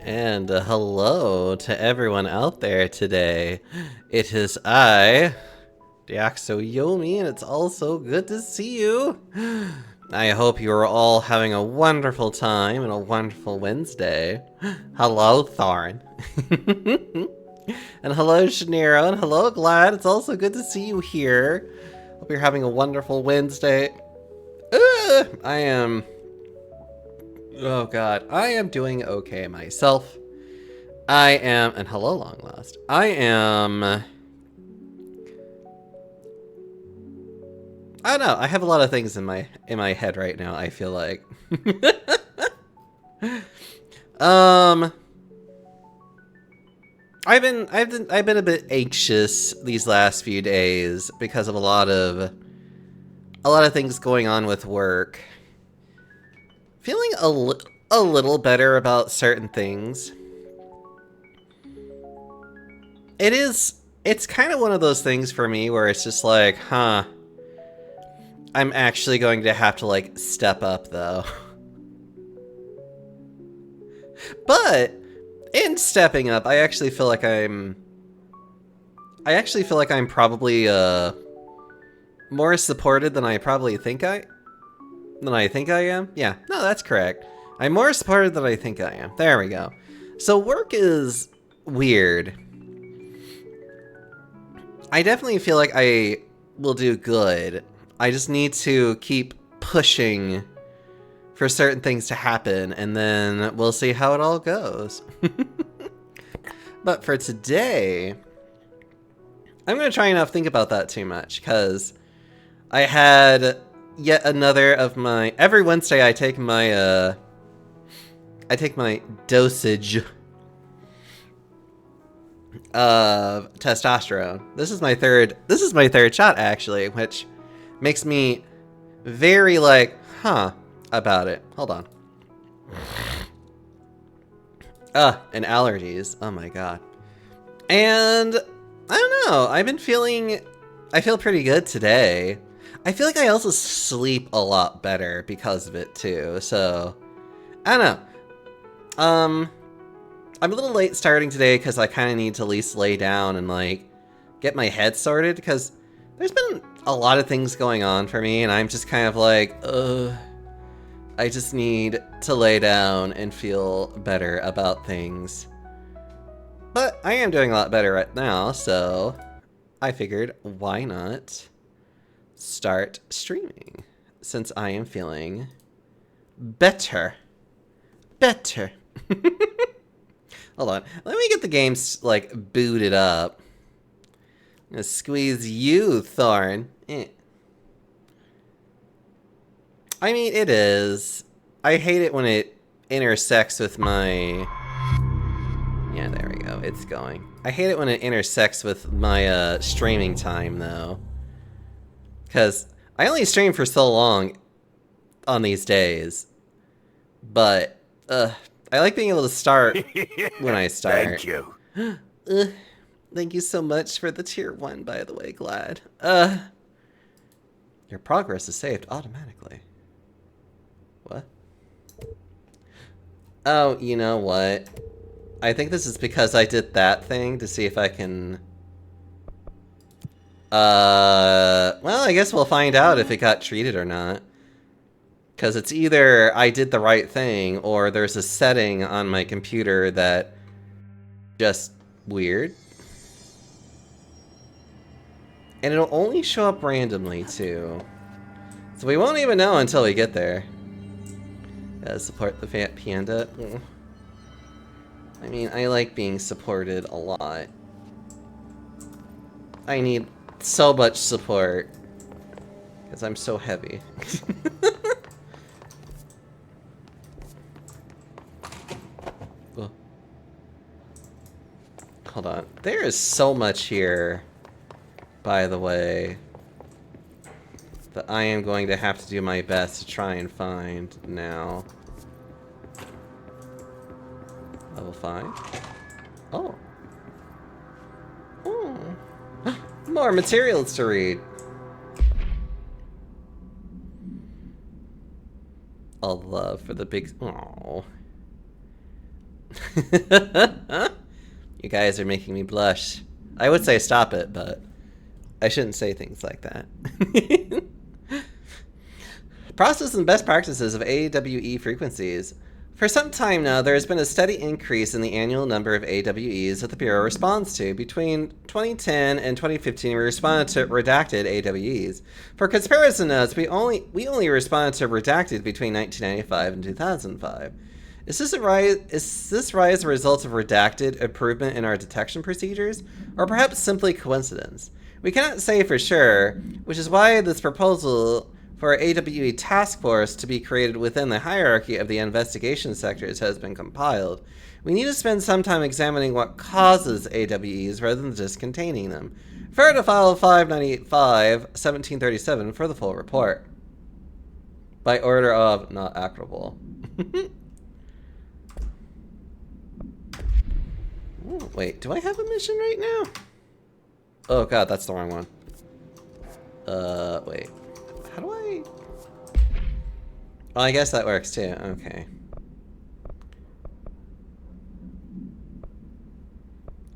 And hello to everyone out there today. It is I, Yomi, and it's also good to see you. I hope you are all having a wonderful time and a wonderful Wednesday. Hello, Thorn. And hello, Shaniro, and hello, Glad. It's also good to see you here. Hope you're having a wonderful Wednesday. Oh god, I am doing okay myself. And hello, long lost. I don't know, I have a lot of things in my head right now, I feel like. I've been a bit anxious these last few days because of a lot of things going on with work. Feeling a little better about certain things. It's kind of one of those things for me where it's just like, I'm actually going to have to, like, step up, though. But, in stepping up, I actually feel like I'm probably, more supported than I probably think I am? Yeah, no, that's correct. I'm more supported than I think I am. There we go. So work is weird. I definitely feel like I will do good. I just need to keep pushing for certain things to happen, and then we'll see how it all goes. But for today, I'm going to try not to think about that too much, because I had yet another of my... Every Wednesday I take my dosage of testosterone. This is my third shot, actually, which makes me very, like, about it. Hold on. And allergies. Oh my god. And I don't know, I feel pretty good today. I feel like I also sleep a lot better because of it too, so I don't know. I'm a little late starting today because I kind of need to at least lay down and, like, get my head sorted, because there's been a lot of things going on for me, and I'm just kind of like, I just need to lay down and feel better about things. But I am doing a lot better right now, so I figured, why not start streaming, since I am feeling better. Hold on, let me get the game, like, booted up. I'm gonna squeeze you, Thorn. I mean, it is. I hate it when it intersects with my... Yeah, there we go, it's going. I hate it when it intersects with my streaming time, though. Because I only stream for so long on these days. But, I like being able to start when I start. Thank you. Thank you so much for the tier 1, by the way, Glad. Your progress is saved automatically. What? Oh, you know what? I think this is because I did that thing to see if I can... well, I guess we'll find out if it got treated or not. Because it's either I did the right thing, or there's a setting on my computer that... just weird. And it'll only show up randomly, too. So we won't even know until we get there. Gotta support the fat panda. I mean, I like being supported a lot. I need so much support. Because I'm so heavy. Hold on. There is so much here, by the way, that I am going to have to do my best to try and find now. Level 5. Oh. Oh. More materials to read. All love for the big... Aww. You guys are making me blush. I would say stop it, but I shouldn't say things like that. Process and best practices of AWE frequencies. For some time now, there has been a steady increase in the annual number of AWEs that the Bureau responds to. Between 2010 and 2015, we responded to redacted AWEs. For comparison notes, we only responded to redacted between 1995 and 2005. Is this rise a result of redacted improvement in our detection procedures, or perhaps simply coincidence? We cannot say for sure, which is why this proposal for AWE task force to be created within the hierarchy of the investigation sectors has been compiled. We need to spend some time examining what causes AWEs rather than just containing them. Refer to file 5985, 1737 for the full report. By order of not applicable. Ooh, wait, do I have a mission right now? Oh god, that's the wrong one. Wait. How do I... Oh, I guess that works too. Okay.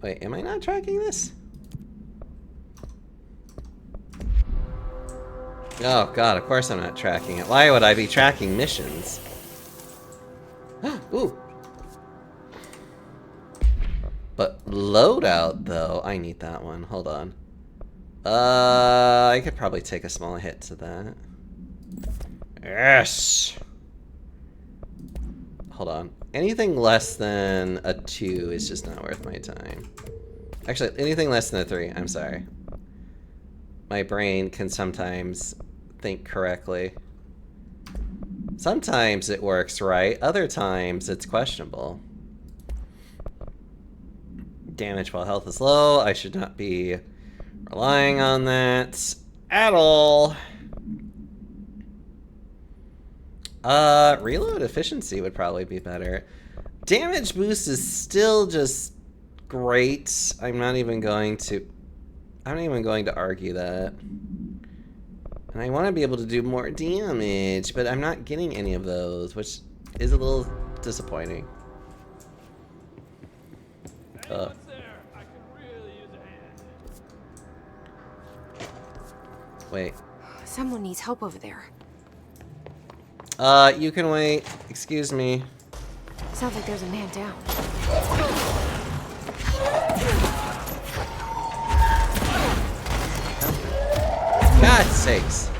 Wait, am I not tracking this? Oh god, of course I'm not tracking it. Why would I be tracking missions? Ooh. But loadout, though, I need that one. Hold on. I could probably take a small hit to that. Yes! Hold on. Anything less than a 2 is just not worth my time. Actually, anything less than a 3, I'm sorry. My brain can sometimes think correctly. Sometimes it works right, other times it's questionable. Damage while health is low, I should not be relying on that at all. Reload efficiency would probably be better. Damage boost is still just great. I'm not even going to argue that. And I want to be able to do more damage, but I'm not getting any of those, which is a little disappointing. Wait. Someone needs help over there. You can wait. Excuse me. Sounds like there's a man down. God's sakes.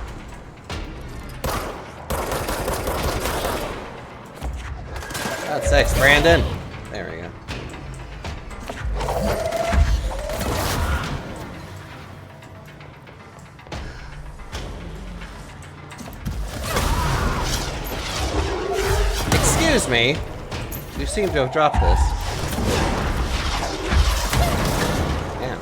God's sakes, Brandon. There we go. Excuse me. You seem to have dropped this. Damn.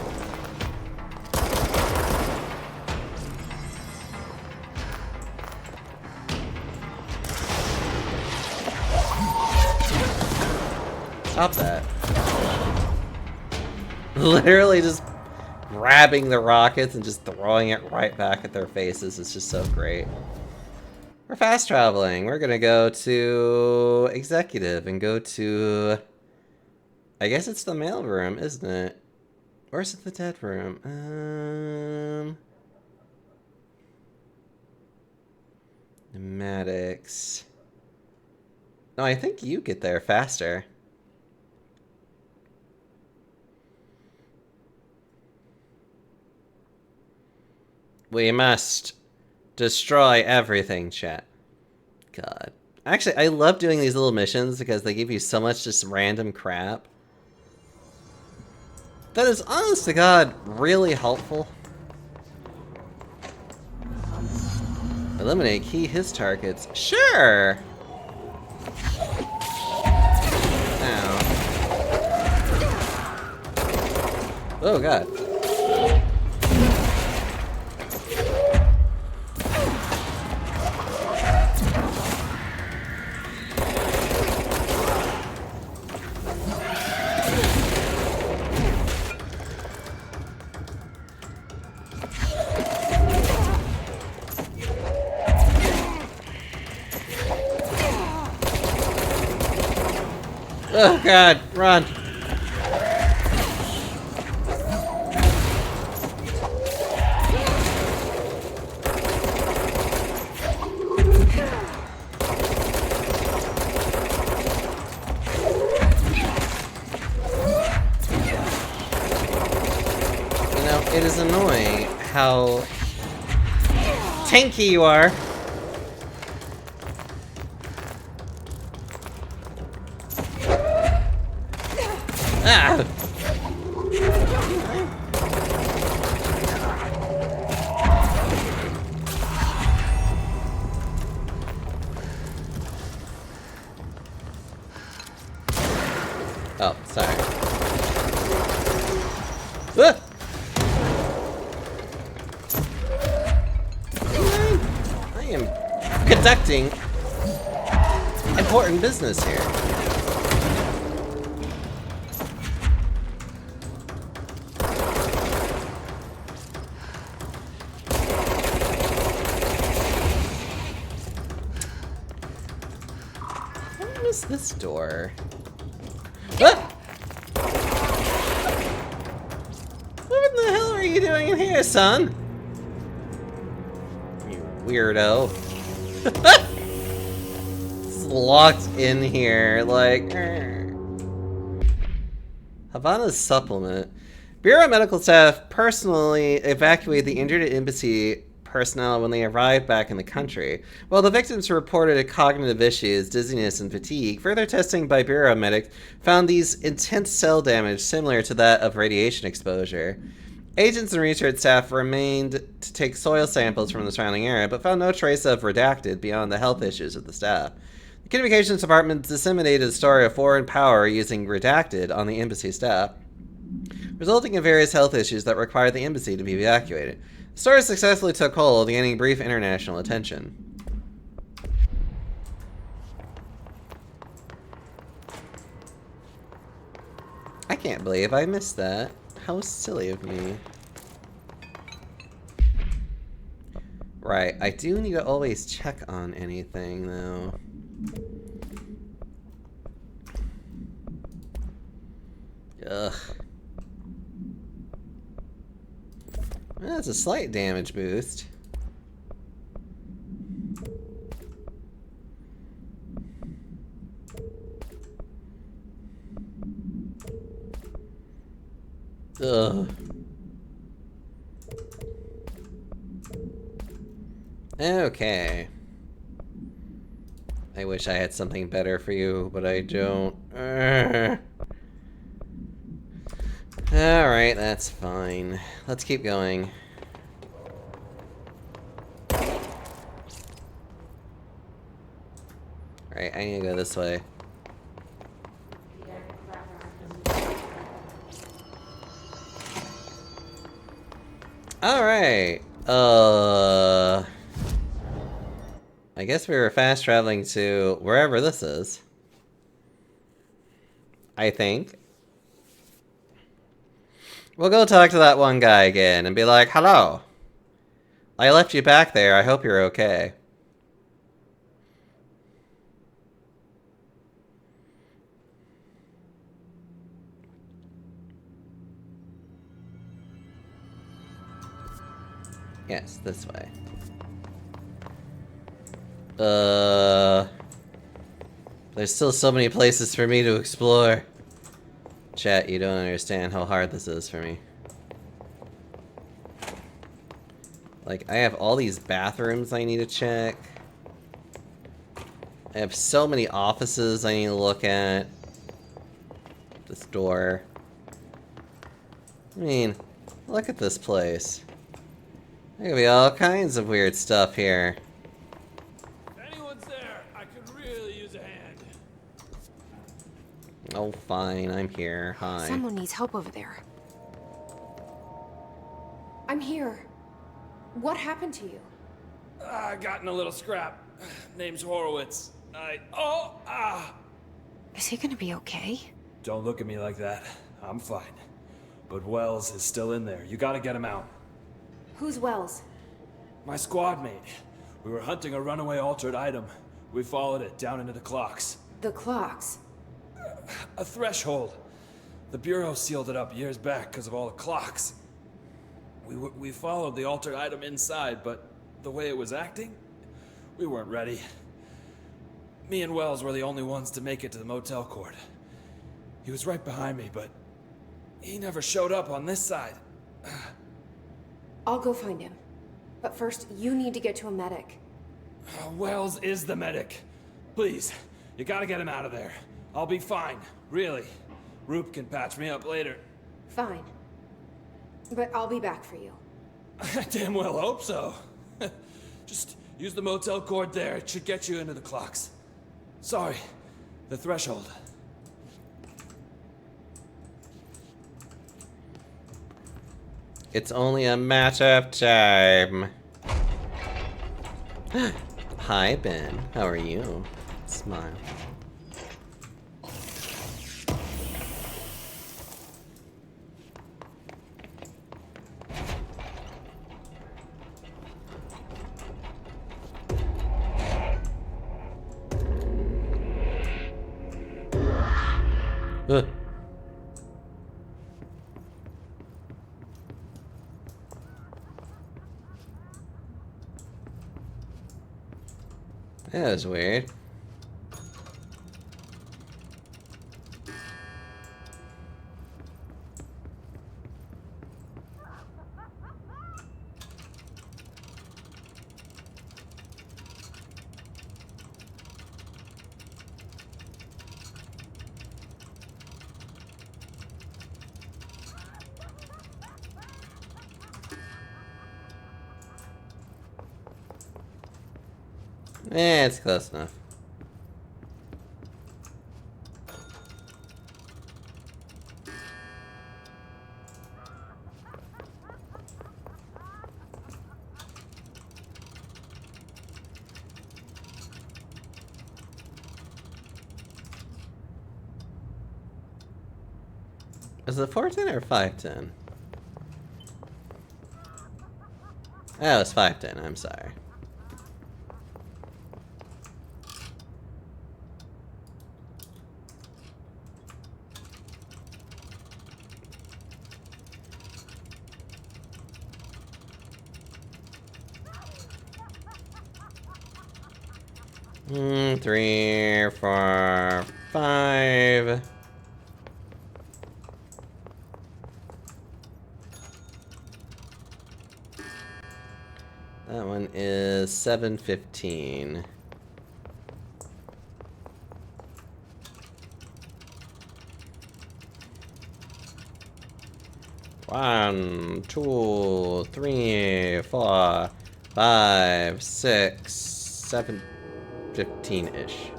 Stop that. Literally just grabbing the rockets and just throwing it right back at their faces is just so great. We're fast traveling. We're gonna go to executive and go to... I guess it's the mail room, isn't it? Or is it the dead room? Pneumatics. No, I think you get there faster. We must destroy everything, chat. God. Actually, I love doing these little missions because they give you so much just random crap. That is, honest to God, really helpful. Eliminate his targets. Sure! Ow. Oh, God. Oh god, run. You know, it is annoying how tanky you are. Ah! Oh, sorry. Ah! I am conducting important business here. What is this door? Ah! What in the hell are you doing in here, son? You weirdo. It's locked in here, like... Havana's supplement. Bureau medical staff personally evacuated the injured embassy personnel when they arrived back in the country. While the victims reported cognitive issues, dizziness, and fatigue, further testing by Bureau medics found these intense cell damage similar to that of radiation exposure. Agents and research staff remained to take soil samples from the surrounding area, but found no trace of redacted beyond the health issues of the staff. The communications department disseminated a story of foreign power using redacted on the embassy staff, resulting in various health issues that required the embassy to be evacuated. The story successfully took hold, gaining brief international attention. I can't believe I missed that. How silly of me. Right, I do need to always check on anything, though. Ugh. Well, that's a slight damage boost. Ugh. Okay. I wish I had something better for you, but I don't. Alright, that's fine. Let's keep going. Alright, I need to go this way. Alright. I guess we were fast traveling to wherever this is. I think. We'll go talk to that one guy again and be like, hello. I left you back there. I hope you're okay. Yes, this way. There's still so many places for me to explore. Chat, you don't understand how hard this is for me. Like, I have all these bathrooms I need to check. I have so many offices I need to look at. This door. I mean, look at this place. There could be all kinds of weird stuff here. If anyone's there, I could really use a hand. Oh, fine, I'm here. Hi. Someone needs help over there. I'm here. What happened to you? I got in a little scrap. Name's Horowitz. Is he gonna be okay? Don't look at me like that. I'm fine. But Wells is still in there. You gotta get him out. Who's Wells? My squad mate. We were hunting a runaway altered item. We followed it down into the clocks. The clocks. A threshold. The Bureau sealed it up years back because of all the clocks. We followed the altered item inside, but the way it was acting, we weren't ready. Me and Wells were the only ones to make it to the motel court. He was right behind me, but he never showed up on this side. I'll go find him. But first, you need to get to a medic. Wells is the medic. Please, you gotta get him out of there. I'll be fine, really. Roop can patch me up later. Fine. But I'll be back for you. I damn well hope so. Just use the motel cord there. It should get you into the clocks. Sorry, the threshold. It's only a matter of time. Hi, Ben. How are you? Smile. Ugh. That was weird. It's close enough. Is it 410 or 510? Oh, it's 510, I'm sorry. Three, four, five. That one is 715. One, two, three, four, five, 6, 7, 15-ish.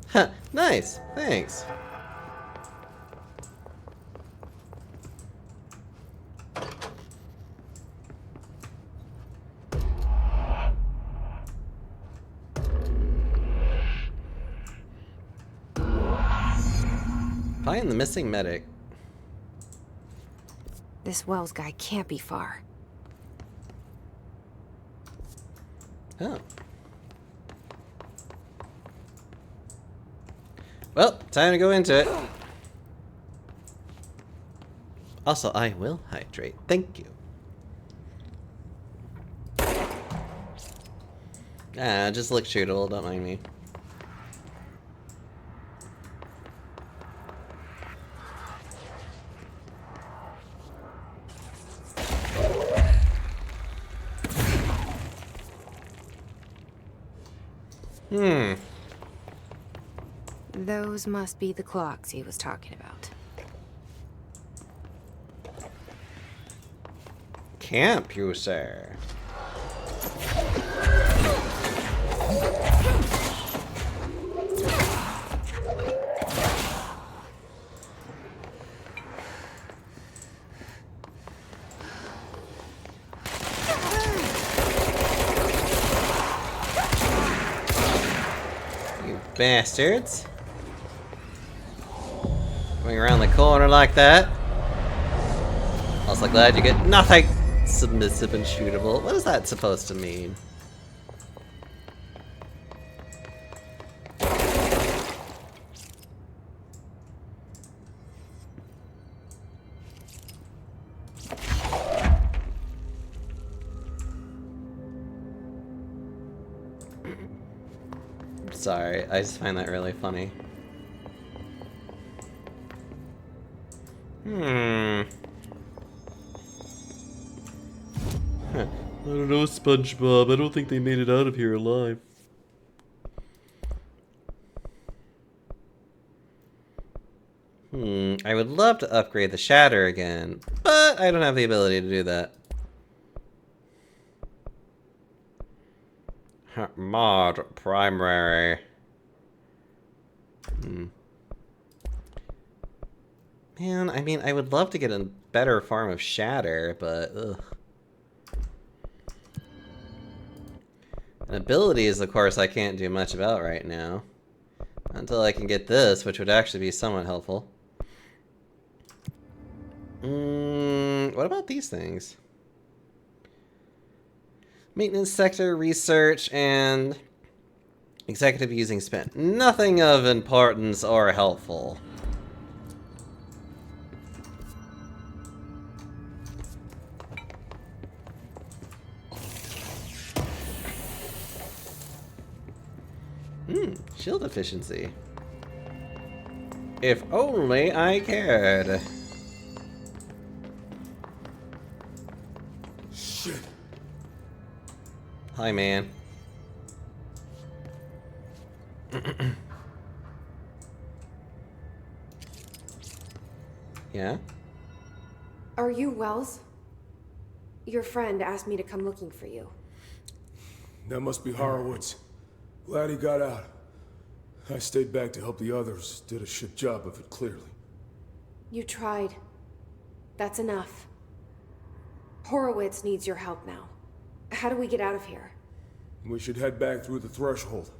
Huh, nice, thanks. Find the missing medic. This Wells guy can't be far. Oh. Well, time to go into it. Also, I will hydrate. Thank you. Ah, just look shootable, don't mind me. Those must be the clocks he was talking about. Camp, you say? You bastards. Going around the corner like that. Also glad you get nothing submissive and shootable. What is that supposed to mean? Sorry, I just find that really funny. Huh. I don't know, SpongeBob. I don't think they made it out of here alive. I would love to upgrade the shatter again, but I don't have the ability to do that. Mod primary. Man, I mean, I would love to get a better form of shatter, but ugh. And abilities, of course, I can't do much about right now. Until I can get this, which would actually be somewhat helpful. What about these things? Maintenance sector, research, and executive using spent. Nothing of importance or helpful. Shield efficiency. If only I cared. Shit. Hi, man. Yeah? Are you Wells? Your friend asked me to come looking for you. That must be Horowitz. Glad he got out. I stayed back to help the others. Did a shit job of it, clearly. You tried. That's enough. Horowitz needs your help now. How do we get out of here? We should head back through the threshold.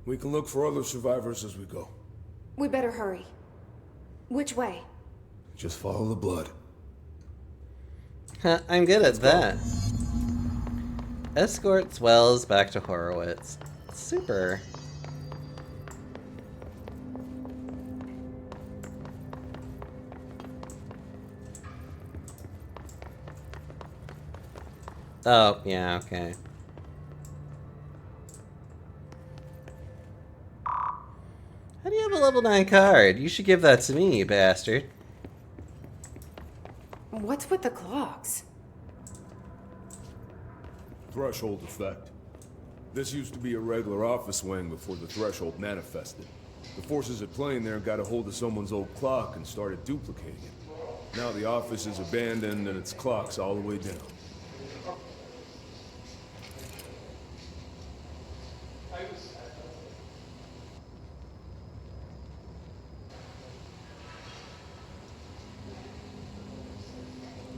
We can look for other survivors as we go. We better hurry. Which way? Just follow the blood. I'm good at that. Escorts Wells back to Horowitz. Super. Oh, yeah, okay. How do you have a level 9 card? You should give that to me, you bastard. What's with the clocks? Threshold effect. This used to be a regular office wing before the threshold manifested. The forces at play in there got a hold of someone's old clock and started duplicating it. Now the office is abandoned and its clock's all the way down.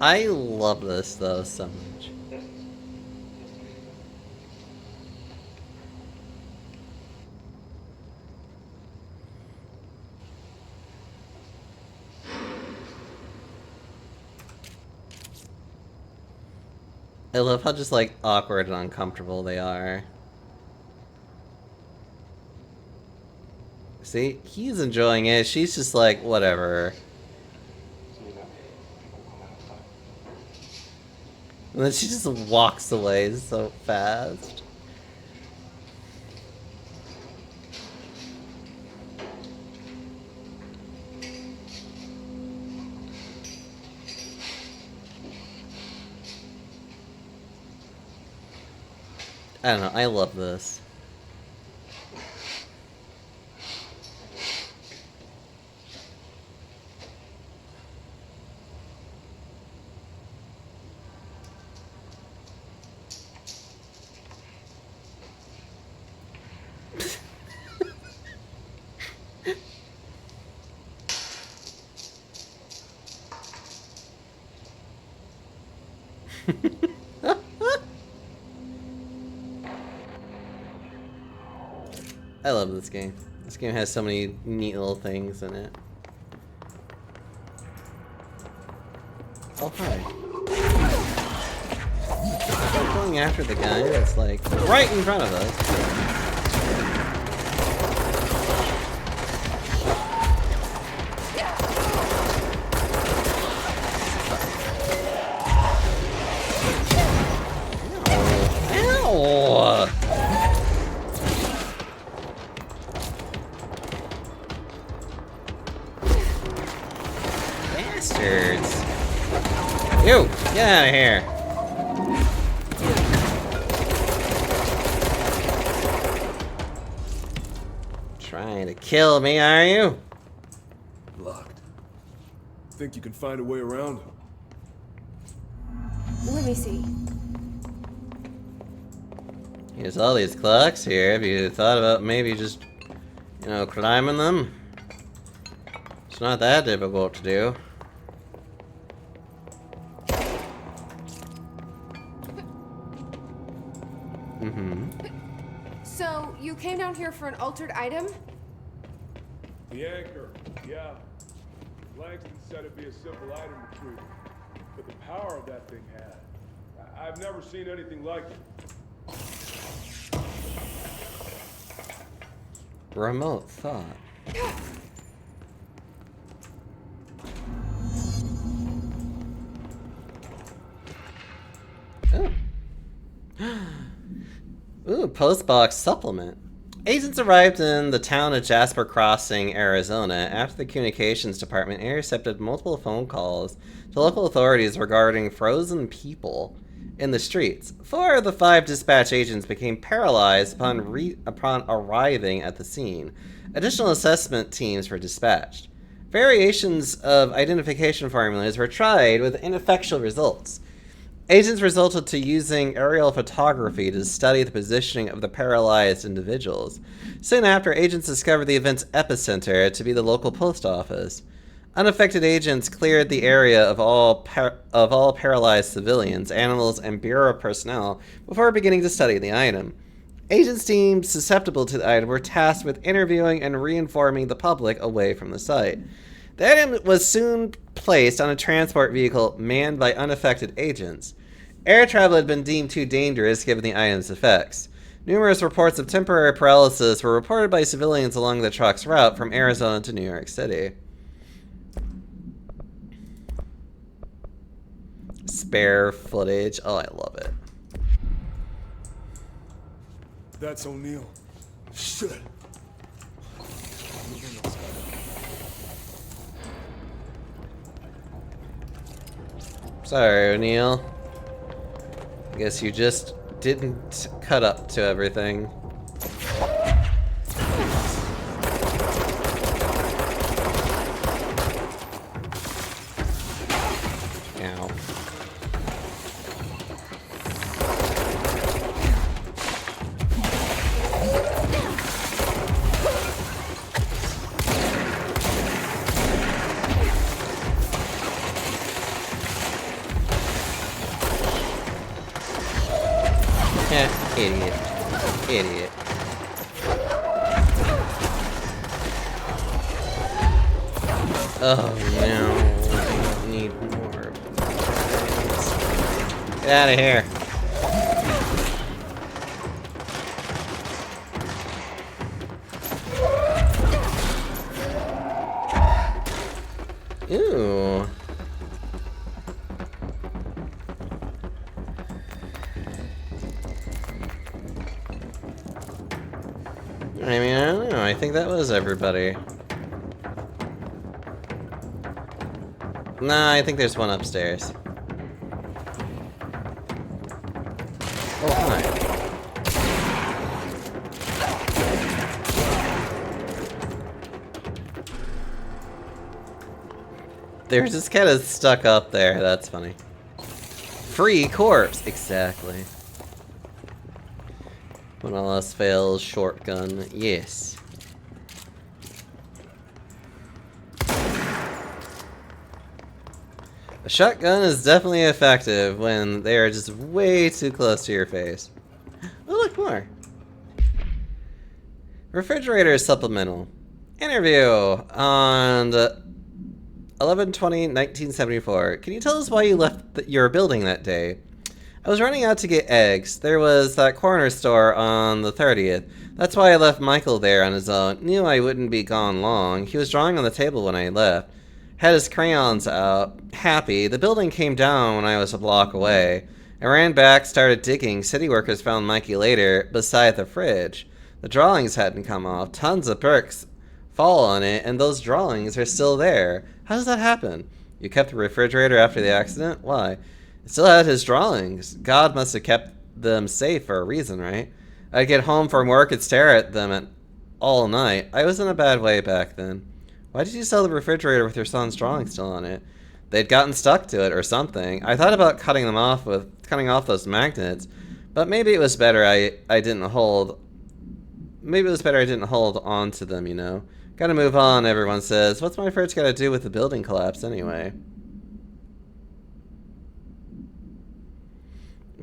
I love this though so much. I love how just like awkward and uncomfortable they are. See, he's enjoying it. She's just like, whatever. And then she just walks away so fast. I don't know, I love this. I love this game. This game has so many neat little things in it. Oh, hi. I'm going after the guy that's like right in front of us. bastards. You! Get out of here! Trying to kill me, are you? Locked. Think you can find a way around? Let me see. There's all these clocks here. Have you thought about maybe just, you know, climbing them? It's not that difficult to do. So, you came down here for an altered item? The anchor, yeah. Langston said it'd be a simple item retrieval. But the power of that thing had. I've never seen anything like it. Remote thought. Oh. Ooh, postbox supplement. Agents arrived in the town of Jasper Crossing, Arizona, after the communications department intercepted multiple phone calls to local authorities regarding frozen people in the streets. 4 of the 5 dispatch agents became paralyzed upon arriving at the scene. Additional assessment teams were dispatched. Variations of identification formulas were tried with ineffectual results. Agents resorted to using aerial photography to study the positioning of the paralyzed individuals. Soon after, agents discovered the event's epicenter to be the local post office. Unaffected agents cleared the area of all paralyzed civilians, animals, and Bureau personnel before beginning to study the item. Agents deemed susceptible to the item were tasked with interviewing and reinforming the public away from the site. The item was soon placed on a transport vehicle manned by unaffected agents. Air travel had been deemed too dangerous given the item's effects. Numerous reports of temporary paralysis were reported by civilians along the truck's route from Arizona to New York City. Spare footage. Oh, I love it. That's O'Neill. Shit. Sorry, O'Neill. I guess you just didn't cut up to everything. Ow. Idiot. Idiot. Oh no, I need more. Get out of here. Ooh. I mean, I don't know. I think that was everybody. Nah, I think there's one upstairs. Oh, hi. They're just kind of stuck up there. That's funny. Free corpse. Exactly. When all else fails, shotgun. Yes. A shotgun is definitely effective when they are just way too close to your face. Oh, look more. Refrigerator supplemental. Interview on 11/20/1974. Can you tell us why you left your building that day? I was running out to get eggs. There was that corner store on the 30th. That's why I left Michael there on his own. Knew I wouldn't be gone long. He was drawing on the table when I left. Had his crayons out. Happy. The building came down when I was a block away. I ran back, started digging. City workers found Mikey later, beside the fridge. The drawings hadn't come off. Tons of perks fall on it, and those drawings are still there. How does that happen? You kept the refrigerator after the accident? Why? It still had his drawings. God must have kept them safe for a reason, right? I'd get home from work and stare at them all night. I was in a bad way back then. Why did you sell the refrigerator with your son's drawings still on it? They'd gotten stuck to it or something. I thought about cutting off those magnets, but maybe it was better I didn't hold on to them, you know. Gotta move on, everyone says. What's my fridge gotta do with the building collapse anyway?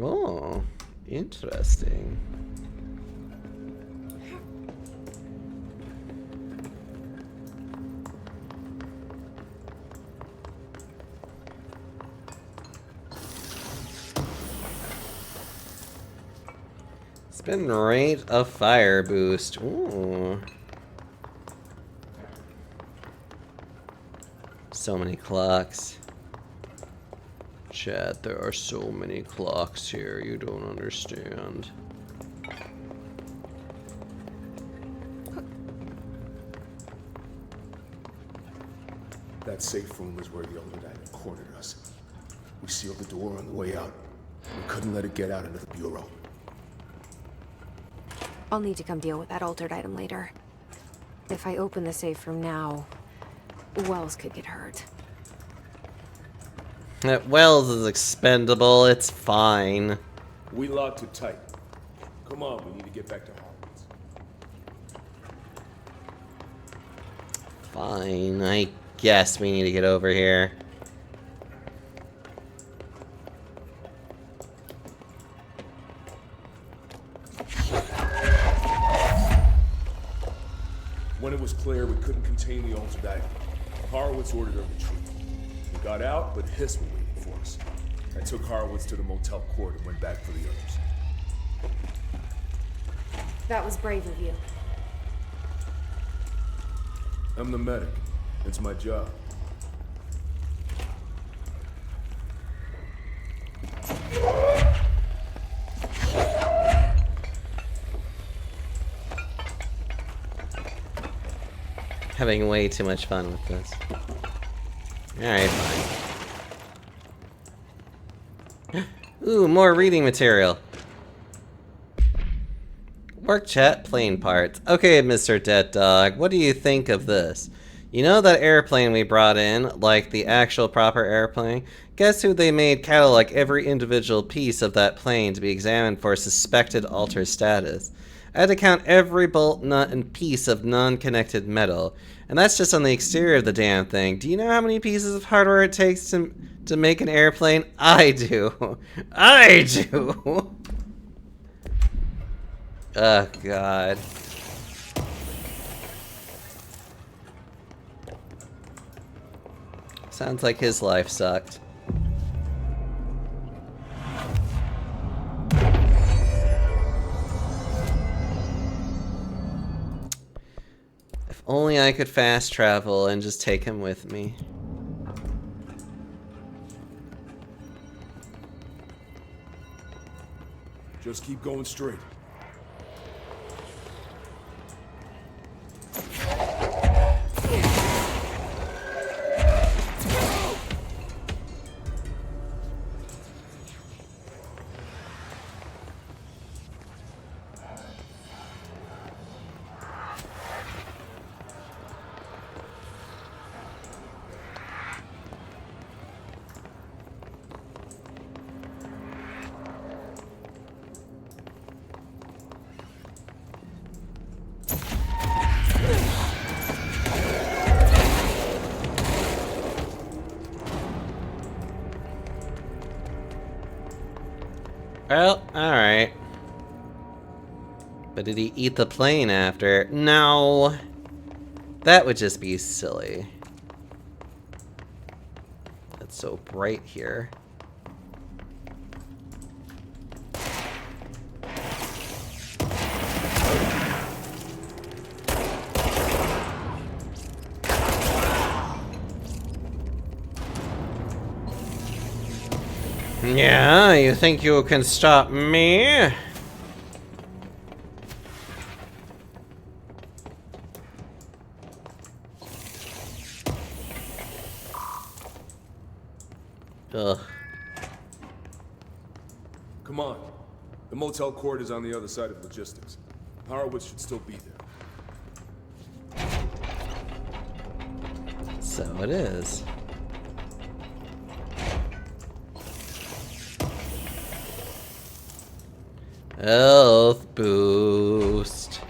Oh, interesting. Spin rate of fire boost. Ooh. So many clocks. Chat, there are so many clocks here, you don't understand. That safe room is where the Altered Item cornered us. We sealed the door on the way out. We couldn't let it get out into the Bureau. I'll need to come deal with that altered item later. If I open the safe room now, Wells could get hurt. That Wells is expendable, it's fine. We locked it tight. Come on, we need to get back to Harwood's. Fine, I guess we need to get over here. When it was clear we couldn't contain the Altered Item, Horowitz ordered a retreat. We got out, but Hiss were waiting for us. I took Horowitz to the motel court and went back for the others. That was brave of you. I'm the medic. It's my job. Having way too much fun with this. Alright, fine. Ooh, more reading material. Work chat, plane parts. Okay, Mr. Dead Dog, what do you think of this? You know that airplane we brought in, like the actual proper airplane? Guess who they made catalog every individual piece of that plane to be examined for suspected altered status. I had to count every bolt, nut, and piece of non-connected metal. And that's just on the exterior of the damn thing. Do you know how many pieces of hardware it takes to make an airplane? I do. I do. Oh, God. Sounds like his life sucked. If only I could fast travel and just take him with me. Just keep going straight. Well, alright. But did he eat the plane after? No. That would just be silly. It's so bright here. Yeah, you think you can stop me? Ugh. Come on. The motel court is on the other side of logistics. Horowitz should still be there. So it is. Health boost.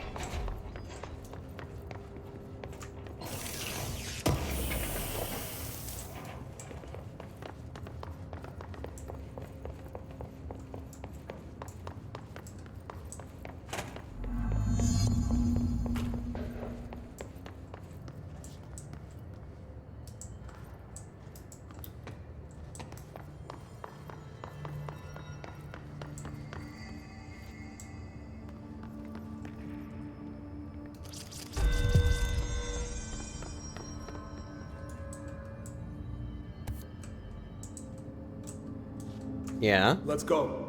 Yeah. Let's go.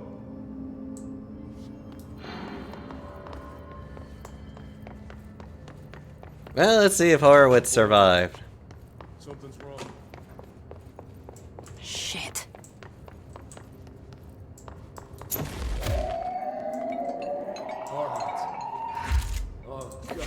Well, let's see if Horowitz survived. Something's wrong. Shit. Horowitz. Oh, God.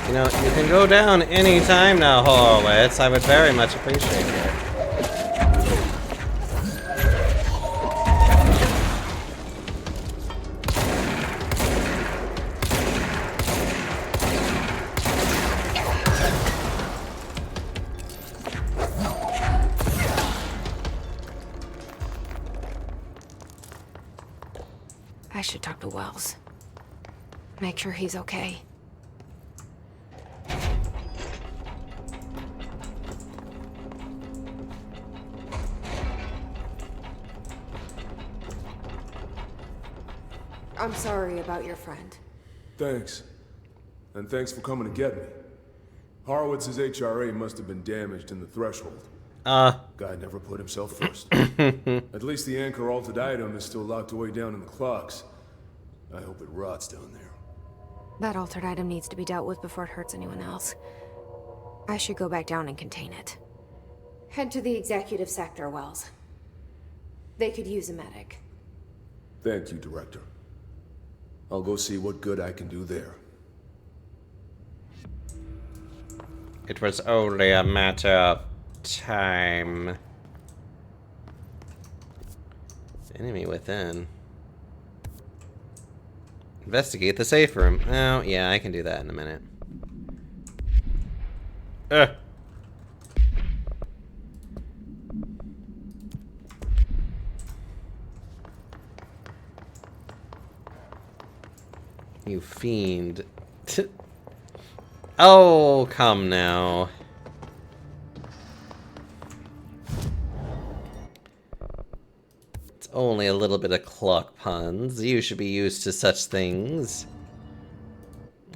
You know, you can go down any time now, Horowitz. I would very much appreciate it. I should talk to Wells. Make sure he's okay. I'm sorry about your friend. Thanks. And thanks for coming to get me. Horowitz's HRA must have been damaged in the threshold. Guy never put himself first. At least the anchor altered item is still locked away down in the clocks. I hope it rots down there. That altered item needs to be dealt with before it hurts anyone else. I should go back down and contain it. Head to the executive sector, Wells. They could use a medic. Thank you, Director. I'll go see what good I can do there. It was only a matter of time. Enemy within. Investigate the safe room. Oh, yeah, I can do that in a minute. You fiend. Oh, come now. It's only a little bit of clock puns. You should be used to such things.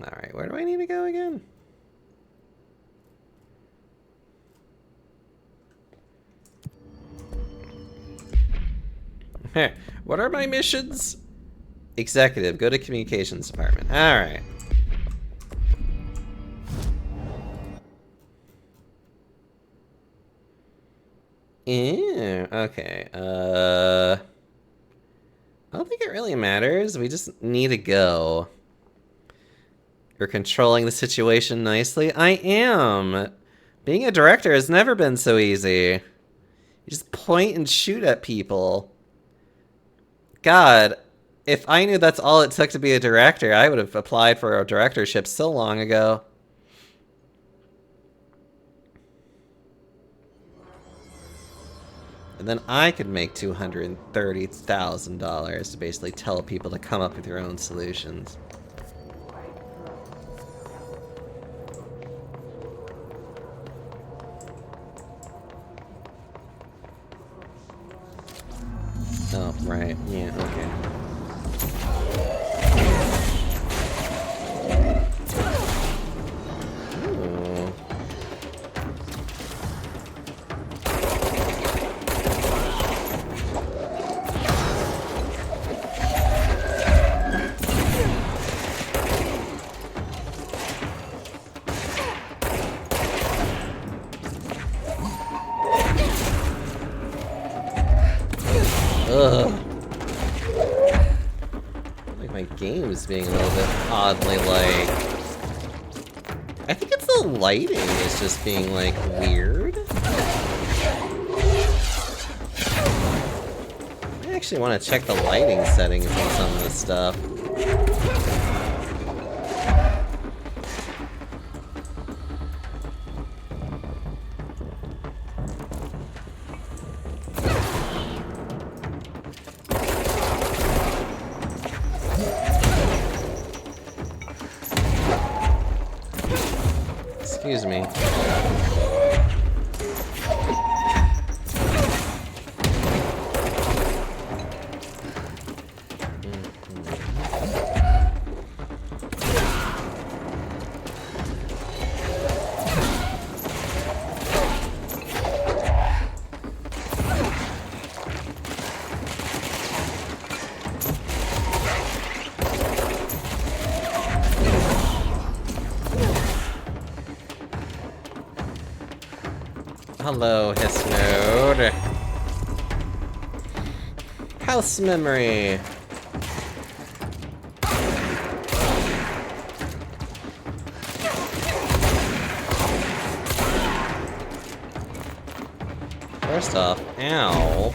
Alright, where do I need to go again? What are my missions? Executive, go to communications department. Alright. Ew, okay. I don't think it really matters. We just need to go. You're controlling the situation nicely. I am. Being a director has never been so easy. You just point and shoot at people. God, if I knew that's all it took to be a director, I would have applied for a directorship so long ago. And then I could make $230,000 to basically tell people to come up with your own solutions. Oh, right. Yeah, okay. Ooh. is being a little bit oddly, like... I think it's the lighting is just being, like, weird. I actually want to check the lighting settings on some of this stuff. Excuse me. Hello, Hiss Node. House memory. First off, ow.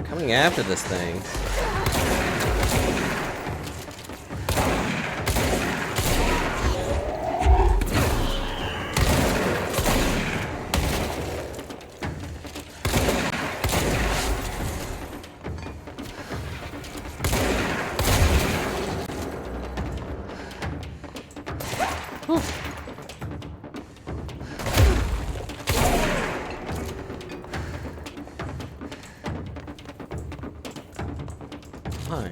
Coming after this thing. Hi.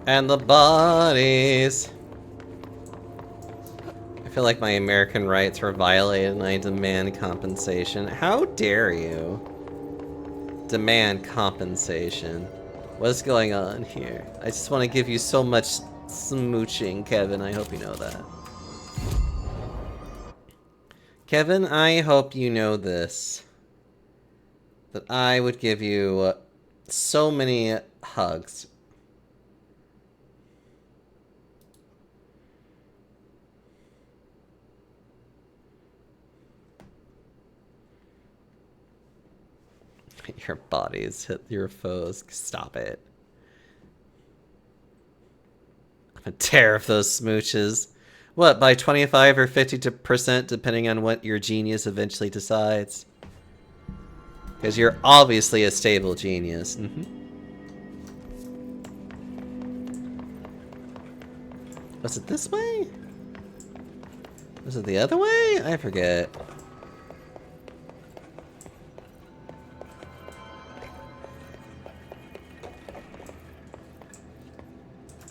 And the bodies. I feel like my American rights were violated and I demand compensation. How dare you? Demand compensation. What's going on here? I just want to give you so much smooching, Kevin. I hope you know that. Kevin, I hope you know this. That I would give you so many hugs. Your bodies hit your foes. Stop it. I'm gonna tear off those smooches. What, by 25 or 50% depending on what your genius eventually decides? Because you're obviously a stable genius. Was it this way? Was it the other way? I forget.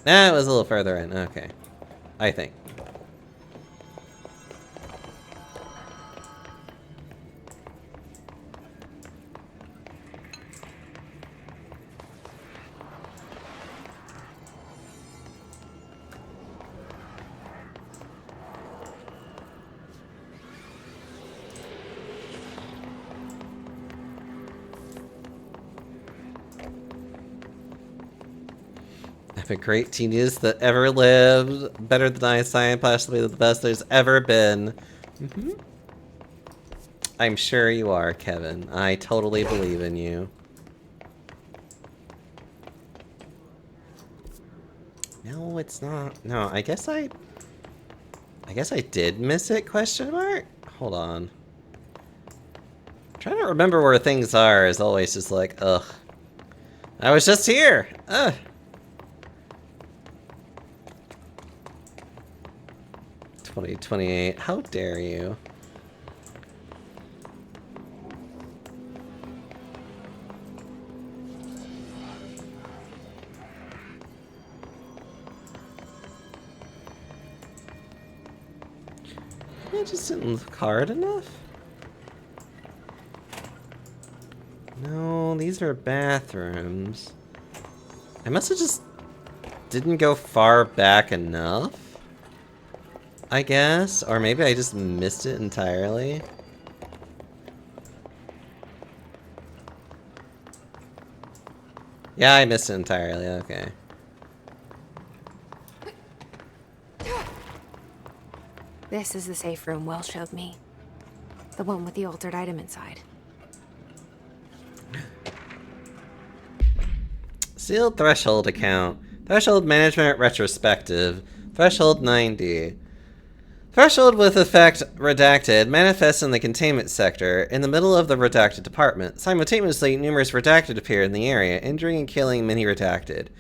Nah, it was a little further in. Okay. I think. A great genius that ever lived, better than Einstein, possibly the best there's ever been. I'm sure you are, Kevin. I totally believe in you. No, it's not. No, I guess I did miss it, question mark? Hold on. Trying to remember where things are is always just like, ugh. I was just here! Ugh. $20.28. How dare you? I just didn't look hard enough? No, these are bathrooms. I must have just didn't go far back enough, I guess. Or maybe I just missed it entirely. Yeah, I missed it entirely, okay. This is the safe room Wells showed me. The one with the altered item inside. Sealed threshold account. Threshold management retrospective. Threshold 90. Threshold with effect redacted manifests in the containment sector in the middle of the redacted department. Simultaneously, numerous redacted appear in the area, injuring and killing many redacted.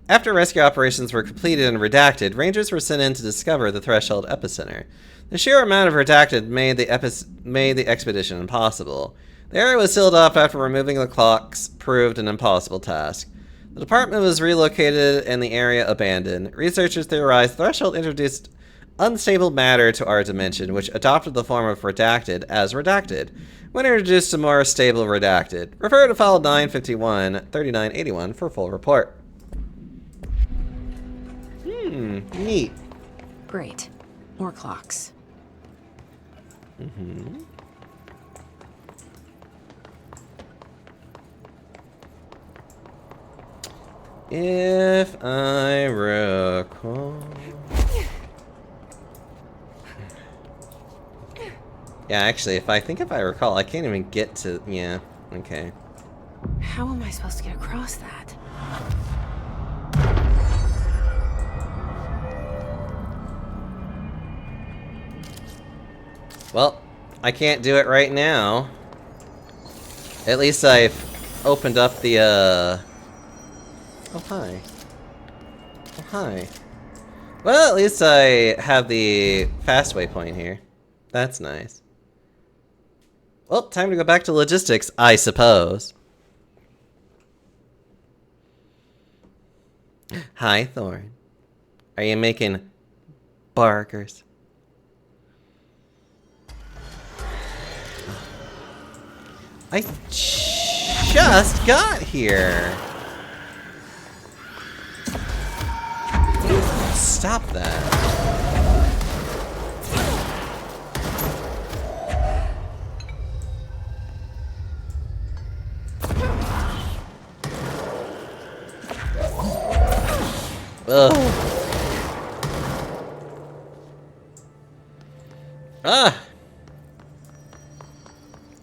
After rescue operations were completed and redacted, rangers were sent in to discover the threshold epicenter. The sheer amount of redacted made the expedition impossible. The area was sealed off after removing the clocks proved an impossible task. The department was relocated and the area abandoned. Researchers theorized Threshold introduced unstable matter to our dimension, which adopted the form of redacted as redacted. When introduced to more stable redacted. Refer to file 951-3981 for full report. Neat. Great. More clocks. If I recall... Yeah, actually, if I recall, I can't even get to... Yeah, okay. How am I supposed to get across that? Well, I can't do it right now. At least I've opened up the, Oh, hi. Oh, hi. Well, at least I have the fast waypoint here. That's nice. Well, time to go back to logistics, I suppose. Hi, Thorn. Are you making burgers? I just got here. Stop that. Ugh. Ah!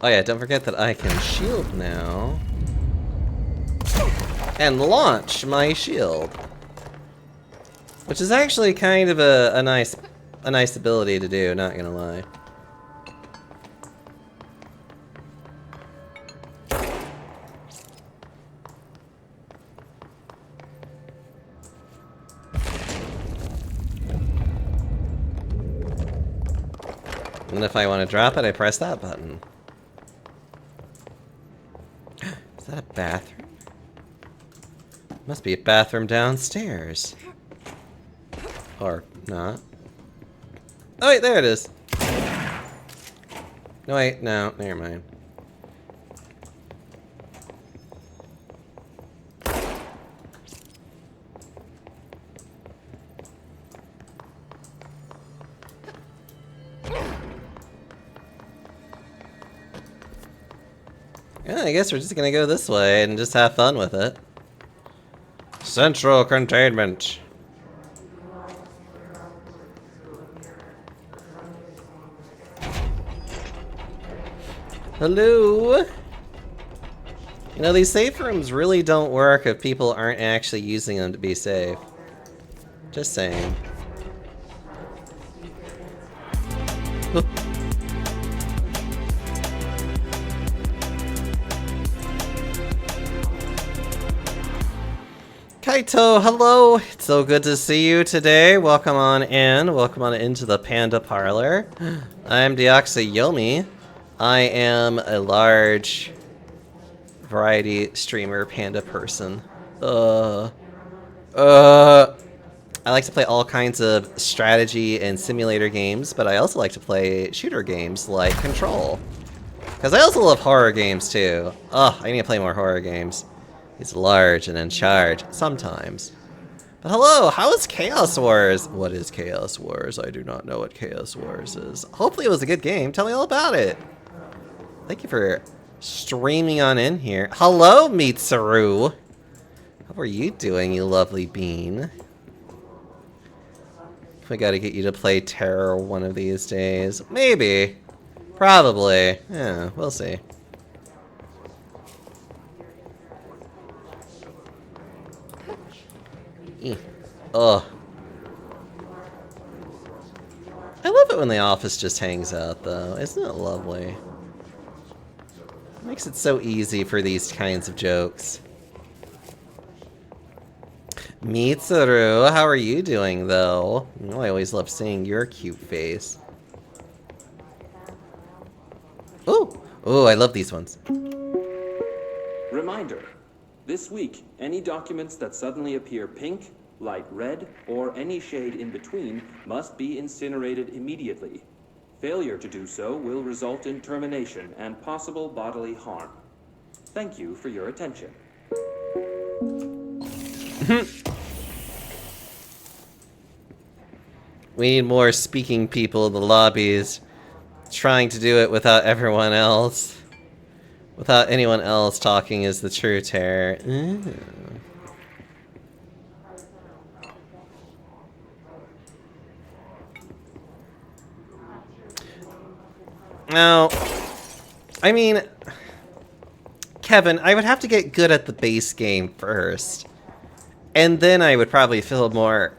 Oh yeah, don't forget that I can shield now. And launch my shield. Which is actually kind of a nice ability to do, not gonna lie. And if I want to drop it, I press that button. Is that a bathroom? Must be a bathroom downstairs. Or not. Oh wait, there it is. No wait, no, never mind. Yeah, I guess we're just gonna go this way and just have fun with it. Central containment. Hello? You know, these safe rooms really don't work if people aren't actually using them to be safe. Just saying. Kaito, hello! It's so good to see you today. Welcome on in. Welcome on into the Panda Parlor. I'm Deoxyomi. I am a large variety streamer panda person. I like to play all kinds of strategy and simulator games, but I also like to play shooter games like Control. Because I also love horror games too. Oh, I need to play more horror games. He's large and in charge, sometimes. But hello, how is Chaos Wars? What is Chaos Wars? I do not know what Chaos Wars is. Hopefully it was a good game. Tell me all about it. Thank you for streaming on in here. Hello, Mitsuru. How are you doing, you lovely bean? We gotta get you to play Terror one of these days. Maybe. Probably. Yeah, we'll see. Ugh. I love it when the office just hangs out, though. Isn't it lovely? It makes it so easy for these kinds of jokes. Mitsuru, how are you doing, though? You know, I always love seeing your cute face. Ooh! Ooh, I love these ones. Reminder. This week, any documents that suddenly appear pink, light red, or any shade in between must be incinerated immediately. Failure to do so will result in termination and possible bodily harm. Thank you for your attention. We need more speaking people in the lobbies, trying to do it without everyone else. Without anyone else talking is the true terror. Ooh. Now, I mean, Kevin, I would have to get good at the base game first. And then I would probably feel more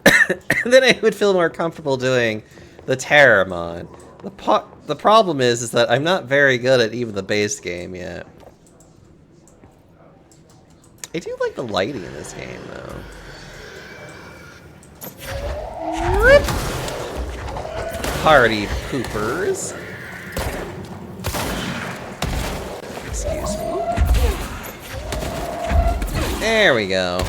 then I would feel more comfortable doing the terror mod. The problem is that I'm not very good at even the base game yet. I do like the lighting in this game, though. Party poopers. Excuse me. There we go.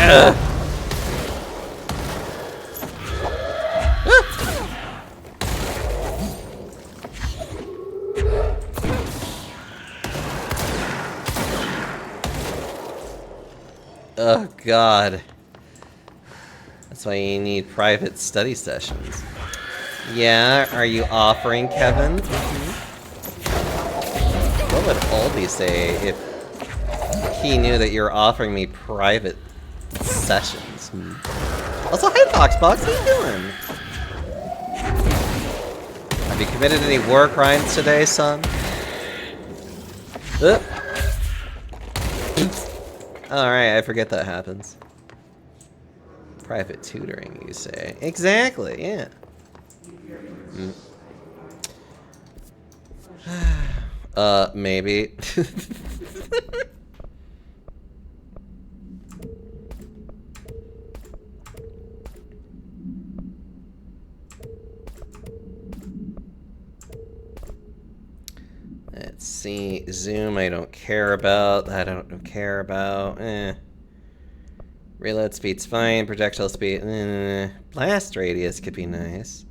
Ugh. Oh god. That's why you need private study sessions. Yeah, are you offering, Kevin? What would Aldi say if he knew that you're offering me private sessions? Also, hi Foxbox, how you doing? Have you committed any war crimes today, son? Alright, I forget that happens. Private tutoring, you say? Exactly, yeah. Maybe. Let's see. Zoom, I don't care about. That I don't care about. Reload speed's fine. Projectile speed. Blast radius could be nice.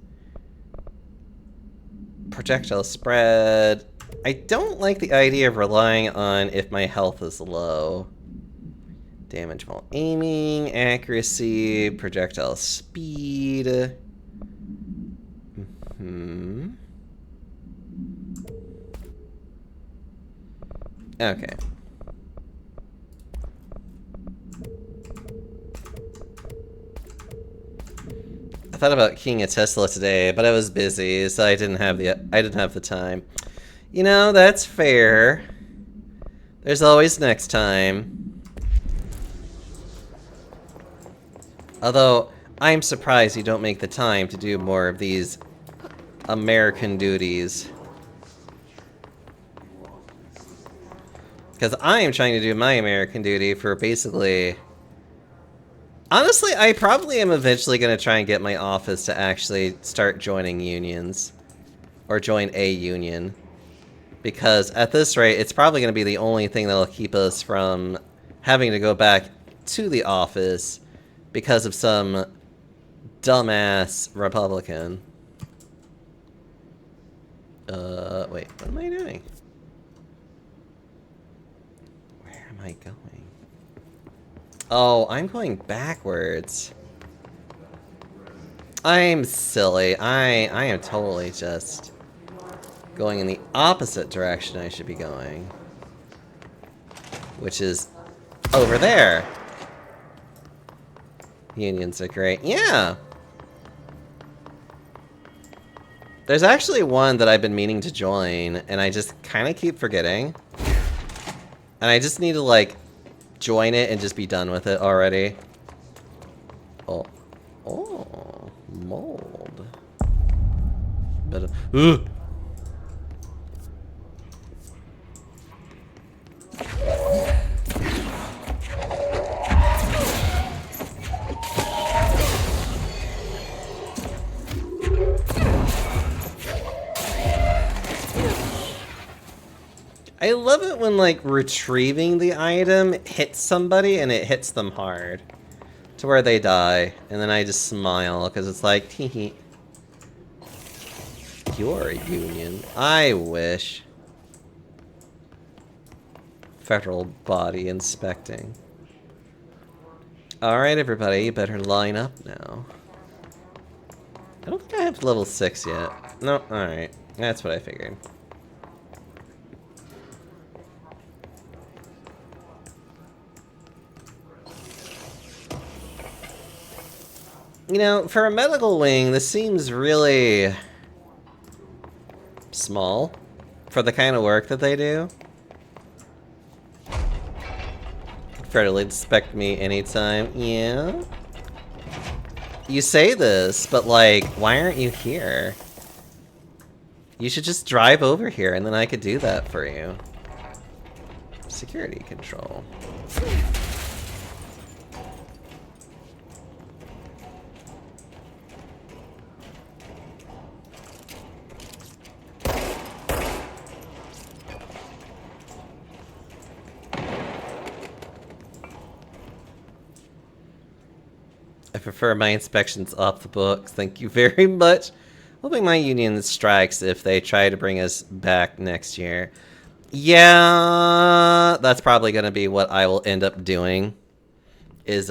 Projectile spread. I don't like the idea of relying on if my health is low. Damage while aiming. Accuracy. Projectile speed. Okay. I thought about keying a Tesla today, but I was busy, so I didn't have the time. You know, that's fair. There's always next time. Although, I'm surprised you don't make the time to do more of these American duties. Because I am trying to do my American duty for basically... Honestly, I probably am eventually going to try and get my office to actually start joining unions. Or join a union. Because at this rate, it's probably going to be the only thing that'll keep us from having to go back to the office because of some dumbass Republican. Wait, what am I doing? Where am I going? Oh, I'm going backwards. I'm silly. I am totally just going in the opposite direction I should be going. Which is over there. Unions are great. Yeah! There's actually one that I've been meaning to join, and I just kind of keep forgetting. And I just need to, like, join it and just be done with it already. Oh. Oh. Mold. But, ugh! I love it when, like, retrieving the item hits somebody and it hits them hard. To where they die. And then I just smile, because it's like, hee hee. You're a union. I wish. Federal body inspecting. Alright, everybody, you better line up now. I don't think I have level 6 yet. No, alright. That's what I figured. You know, for a medical wing, this seems really small for the kind of work that they do. Federally inspect me anytime. Yeah? You say this, but like, why aren't you here? You should just drive over here and then I could do that for you. Security control. I prefer my inspections off the books. Thank you very much. Hoping my union strikes if they try to bring us back next year. Yeah, that's probably going to be what I will end up doing. Is,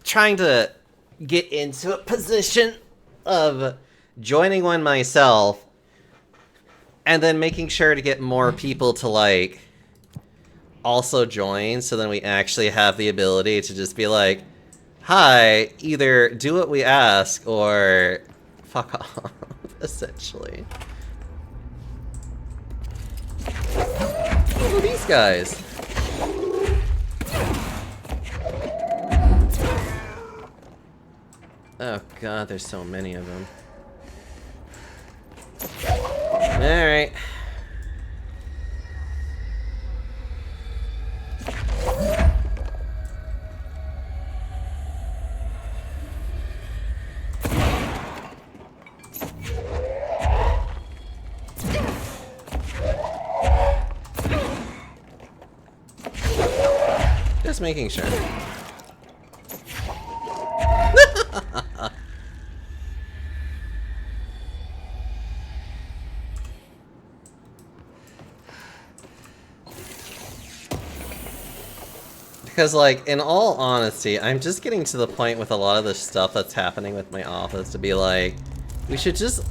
trying to get into a position of joining one myself. And then making sure to get more people to, like, also join, so then we actually have the ability to just be like, hi, either do what we ask or fuck off, essentially. Look at these guys. Oh god, there's so many of them. Alright. Just making sure. Because, like, in all honesty, I'm just getting to the point with a lot of the stuff that's happening with my office to be like, we should just,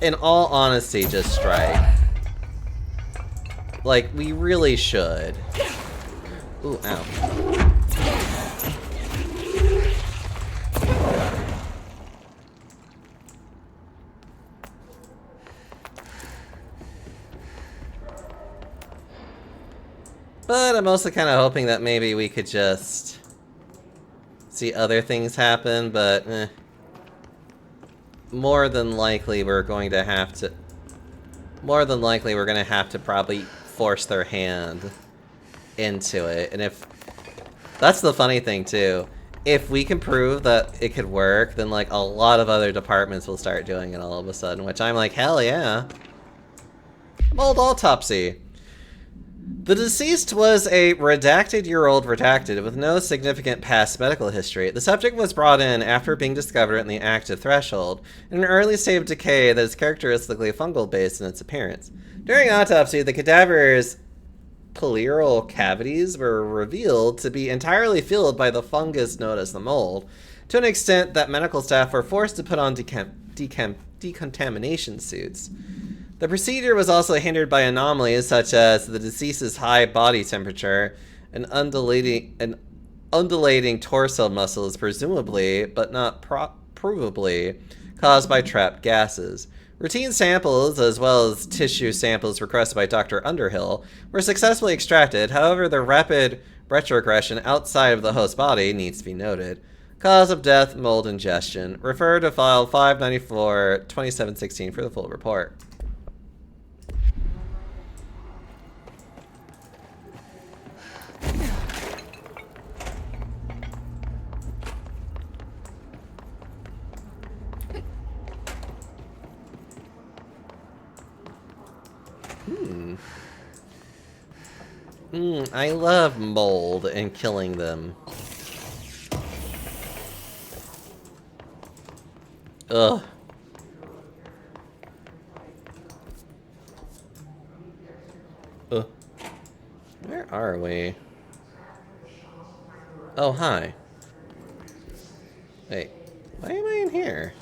in all honesty, just strike. Like, we really should. Ooh, ow. But I'm also kind of hoping that maybe we could just see other things happen, but more than likely we're going to have to... more than likely we're gonna have to probably force their hand into it. And if that's the funny thing too, if we can prove that it could work, then like a lot of other departments will start doing it all of a sudden, which I'm like, hell yeah. Mold autopsy. The deceased was a redacted-year-old redacted with no significant past medical history. The subject was brought in after being discovered in the active threshold, in an early state of decay that is characteristically fungal-based in its appearance. During autopsy, the cadaver's pleural cavities were revealed to be entirely filled by the fungus known as the mold, to an extent that medical staff were forced to put on decontamination suits. The procedure was also hindered by anomalies such as the deceased's high body temperature and undulating torso muscles, presumably, but not provably, caused by trapped gases. Routine samples, as well as tissue samples requested by Dr. Underhill, were successfully extracted. However, the rapid retrogression outside of the host body needs to be noted. Cause of death, mold ingestion. Refer to file 594-2716 for the full report. I love mold and killing them. Ugh. Where are we? Oh, hi. Wait, why am I in here?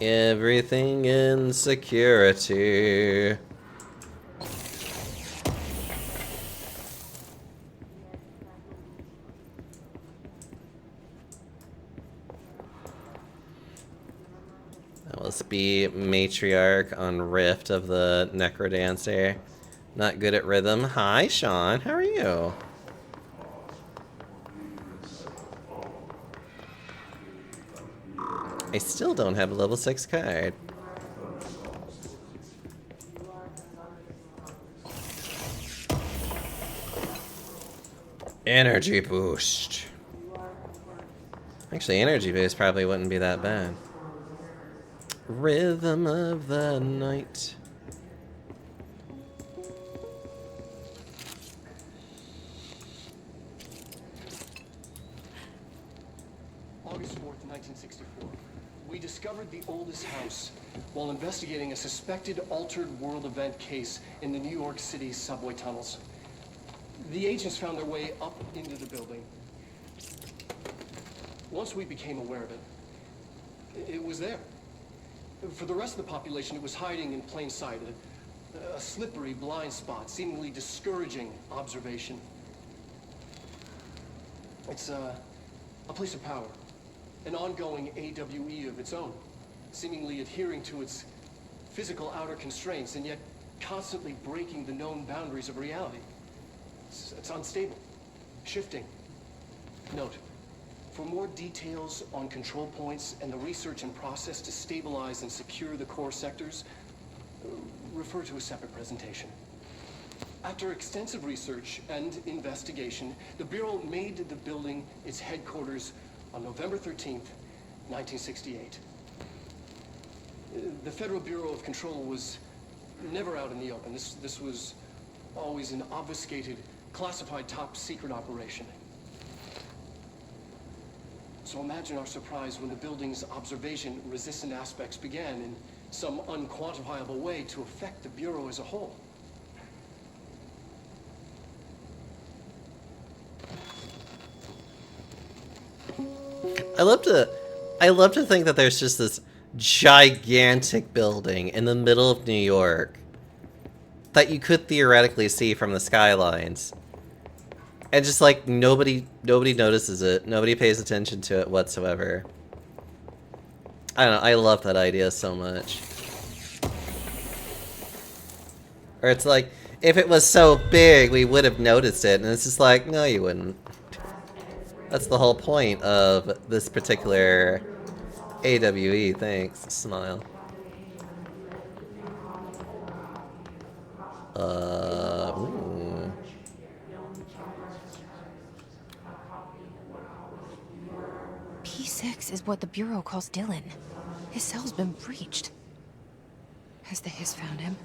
Everything in security. That must be matriarch on Rift of the Necrodancer. Not good at rhythm. Hi, Sean. How are you? I still don't have a level 6 card. Energy boost. Actually, energy boost probably wouldn't be that bad. Rhythm of the night. August 4th, 1964. We discovered the oldest house while investigating a suspected altered world event case in the New York City subway tunnels. The agents found their way up into the building. Once we became aware of it, it was there. For the rest of the population, it was hiding in plain sight, a slippery blind spot, seemingly discouraging observation. It's a place of power. An ongoing AWE of its own, seemingly adhering to its physical outer constraints and yet constantly breaking the known boundaries of reality. It's unstable, shifting. Note, for more details on control points and the research and process to stabilize and secure the core sectors, refer to a separate presentation. After extensive research and investigation, the Bureau made the building its headquarters on November 13th, 1968. The Federal Bureau of Control was never out in the open. This was always an obfuscated, classified top-secret operation. So imagine our surprise when the building's observation-resistant aspects began in some unquantifiable way to affect the Bureau as a whole. I love to think that there's just this gigantic building in the middle of New York that you could theoretically see from the skylines. And just like nobody notices it. Nobody pays attention to it whatsoever. I don't know, I love that idea so much. Or it's like, if it was so big, we would have noticed it, and it's just like, no, you wouldn't. That's the whole point of this particular AWE. Thanks. Smile. Ooh. P6 is what the Bureau calls Dylan. His cell's been breached. Has the Hiss found him?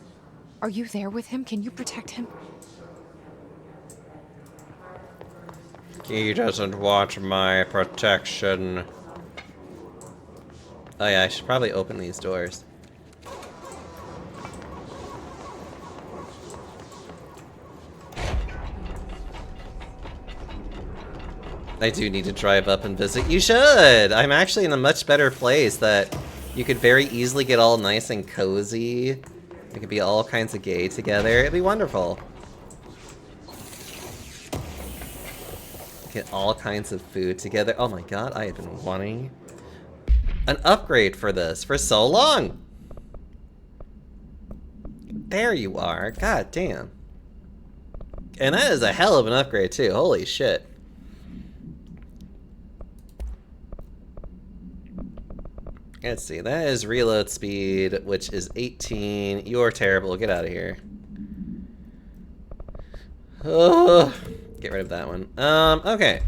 Are you there with him? Can you protect him? He doesn't want my protection. Oh yeah, I should probably open these doors. I do need to drive up and visit. You should! I'm actually in a much better place that you could very easily get all nice and cozy. We could be all kinds of gay together. It'd be wonderful. Get all kinds of food together. Oh my god, I have been wanting an upgrade for this for so long. There you are. God damn. And that is a hell of an upgrade too. Holy shit. Let's see, that is reload speed, which is 18. You're terrible. Get out of here. Oh, get rid of that one. Okay.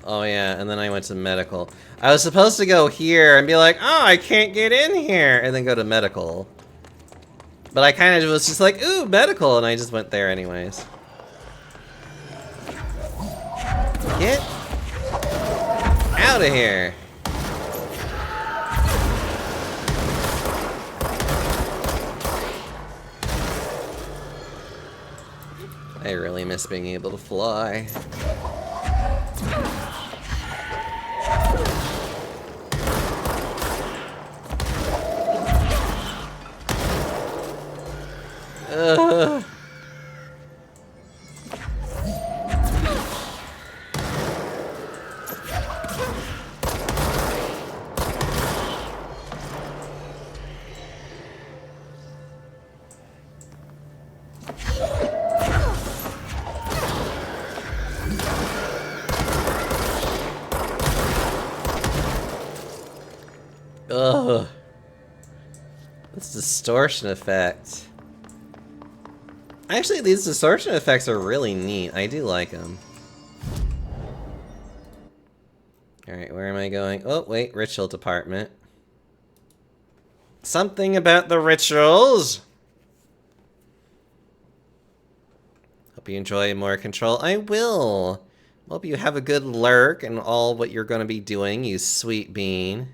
Oh yeah, and then I went to medical. I was supposed to go here and be like, oh, I can't get in here, and then go to medical. But I kind of was just like, ooh, medical, and I just went there anyways. Get out of here. I really miss being able to fly. Ugh. This distortion effect. Actually, these distortion effects are really neat. I do like them. Alright, where am I going? Oh, wait, ritual department. Something about the rituals! Hope you enjoy more control. I will! Hope you have a good lurk and all what you're going to be doing, you sweet bean.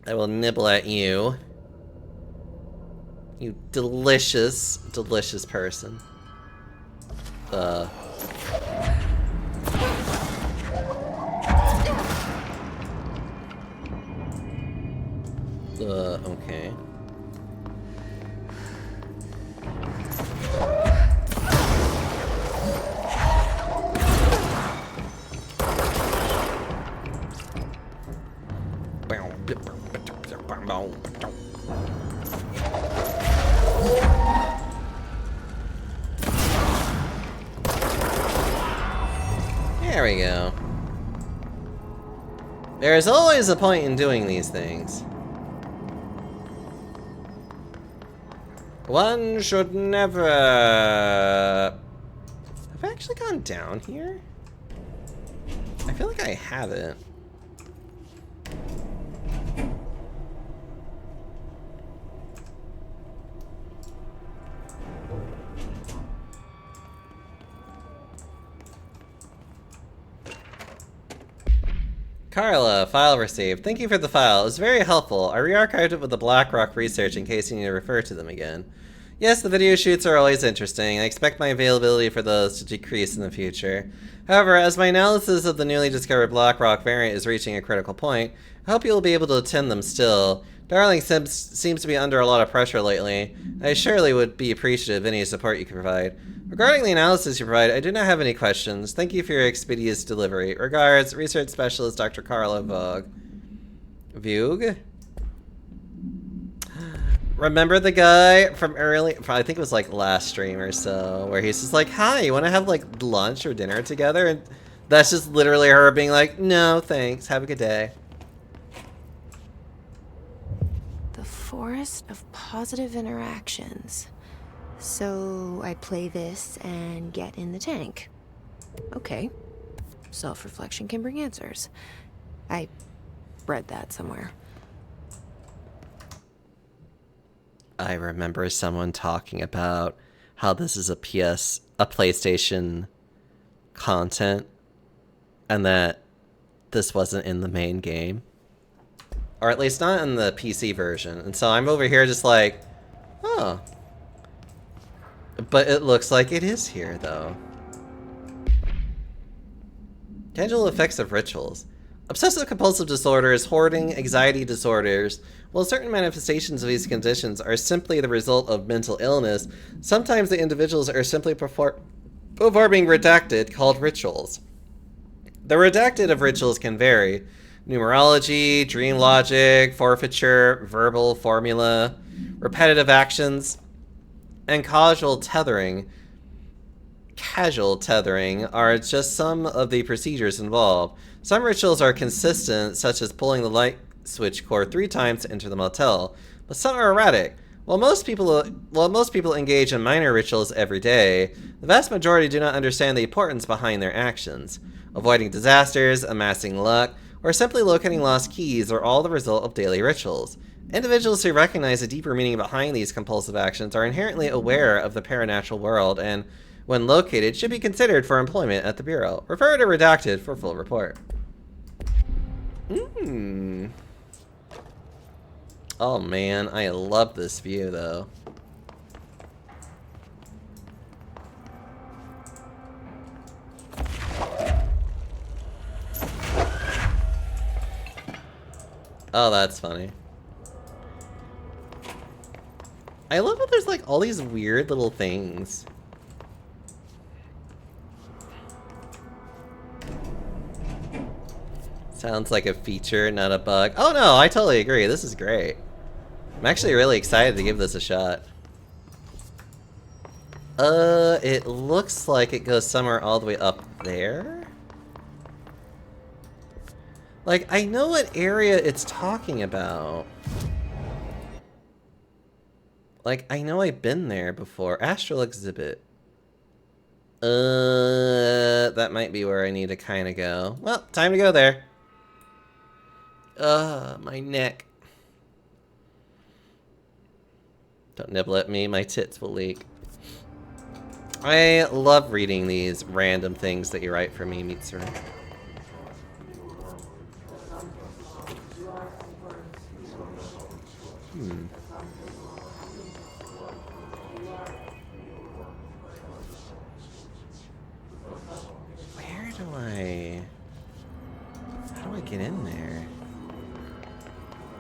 I will nibble at you. You delicious, delicious person. Okay. There we go. There is always a point in doing these things. One should never... Have I actually gone down here? I feel like I haven't. Carla, file received. Thank you for the file. It was very helpful. I re-archived it with the Blackrock research in case you need to refer to them again. Yes, the video shoots are always interesting. I expect my availability for those to decrease in the future. However, as my analysis of the newly discovered Blackrock variant is reaching a critical point, I hope you'll be able to attend them still. Darling seems to be under a lot of pressure lately. I surely would be appreciative of any support you can provide. Regarding the analysis you provide, I do not have any questions. Thank you for your expeditious delivery. Regards, Research Specialist Dr. Carla Vogue. Vogue? Remember the guy from early, I think it was like last stream or so, where he's just like, hi, you want to have like lunch or dinner together? And that's just literally her being like, no, thanks, have a good day. The forest of positive interactions. So I play this and get in the tank. Okay. Self-reflection can bring answers. I read that somewhere. I remember someone talking about how this is a PlayStation content, and that this wasn't in the main game. Or at least not in the PC version. And so I'm over here just like, oh. But it looks like it is here, though. Tangible effects of rituals. Obsessive-compulsive disorders, hoarding, anxiety disorders. While certain manifestations of these conditions are simply the result of mental illness, sometimes the individuals are simply performing redacted, called rituals. The redacted of rituals can vary. Numerology, dream logic, forfeiture, verbal formula, repetitive actions, and casual tethering are just some of the procedures involved. Some rituals are consistent, such as pulling the light switch cord 3 times to enter the motel, but some are erratic. While most people engage in minor rituals every day, the vast majority do not understand the importance behind their actions. Avoiding disasters, amassing luck, or simply locating lost keys are all the result of daily rituals. Individuals who recognize the deeper meaning behind these compulsive actions are inherently aware of the paranatural world and, when located, should be considered for employment at the Bureau. Refer to Redacted for full report. Oh man, I love this view though. Oh, that's funny. I love how there's like all these weird little things. Sounds like a feature, not a bug. Oh no, I totally agree. This is great. I'm actually really excited to give this a shot. It looks like it goes somewhere all the way up there. Like, I know what area it's talking about. Like, I know I've been there before. Astral exhibit. That might be where I need to kind of go. Well, time to go there. My neck. Don't nibble at me, my tits will leak. I love reading these random things that you write for me, Mitsuru. How do I get in there?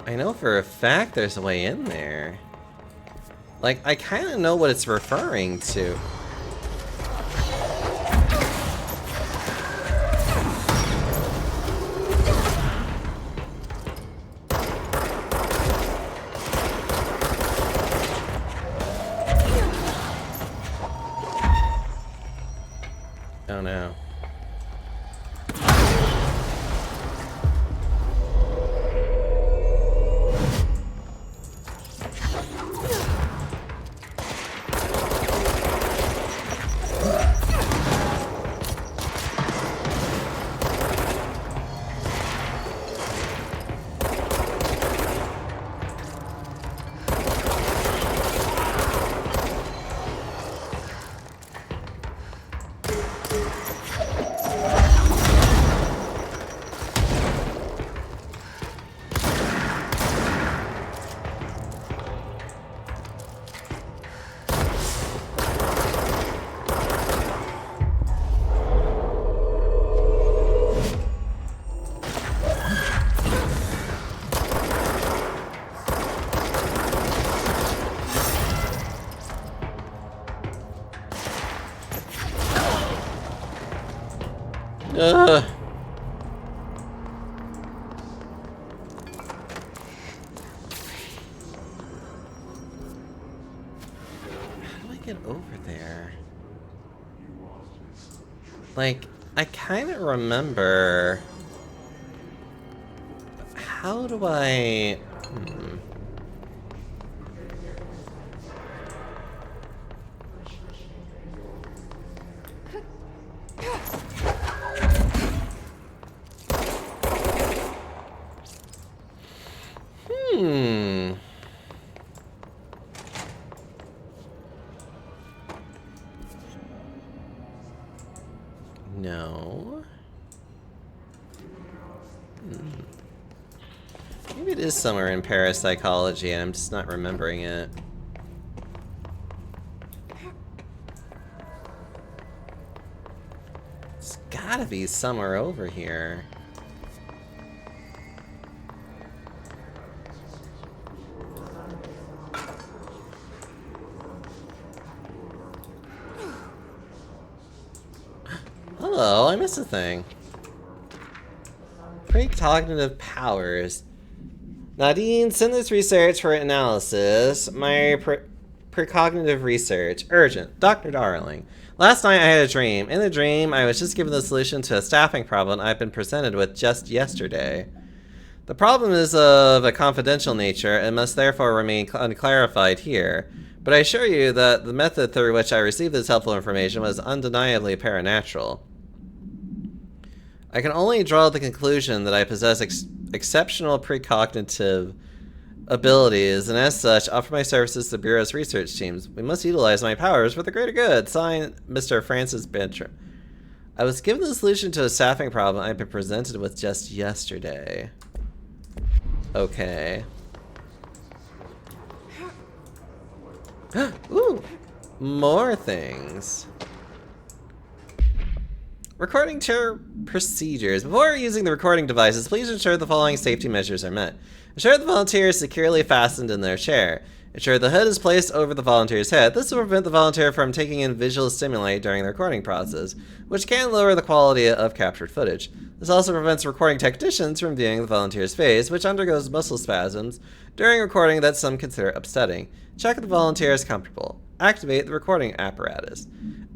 I know for a fact there's a way in there. Like, I kind of know what it's referring to. Oh no. get over there? Like, I kind of remember... How do I... No. Maybe it is somewhere in parapsychology and I'm just not remembering it. It's gotta be somewhere over here. Hello, I missed a thing. Precognitive powers. Nadine, send this research for analysis. My precognitive research. Urgent. Dr. Darling. Last night I had a dream. In the dream, I was just given the solution to a staffing problem I've been presented with just yesterday. The problem is of a confidential nature and must therefore remain unclarified here. But I assure you that the method through which I received this helpful information was undeniably paranatural. I can only draw the conclusion that I possess exceptional precognitive abilities, and as such, offer my services to the Bureau's research teams. We must utilize my powers for the greater good. Signed, Mr. Francis Bentram. I was given the solution to a staffing problem I've been presented with just yesterday. Okay. Ooh! More things. Recording chair procedures. Before using the recording devices, please ensure the following safety measures are met. Ensure the volunteer is securely fastened in their chair. Ensure the hood is placed over the volunteer's head. This will prevent the volunteer from taking in visual stimuli during the recording process, which can lower the quality of captured footage. This also prevents recording technicians from viewing the volunteer's face, which undergoes muscle spasms during recording that some consider upsetting. Check if the volunteer is comfortable. Activate the recording apparatus.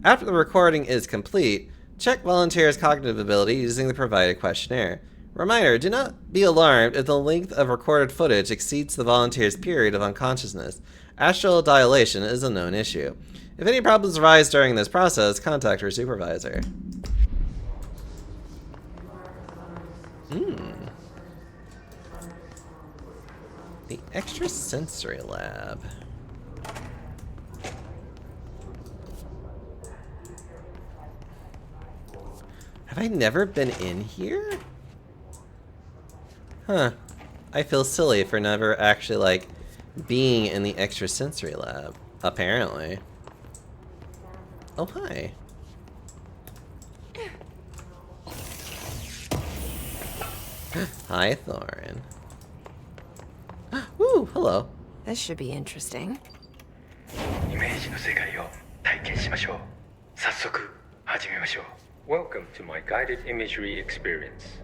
After the recording is complete, check volunteer's cognitive ability using the provided questionnaire. Reminder, do not be alarmed if the length of recorded footage exceeds the volunteer's period of unconsciousness. Astral dilation is a known issue. If any problems arise during this process, contact your supervisor. The extrasensory lab. Have I never been in here? Huh. I feel silly for never actually, like, being in the extrasensory lab. Apparently. Oh, hi. Hi, Thorin. Ooh, hello. This should be interesting. イメージの世界を体験しましょう。早速始めましょう。Welcome to my guided imagery experience.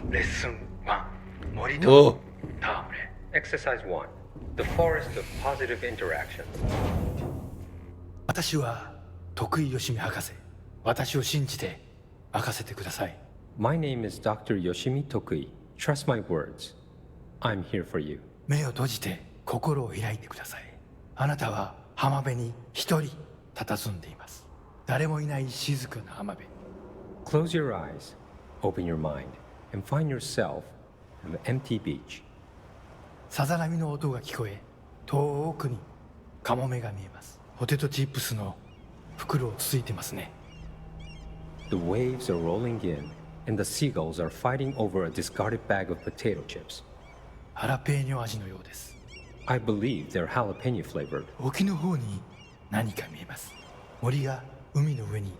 Lesson 1. 森と戯れ。Exercise 1. The forest of positive interactions. 私は徳井義美博士。私を信じて任せてください。My name is Dr. Yoshimi Tokui. Trust my words. I'm here for you. 目を閉じて心を開いてください。あなたは浜辺に一人佇んでいます。誰もいない静かな浜辺。Close your eyes, open your mind, and find yourself on an empty beach. さざ波の音が聞こえ、遠くにカモメが見えます。ポテトチップスの袋をつついてますね。The waves are rolling in, and the seagulls are fighting over a discarded bag of potato chips. ハラペーニョ味のようです。I believe they're jalapeno flavored. 沖の方に何か見えます。森が海の上に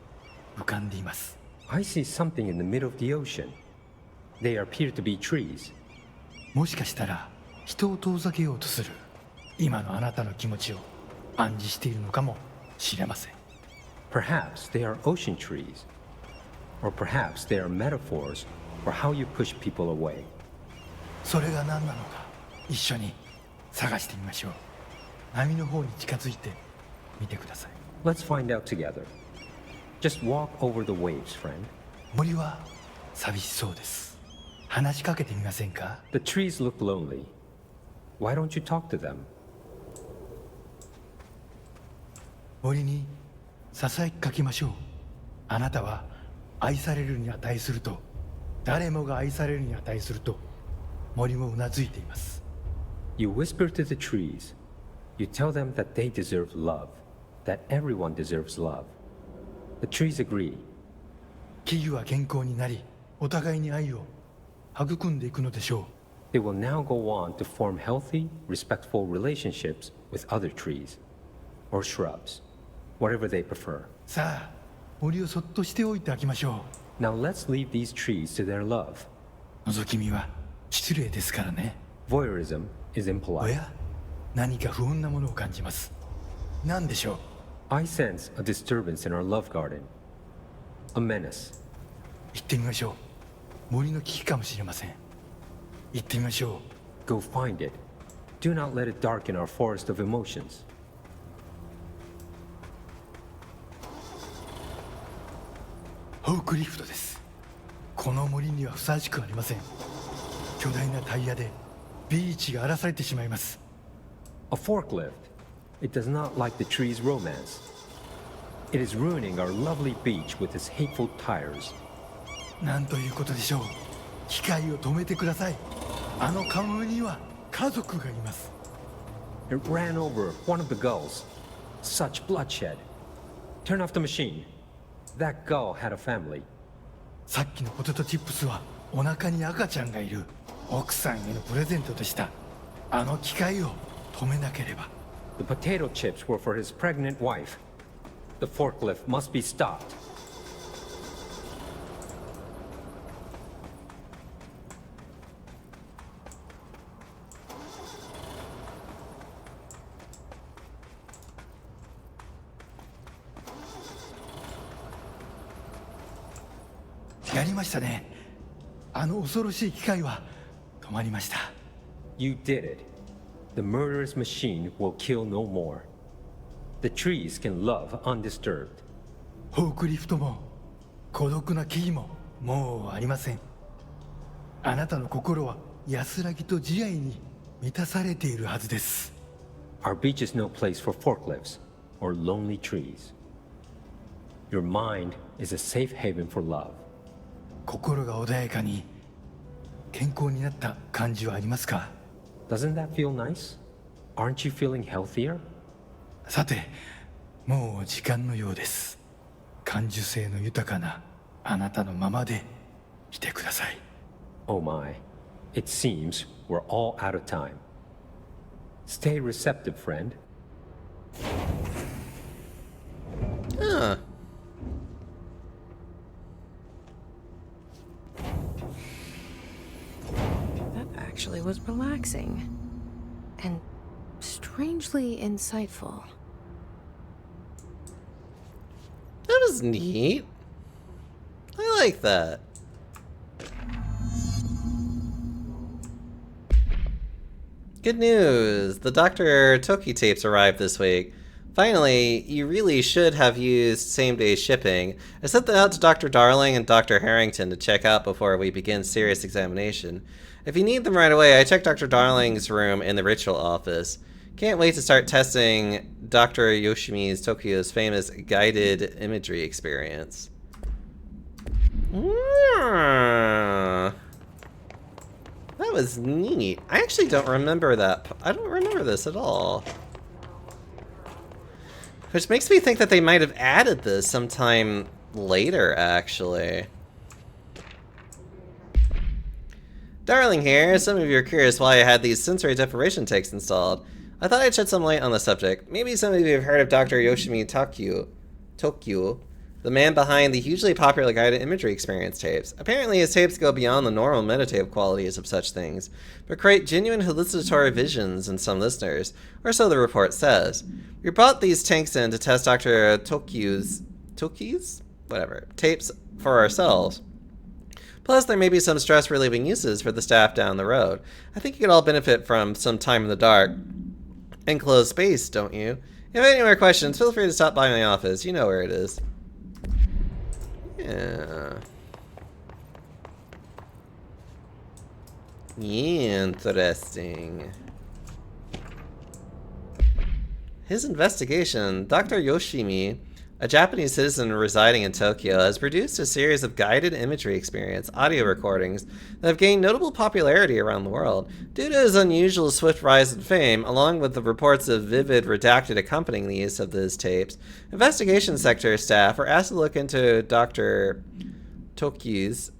浮かんでいます。I see something in the middle of the ocean. They appear to be trees. もしかしたら人を遠ざけようとする今のあなたの気持ちを暗示しているのかもしれません。Perhaps they are ocean trees. Or perhaps they are metaphors for how you push people away. それが何なのか一緒に探してみましょう。波の方に近づいて見てください。 Let's find out together. Just walk over the waves, friend. 森は寂しそうです。話しかけてみませんか？ The trees look lonely. Why don't you talk to them? 森にささやきかけましょう。あなたは愛されるに値すると、誰もが愛されるに値すると、森もうなずいています。 You whisper to the trees. You tell them that they deserve love, that everyone deserves love. The trees agree. 木々は健康になり、お互いに愛を育んでいくのでしょう。 They will now go on to form healthy, respectful relationships with other trees or shrubs, whatever they prefer. さあ、森をそっとしておいてあげましょ Now let's leave these trees to their love. う。覗き見は失礼ですからね。 Voyeurism is お impolite. や、何か不穏なものを感じます。何でしょう。 I sense a disturbance in our love garden. A menace. 行ってみましょう。森の危機かもしれません。行ってみましょう。 Go find it. Do not let it darken our forest of emotions. フォークリフトです。この森にはふさわしくありません。巨大なタイヤでビーチが荒らされてしまいます。 A forklift. It does not like the tree's romance. It is ruining our lovely beach with its hateful tires. なんということでしょう。機械を止めてください。あのカモメには家族がいます。 It ran over one of the gulls. Such bloodshed. Turn off the machine. That gull had a family. さっきのポテトチップスはお腹に赤ちゃんがいる奥さんへのプレゼントでした。あの機械を止めなければ。 The potato chips were for his pregnant wife. The forklift must be stopped. やりましたね。あの恐ろしい機械は止まりました。 You did it. The murderous machine will kill no more. The trees can love undisturbed. フォークリフトも孤独な木々ももうありません。あなたの心は安らぎと慈愛に満たされているはずです。 Our beach is no place for forklifts or lonely trees. Your mind is a safe haven for love. 心が穏やかに健康になった感じはありますか？ Doesn't that feel nice? Aren't you feeling healthier? さて、もう時間のようです。感受性の豊かなあなたのままでいてください。 Oh my. It seems we're all out of time. Stay receptive, friend. Huh. That actually was relaxing. And strangely insightful. That was neat. I like that. Good news! The Dr. Toki tapes arrived this week. Finally, you really should have used same-day shipping. I sent them out to Dr. Darling and Dr. Harrington to check out before we begin serious examination. If you need them right away, I checked Dr. Darling's room in the ritual office. Can't wait to start testing Dr. Yoshimi's Tokyo's famous guided imagery experience. That was neat. I actually don't remember that. I don't remember this at all. Which makes me think that they might have added this sometime later, actually. Darling here, some of you are curious why I had these sensory deprivation takes installed. I thought I'd shed some light on the subject. Maybe some of you have heard of Dr. Yoshimi Tokyo, the man behind the hugely popular guided imagery experience tapes. Apparently his tapes go beyond the normal meditative qualities of such things, but create genuine hallucinatory visions in some listeners, or so the report says. We brought these tanks in to test Dr. Tokyo's tapes for ourselves. Plus, there may be some stress-relieving uses for the staff down the road. I think you could all benefit from some time in the dark. Enclosed space, don't you? If you have any more questions, feel free to stop by my office. You know where it is. Yeah. Interesting. His investigation, Dr. Yoshimi, a Japanese citizen residing in Tokyo, has produced a series of guided imagery experience audio recordings that have gained notable popularity around the world. Due to his unusual swift rise in fame, along with the reports of vivid redacted accompanying the use of these tapes, investigation sector staff are asked to look into Dr. Toki's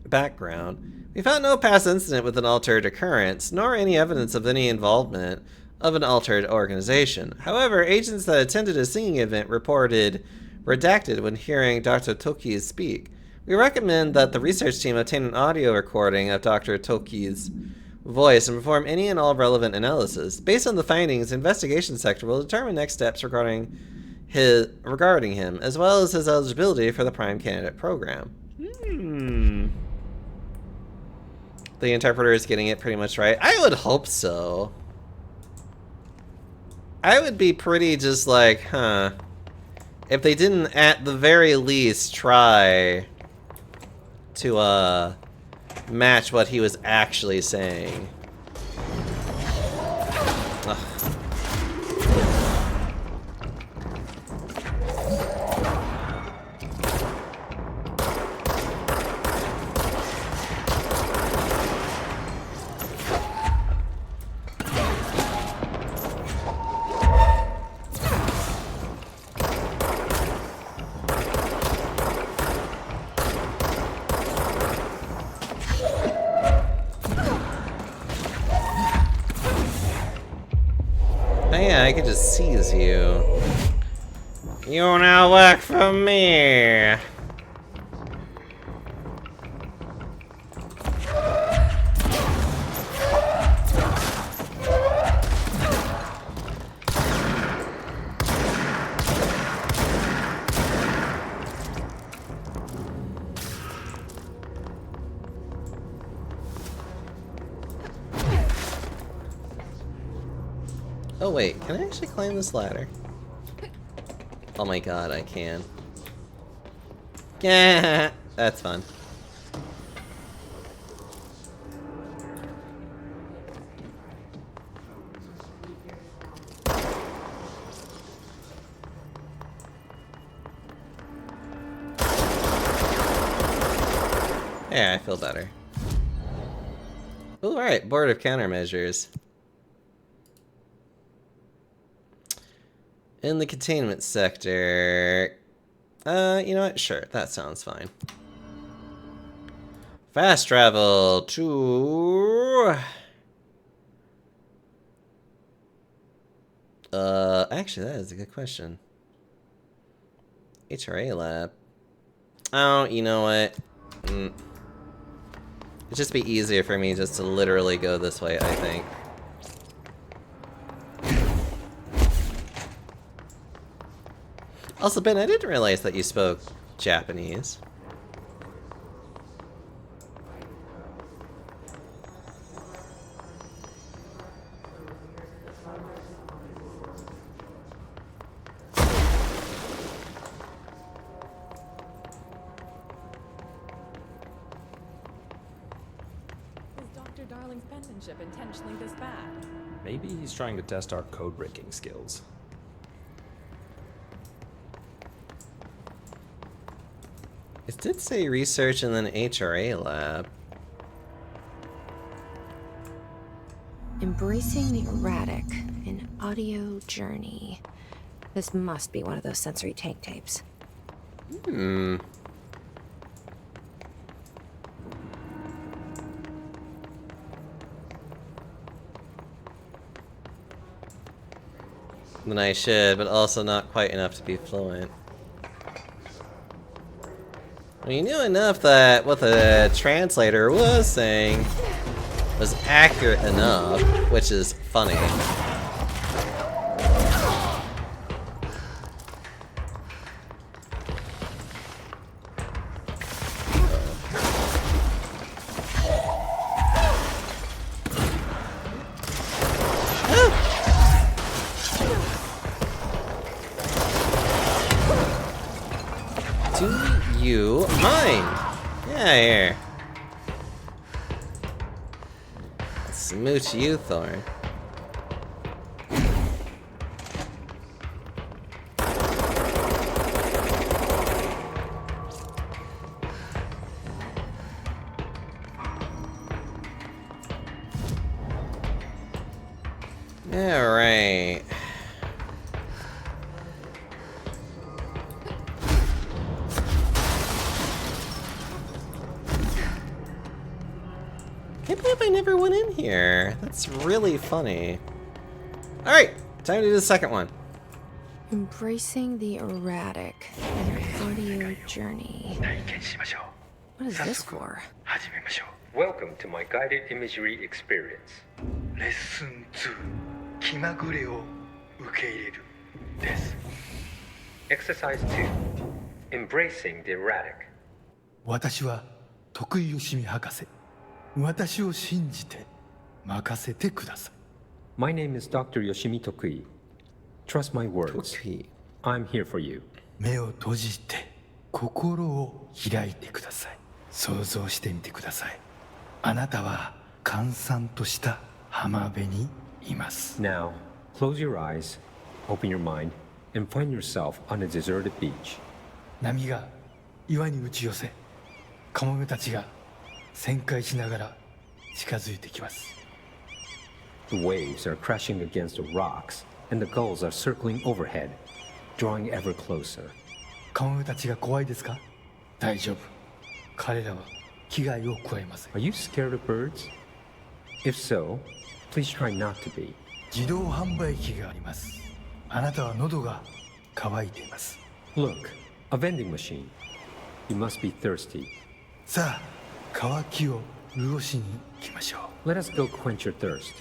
background. We found no past incident with an altered occurrence, nor any evidence of any involvement of an altered organization. However, agents that attended a singing event reported redacted when hearing Dr. Toki's speak. We recommend that the research team obtain an audio recording of Dr. Toki's voice and perform any and all relevant analysis. Based on the findings, the investigation sector will determine next steps regarding him, as well as his eligibility for the Prime Candidate program. The interpreter is getting it pretty much right. I would hope so. I would be pretty just like, huh, if they didn't at the very least try to match what he was actually saying. Ugh. I could just seize you. You now work for me. Oh wait, can I actually climb this ladder? Oh my god, I can. Yeah, that's fun. Yeah, I feel better. Alright, Board of Countermeasures. In the containment sector... you know what? Sure, that sounds fine. Fast travel to... actually, that is a good question. HRA lab. Oh, you know what? It'd just be easier for me just to literally go this way, I think. Also, Ben, I didn't realize that you spoke Japanese. Is Dr. Darling's penmanship intentionally this bad? Maybe he's trying to test our code breaking skills. It did say research in an HRA lab. Embracing the erratic, an audio journey. This must be one of those sensory tank tapes. Hmm. Then I should, but also not quite enough to be fluent. Well, you knew enough that what the translator was saying was accurate enough, which is funny. Yeah, here. Smooch you, Thor. Alright. Can't believe I never went in here. That's really funny. Alright, time to do the second one. Embracing the erratic. An audio journey. What is this for? Welcome to my guided imagery experience. レッスン2気まぐれを受け入れるです。 Exercise 2. Embracing the erratic. 私は徳井義美博士。私を信じて任せてください。 My name is Dr. Yoshimi Tokui. Trust my words. Tokui. I'm here for you. 目を閉じて心を開いてください。想像してみてください。あなたは閑散とした浜辺にいます。 Now, close your eyes, open your mind, and find yourself on a deserted beach. 波が岩に打ち寄せ、カモメたちが旋回しながら近づいてきます。 The waves are crashing against the rocks, and the gulls are circling overhead, drawing ever closer. カモメたちが怖いですか？大丈夫。彼らは危害を加えません。 Are you scared of birds? If so, please try not to be. 自動販売機があります。あなたは喉が渇いています。 Look, a vending machine. You must be thirsty. さあ、渇きを潤しに行きましょう。 Let us go quench your thirst.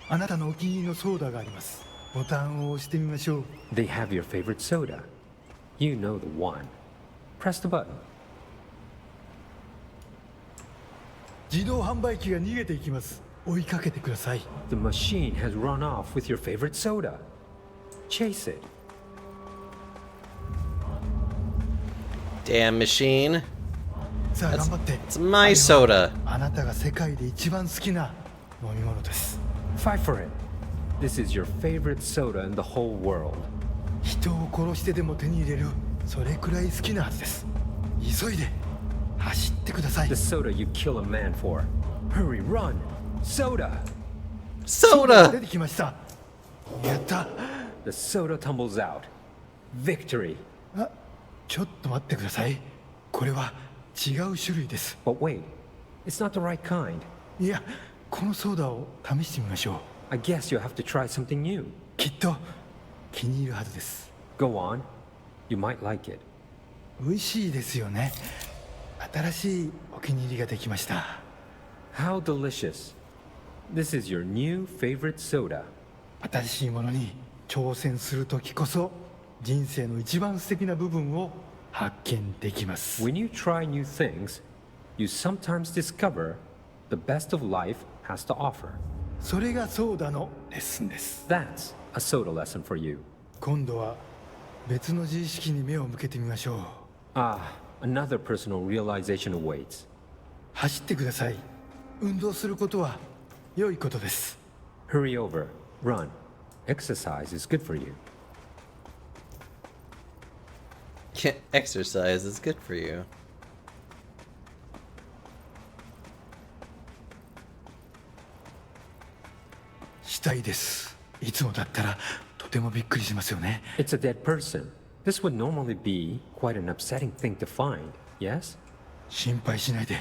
あなたのお気に入りのソーダがあります。ボタンを押してみましょう。 They have your favorite soda. You know the one. Press the button. 自動販売機が逃げていきます。追いかけてください。 The machine has run off with your favorite soda. Chase it. Damn machine. さあ、頑張って。 It's my soda. あなたが世界で一番好きな飲み物です。 Fight for it. This is your favorite soda in the whole world. 人を殺してでも手に入れる、それくらい好きなはずです。急いで走ってください。 The soda you kill a man for. Hurry, run! Soda! 出 Soda! てきました。やった。 The soda tumbles out. Victory! あ、ちょっと待ってください。これは違う種類です。 But wait, it's not the right kind. いや、このソーダを試してみましょう。 I guess you'll have to try something new. きっと気に入るはずです。 Go on. You might like it. 美味しいですよね。新しいお気に入りができました。 How delicious. This is your new favorite soda. 新しいものに挑戦するときこそ人生の一番素敵な部分を発見できます。 When you try new things, you sometimes discover the best of life has to offer. それがソーダのレッスンです。 That's a soda lesson for you. 今度は別の自意識に目を向けてみましょう。 Ah, another personal realization awaits. 走ってください。運動することは良いことです。 Hurry over. Run. Exercise is good for you. Exercise is good for you. したいです。いつもだったらとてもびっくりしますよね。 It's a dead person. This would normally be quite an upsetting thing to find, yes? 心配しないで。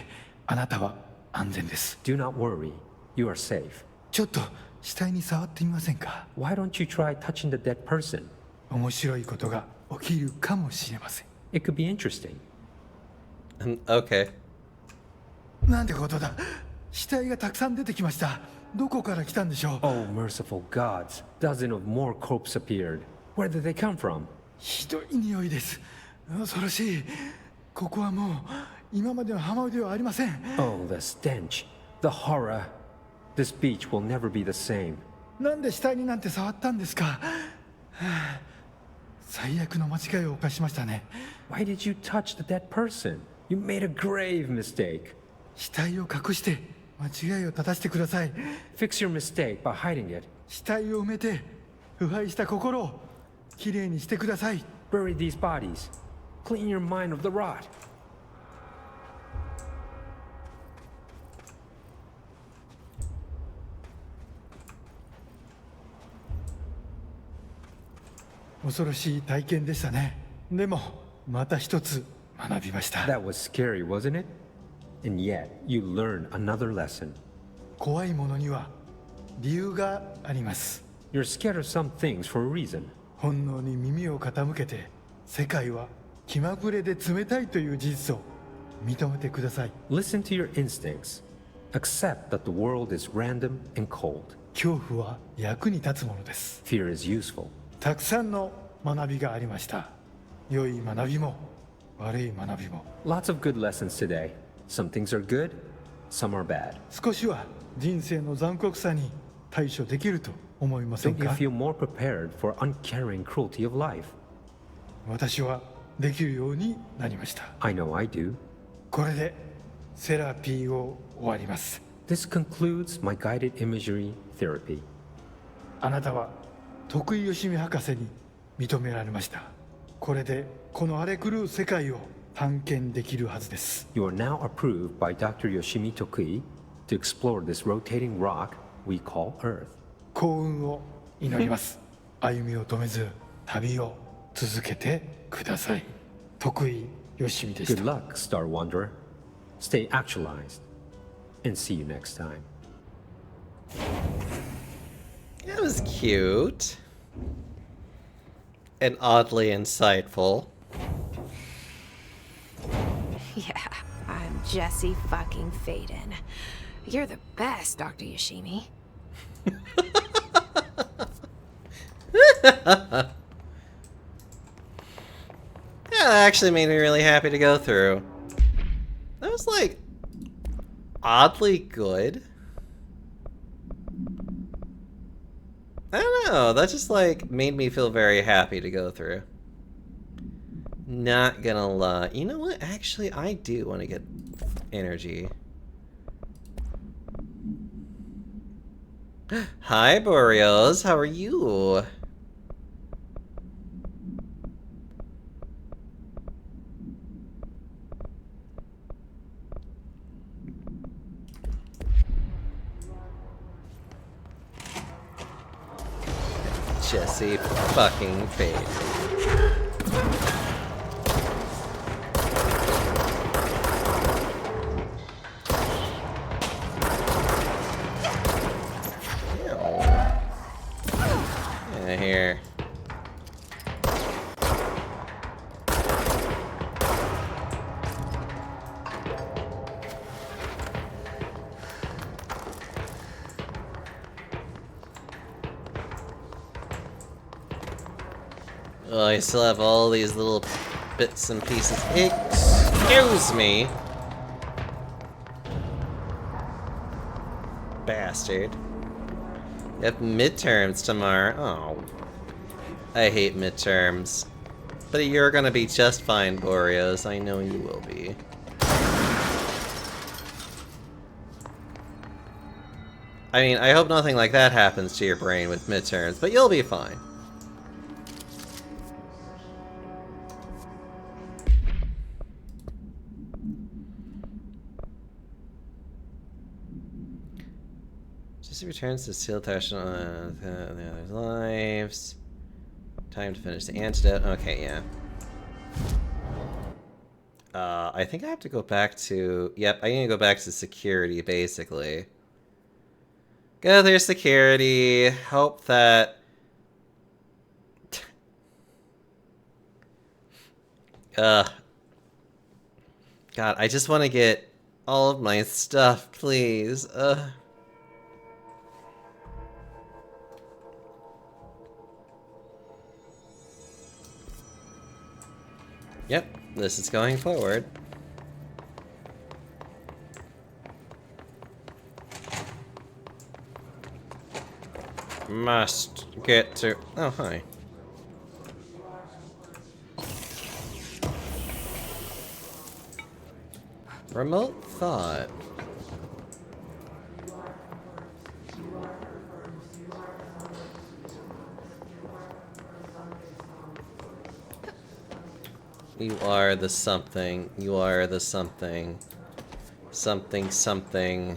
あなたは安全です。 Do not worry. You are safe. ちょっと死体に触ってみませんか？ Why don't you try touching the dead person? 面白いことが起きるかもしれません。 It could be interesting. Okay. なんてことだ。死体がたくさん出てきました。どこから来たんでしょう？ Oh, merciful gods. Dozen of more corpses appeared. Where did they come from? ひどい匂いです。恐ろしい。ここはもう今までの浜辺ではありません。 Oh, the stench. The horror. This beach will never be the same. なんで死体になんて触ったんですか？はあ、最悪の間違いを犯しましたね。 Why did you touch the dead person? You made a grave mistake. 死体を隠して間違いを正してください。 Fix your mistake by hiding it. 死体を埋めて腐敗した心をきれいにしてください。 Bury these bodies. Clean your mind of the rot. 恐ろしい体験でしたね。でもまた一つ学びました。 That was scary, wasn't it? And yet, you learned another lesson. 怖いものには理由があります。 You're scared of some things for a reason. 本能に耳を傾けて、世界は気まぐれで冷たいという事実を認めてください。 Listen to your instincts. Accept that the world is random and cold. 恐怖は役に立つものです。 Fear is useful. たくさんの学びがありました。良い学びも悪い学びも。 Lots of good lessons today. Some things are good, some are bad. 少しは人生の残酷さに対処できると思いません Don't you か？ feel more prepared for uncaring cruelty of life? 私はできるようになりました。 I know I do. これでセラピーを終わります。 This concludes my guided imagery therapy. あなたは徳井義美博士に認められました。これでこの荒れ狂う世界を探検できるはずです。 You are now approved by Dr. Yoshimi Tokui to explore this rotating rock we call Earth. 幸運を祈ります。歩みを止めず旅を続けてください。徳井義美でし Good た。 luck, Star Wanderer. Stay actualized. And see you next time. That was cute. And oddly insightful. Yeah, I'm Jesse fucking Faden. You're the best, Dr. Yoshimi. Yeah, that actually made me really happy to go through. That was like oddly good. I don't know, that just like made me feel very happy to go through. Not gonna lie. You know what? Actually, I do want to get energy. Hi, Boreos. How are you? Jesse fucking Fade. Yeah, here. Oh, I still have all these little bits and pieces. Excuse me. Bastard. You have midterms tomorrow. Oh. I hate midterms. But you're gonna be just fine, Boreos. I know you will be. I mean, I hope nothing like that happens to your brain with midterms, but you'll be fine. Jesse returns to Seal Tash on the other's lives. Time to finish the antidote. Okay, yeah. I think I have to go back to... Yep, I need to go back to security, basically. Go through security. Hope that... God, I just want to get all of my stuff, please. Yep, this is going forward. Must get to... Oh, hi. Remote thought. You are the something. You are the something. Something, something.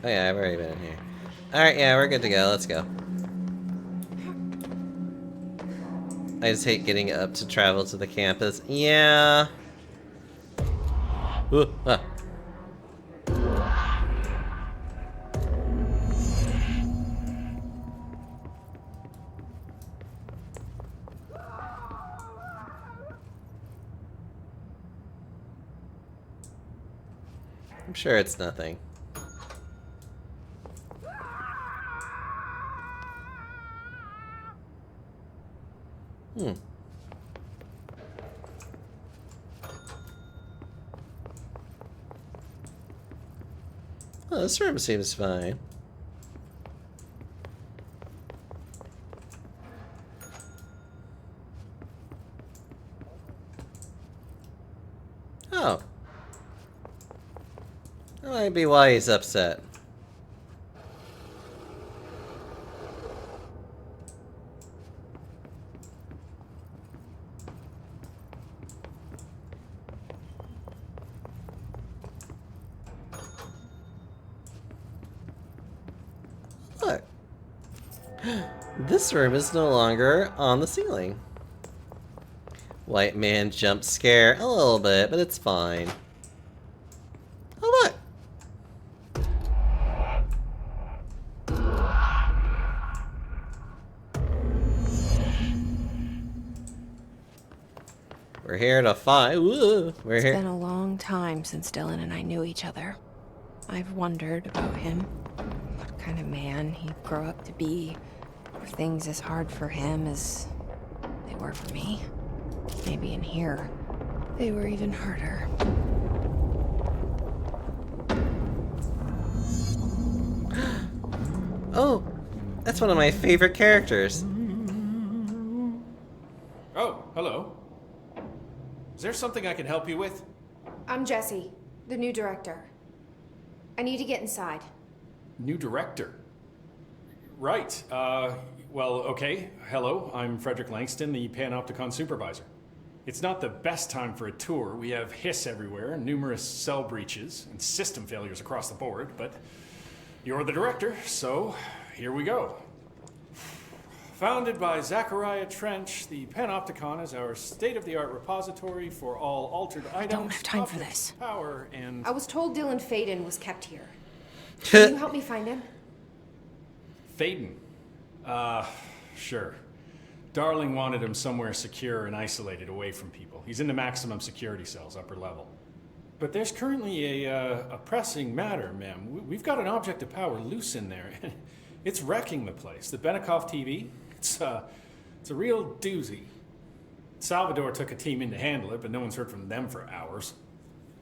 Oh yeah, I've already been in here. Alright, yeah, we're good to go. Let's go. I just hate getting up to travel to the campus. Yeah. Ooh, ah. I'm sure it's nothing. Hmm. Oh, this room seems fine. Oh. That might be why he's upset. Look. This room is no longer on the ceiling. White man jump scare a little bit, but it's fine. Oh, look. We're here to fight. We're It's here. been a long time since Dylan and I knew each other. I've wondered about him. What kind of man he'd grow up to be. Were things as hard for him as they were for me? Maybe in here, they were even harder. Oh, that's one of my favorite characters. Oh, hello. Is there something I can help you with? I'm Jessie, the new director. I need to get inside. New director. Right. Well, okay. Hello, I'm Frederick Langston, the Panopticon supervisor. It's not the best time for a tour. We have hiss everywhere, numerous cell breaches, and system failures across the board, but you're the director, so here we go. Founded by Zachariah Trench, the Panopticon is our state-of-the-art repository for all altered items. I don't have time for objects, this. Power and I was told Dylan Faden was kept here. Can you help me find him? Faden. Sure. Darling wanted him somewhere secure and isolated away from people. He's in the maximum security cells, upper level. But there's currently a pressing matter, ma'am. We've got an object of power loose in there. It's wrecking the place. The Benikoff TV, it's a real doozy. Salvador took a team in to handle it, but no one's heard from them for hours.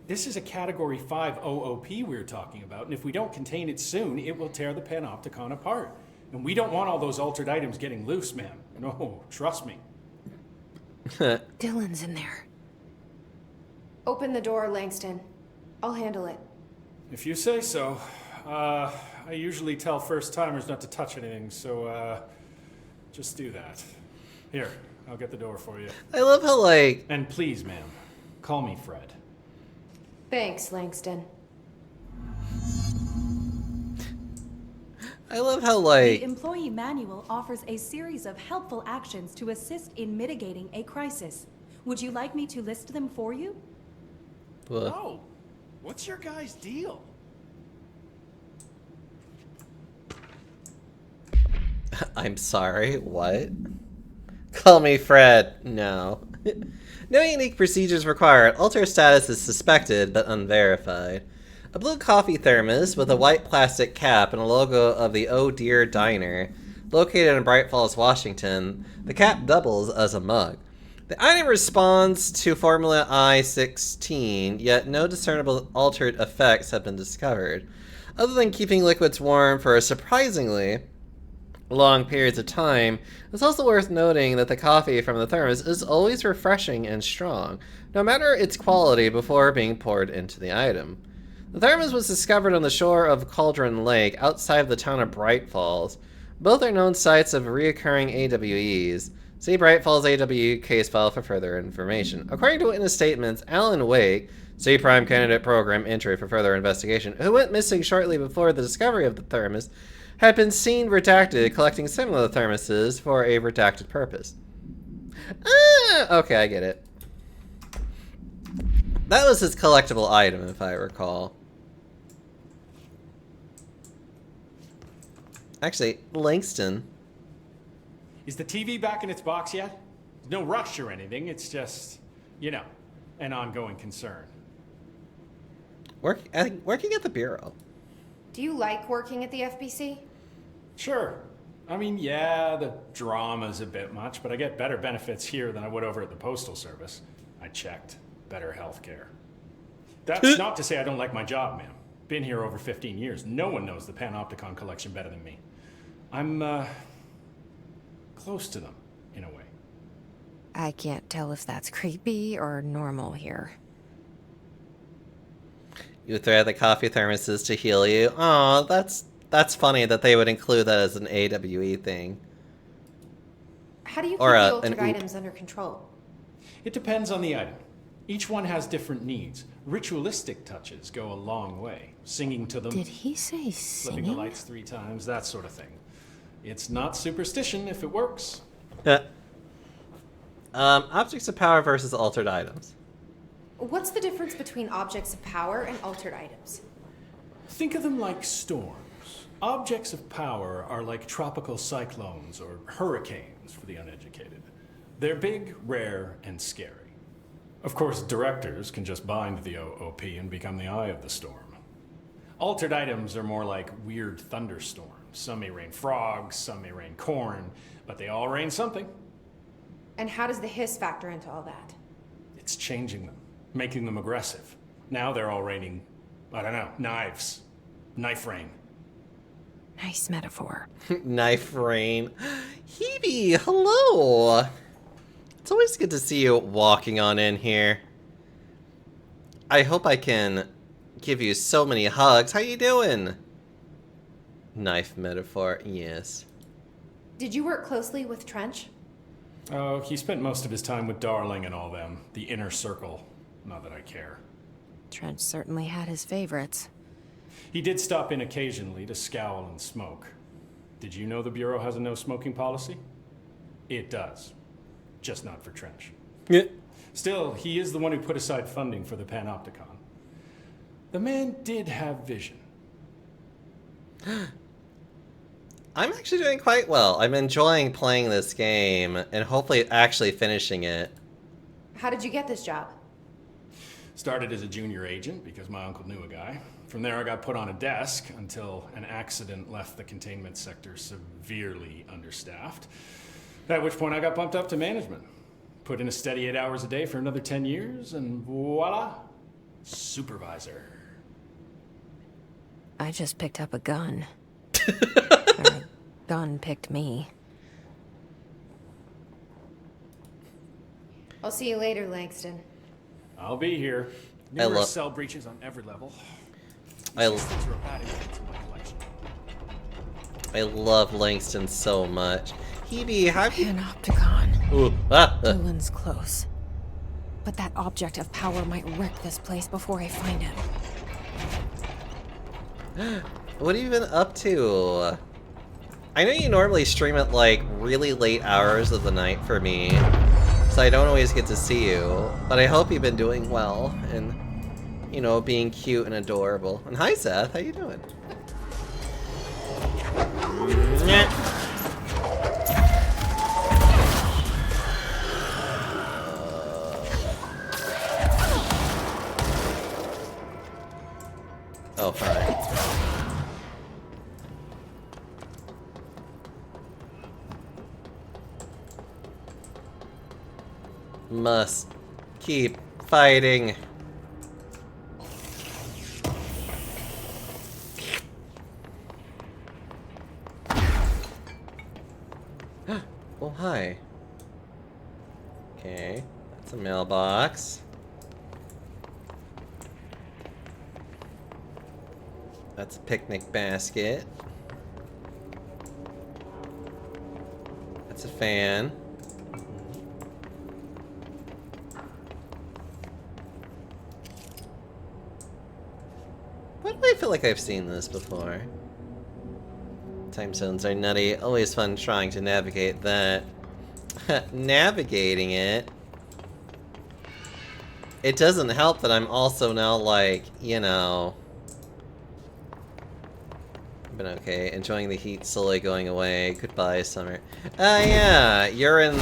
This is a Category 5 OOP we're talking about, and if we don't contain it soon, it will tear the Panopticon apart. And we don't want all those altered items getting loose, ma'am. No, trust me. Dylan's in there. Open the door, Langston. I'll handle it. If you say so. I usually tell first-timers not to touch anything, so, just do that. Here, I'll get the door for you. I love how, like... And please, ma'am, call me Fred. Thanks, Langston. I love how, like... The employee manual offers a series of helpful actions to assist in mitigating a crisis. Would you like me to list them for you? Oh, what's your guys' deal? I'm sorry, what? Call me Fred. No. No unique procedures required. Alter status is suspected, but unverified. A blue coffee thermos with a white plastic cap and a logo of the Oh Dear Diner. Located in Bright Falls, Washington, the cap doubles as a mug. The item responds to Formula I-16, yet no discernible altered effects have been discovered, other than keeping liquids warm for a surprisingly long periods of time, it's also worth noting that the coffee from the thermos is always refreshing and strong, no matter its quality before being poured into the item. The thermos was discovered on the shore of Cauldron Lake outside of the town of Bright Falls. Both are known sites of reoccurring AWEs. See Bright Falls AWE case file for further information. According to witness statements, Alan Wake, C Prime Candidate Program entry for further investigation, who went missing shortly before the discovery of the thermos, had been seen redacted collecting similar thermoses for a redacted purpose. Okay, I get it. That was his collectible item, if I recall. Actually, Langston. Is the TV back in its box yet? There's no rush or anything, it's just, you know, an ongoing concern. Working at the Bureau. Do you like working at the FBC? Sure. I mean, yeah, the drama's a bit much, but I get better benefits here than I would over at the Postal Service. I checked. Better healthcare. That's not to say I don't like my job, ma'am. Been here over 15 years. No one knows the Panopticon collection better than me. I'm, close to them, in a way. I can't tell if that's creepy or normal here. You thread the coffee thermoses to heal you. Aw, that's funny that they would include that as an AWE thing. How do you keep the altered items under control? It depends on the item. Each one has different needs. Ritualistic touches go a long way. Singing to them. Did he say flipping singing? the lights 3 times, that sort of thing. It's not superstition if it works. Objects of power versus altered items. What's the difference between objects of power and altered items? Think of them like storms. Objects of power are like tropical cyclones or hurricanes for the uneducated. They're big, rare, and scary. Of course, directors can just bind the OOP and become the eye of the storm. Altered items are more like weird thunderstorms. Some may rain frogs, some may rain corn, but they all rain something. And how does the hiss factor into all that? It's changing them, making them aggressive. Now they're all raining, I don't know, knives. Knife rain. Nice metaphor. Knife rain. Hebe, hello! It's always good to see you walking on in here. I hope I can give you so many hugs. How you doing? Knife metaphor, yes. Did you work closely with Trench? Oh, he spent most of his time with Darling and all them. The inner circle. Not that I care. Trench certainly had his favorites. He did stop in occasionally to scowl and smoke. Did you know the Bureau has a no-smoking policy? It does. Just not for Trench. Yeah. Still, he is the one who put aside funding for the Panopticon. The man did have vision. I'm actually doing quite well. I'm enjoying playing this game and hopefully actually finishing it. How did you get this job? Started as a junior agent because my uncle knew a guy. From there I got put on a desk until an accident left the containment sector severely understaffed. At which point I got bumped up to management. Put in a steady 8 hours a day for another 10 years and voila, supervisor. I just picked up a gun. Or a gun picked me. I'll see you later, Langston. I'll be here. Numerous cell breaches on every level. I love Langston so much. Hebe, how do you... Panopticon. Ooh, Dylan's close. But that object of power might wreck this place before I find him. What have you been up to? I know you normally stream at like really late hours of the night for me, so I don't always get to see you, but I hope you've been doing well and, you know, being cute and adorable. And hi Seth, how you doing? Oh, fine. Must keep fighting. Oh, hi. Okay, that's a mailbox. That's a picnic basket. That's a fan. Why do I feel like I've seen this before? Time zones are nutty. Always fun trying to navigate that. Navigating it. It doesn't help that I'm also now like, you know... But okay, enjoying the heat slowly going away. Goodbye, summer. Yeah, you're in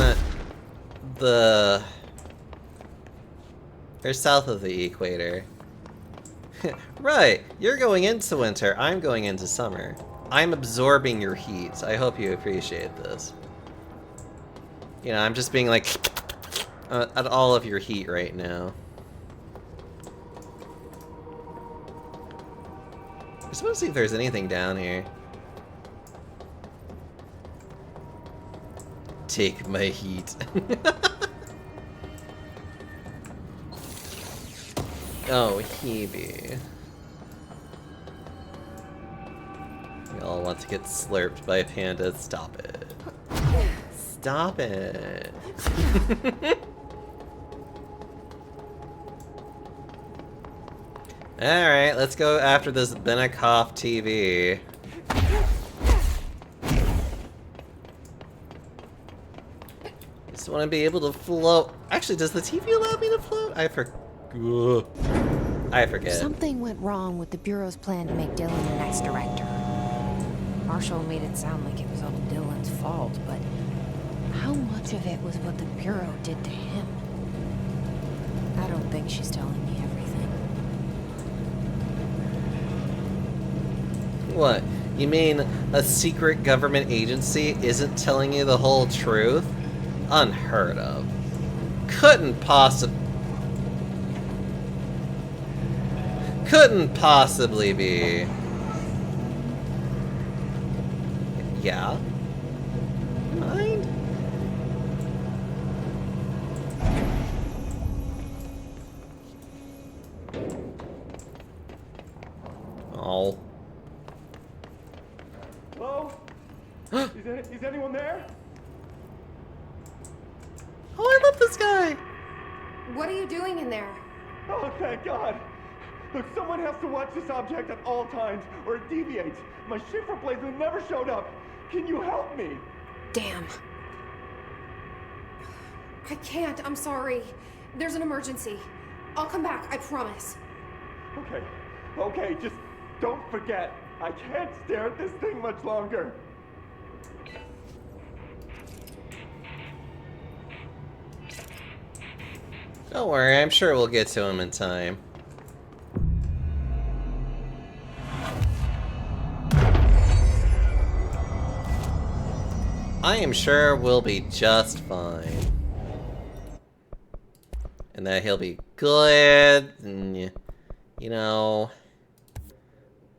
the... You're south of the equator. Right, you're going into winter, I'm going into summer. I'm absorbing your heat. I hope you appreciate this. You know, I'm just being like at all of your heat right now. I just want to see if there's anything down here. Take my heat. Oh, Hebe. We all want to get slurped by a panda. Stop it. Stop it. Alright, let's go after this Benikoff TV. Just want to be able to float. Actually, does the TV allow me to float? I forget. Something went wrong with the Bureau's plan to make Dylan the next director. Marshall made it sound like it was all Dylan's fault, but how much of it was what the Bureau did to him? I don't think she's telling me everything. What? You mean a secret government agency isn't telling you the whole truth? Unheard of. Couldn't possibly be. Yeah? Mind? Oh. Hello? Is anyone there? Oh, I love this guy! What are you doing in there? Oh, thank God! Look, someone has to watch this object at all times, or it deviates. My shifter blazer never showed up. Can you help me? Damn. I can't, I'm sorry. There's an emergency. I'll come back, I promise. Okay, just don't forget. I can't stare at this thing much longer. Don't worry, I'm sure we'll get to him in time. I am sure we'll be just fine. And that he'll be good, and, you know...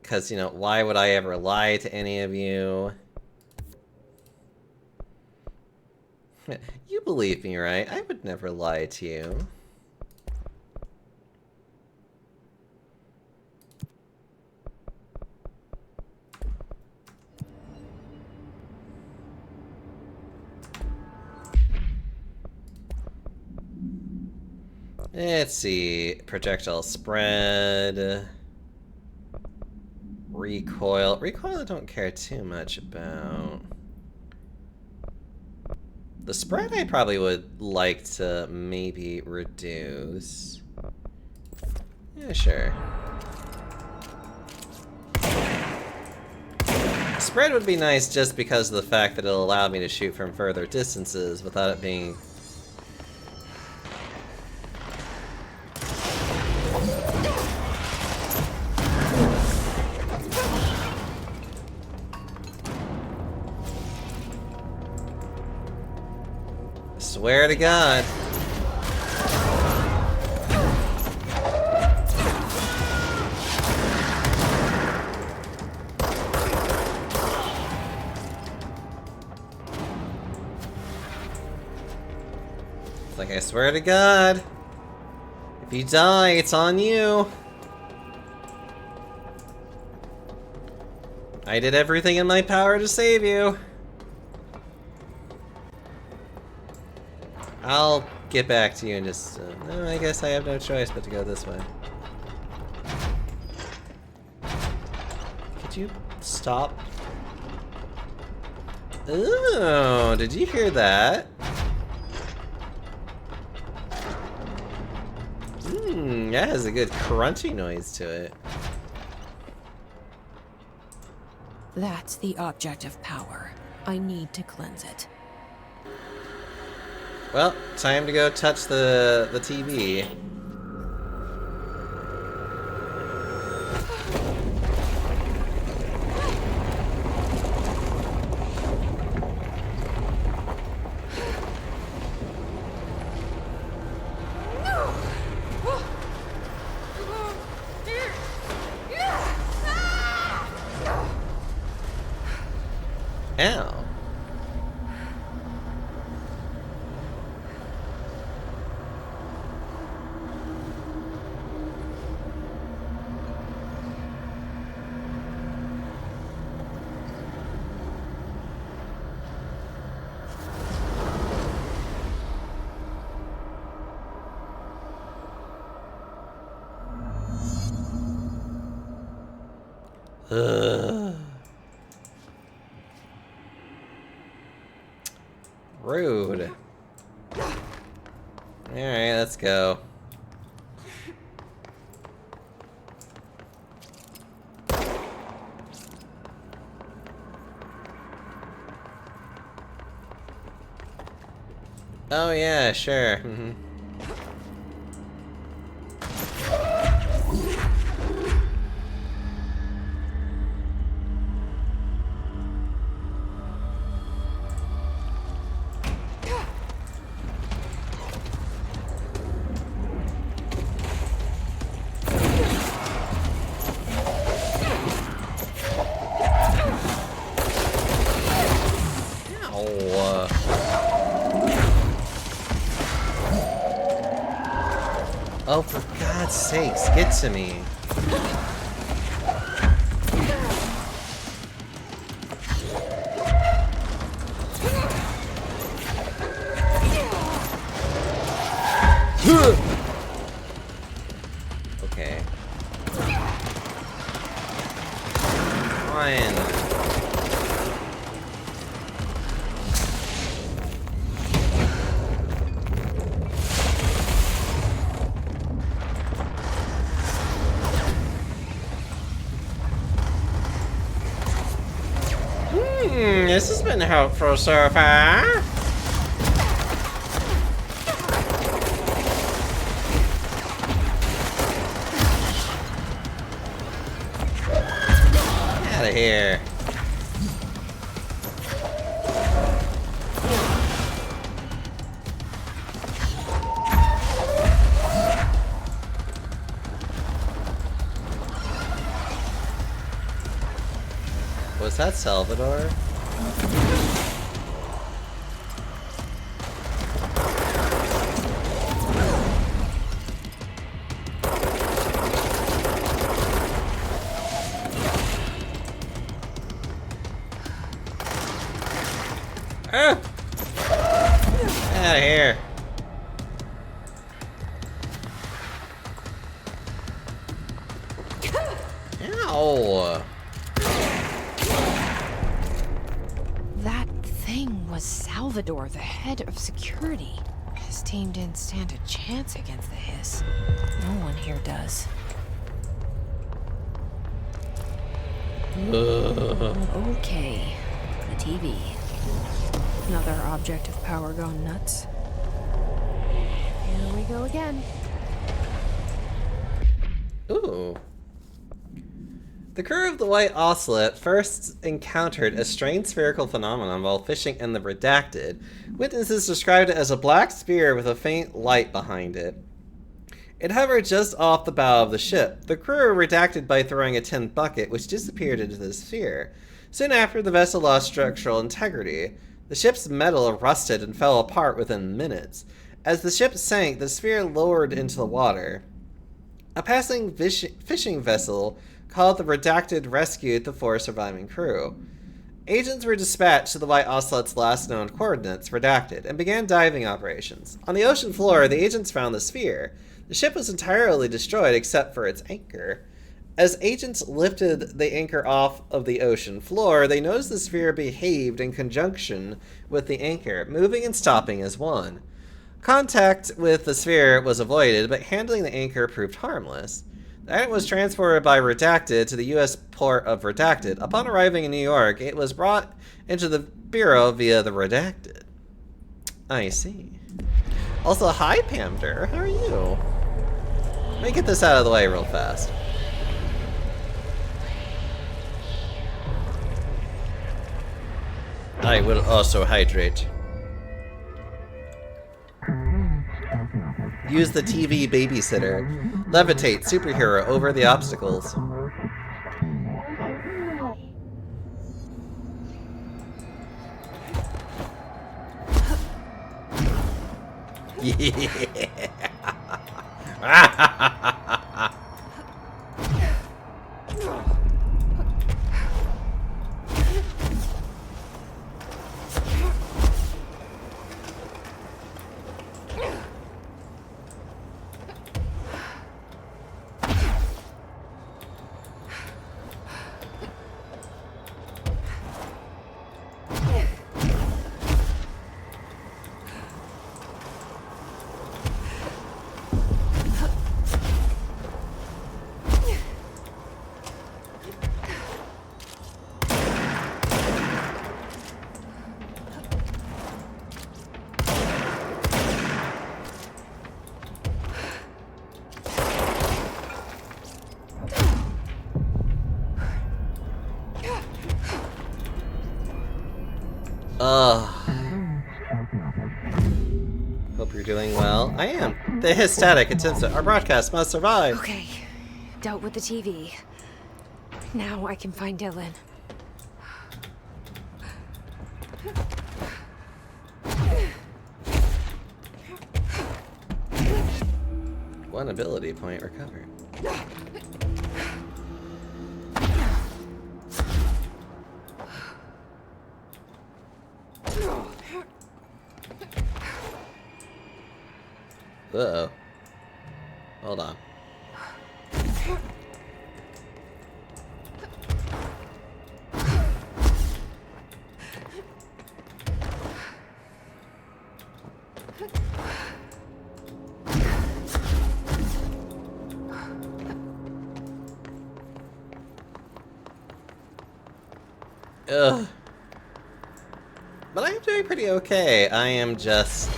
Because, you know, why would I ever lie to any of you? You believe me, right? I would never lie to you. Let's see. Projectile spread. Recoil. Recoil I don't care too much about. The spread I probably would like to maybe reduce. Yeah, sure. Spread would be nice just because of the fact that it'll allow me to shoot from further distances without it being... Swear to God. It's like, I swear to God, if you die, it's on you. I did everything in my power to save you. I'll get back to you in just... no, I guess I have no choice but to go this way. Could you stop? Oh, did you hear that? That has a good crunchy noise to it. That's the object of power. I need to cleanse it. Well, time to go touch the TV. Ow. Rude. Alright, let's go. Oh yeah, sure. Oh, for God's sakes, get to me. Okay. Fine. This has been helpful so far. Out of here. Was that Salvador? Ah! Out of here. Ow. That thing was Salvador, the head of security. His team didn't stand a chance against the Hiss. No one here does. Okay, the TV. Another object of power gone nuts. Here we go again. Ooh. The crew of the White Ocelot first encountered a strange spherical phenomenon while fishing in the Redacted. Witnesses described it as a black sphere with a faint light behind it. It hovered just off the bow of the ship. The crew were redacted by throwing a tin bucket, which disappeared into the sphere. Soon after, the vessel lost structural integrity. The ship's metal rusted and fell apart within minutes. As the ship sank, the sphere lowered into the water. A passing fishing vessel called the Redacted rescued the 4 surviving crew. Agents were dispatched to the White Ocelot's last known coordinates, Redacted, and began diving operations. On the ocean floor, the agents found the sphere. The ship was entirely destroyed except for its anchor. As agents lifted the anchor off of the ocean floor, they noticed the sphere behaved in conjunction with the anchor, moving and stopping as one. Contact with the sphere was avoided, but handling the anchor proved harmless. The item was transported by Redacted to the U.S. port of Redacted. Upon arriving in New York, it was brought into the Bureau via the Redacted. I see. Also, hi, Pamder. How are you? Let me get this out of the way real fast. I will also hydrate. Use the TV babysitter. Levitate superhero over the obstacles. Yeah. Hope you're doing well. I am. The static attempts our broadcast must survive. Okay. Dealt with the TV. Now I can find Dylan. One ability point recovered. Uh-oh. Hold on. Ugh. But I am doing pretty okay. I am just...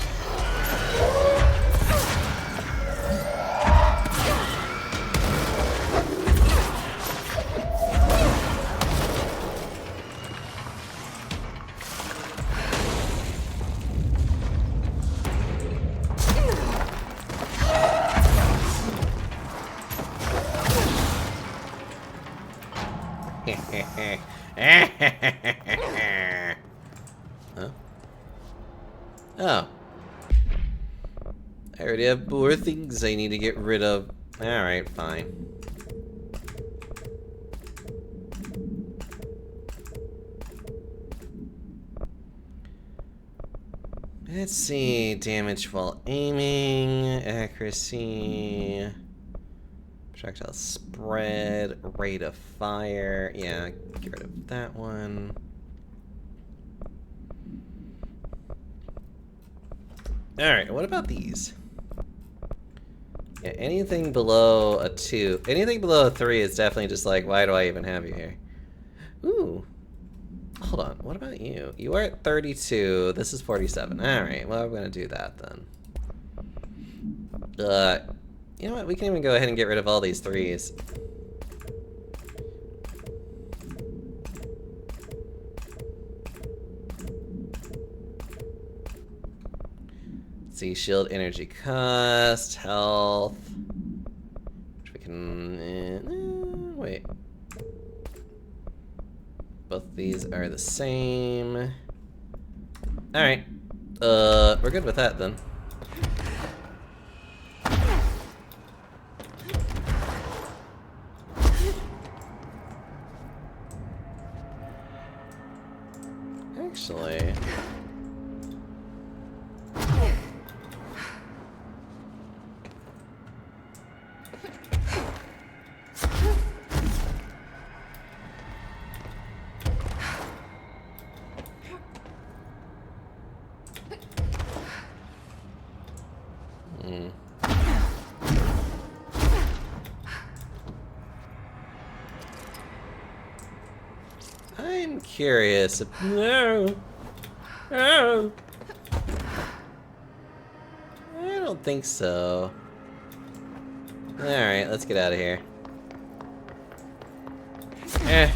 Huh? Oh. I already have more things I need to get rid of. Alright, fine. Let's see. Damage while aiming, accuracy, projectile spread, rate of fire. Yeah, get rid of that one. Alright, what about these? Yeah, anything below a 2, anything below a 3 is definitely just like, why do I even have you here? Ooh. Hold on, what about you? You are at 32, this is 47. Alright, well, I'm gonna do that then. You know what, we can even go ahead and get rid of all these 3s. See, shield energy cost, health, which we can, wait. Both of these are the same. Alright, we're good with that then. I'm curious. No. No. I don't think so. Alright, let's get out of here. Eh.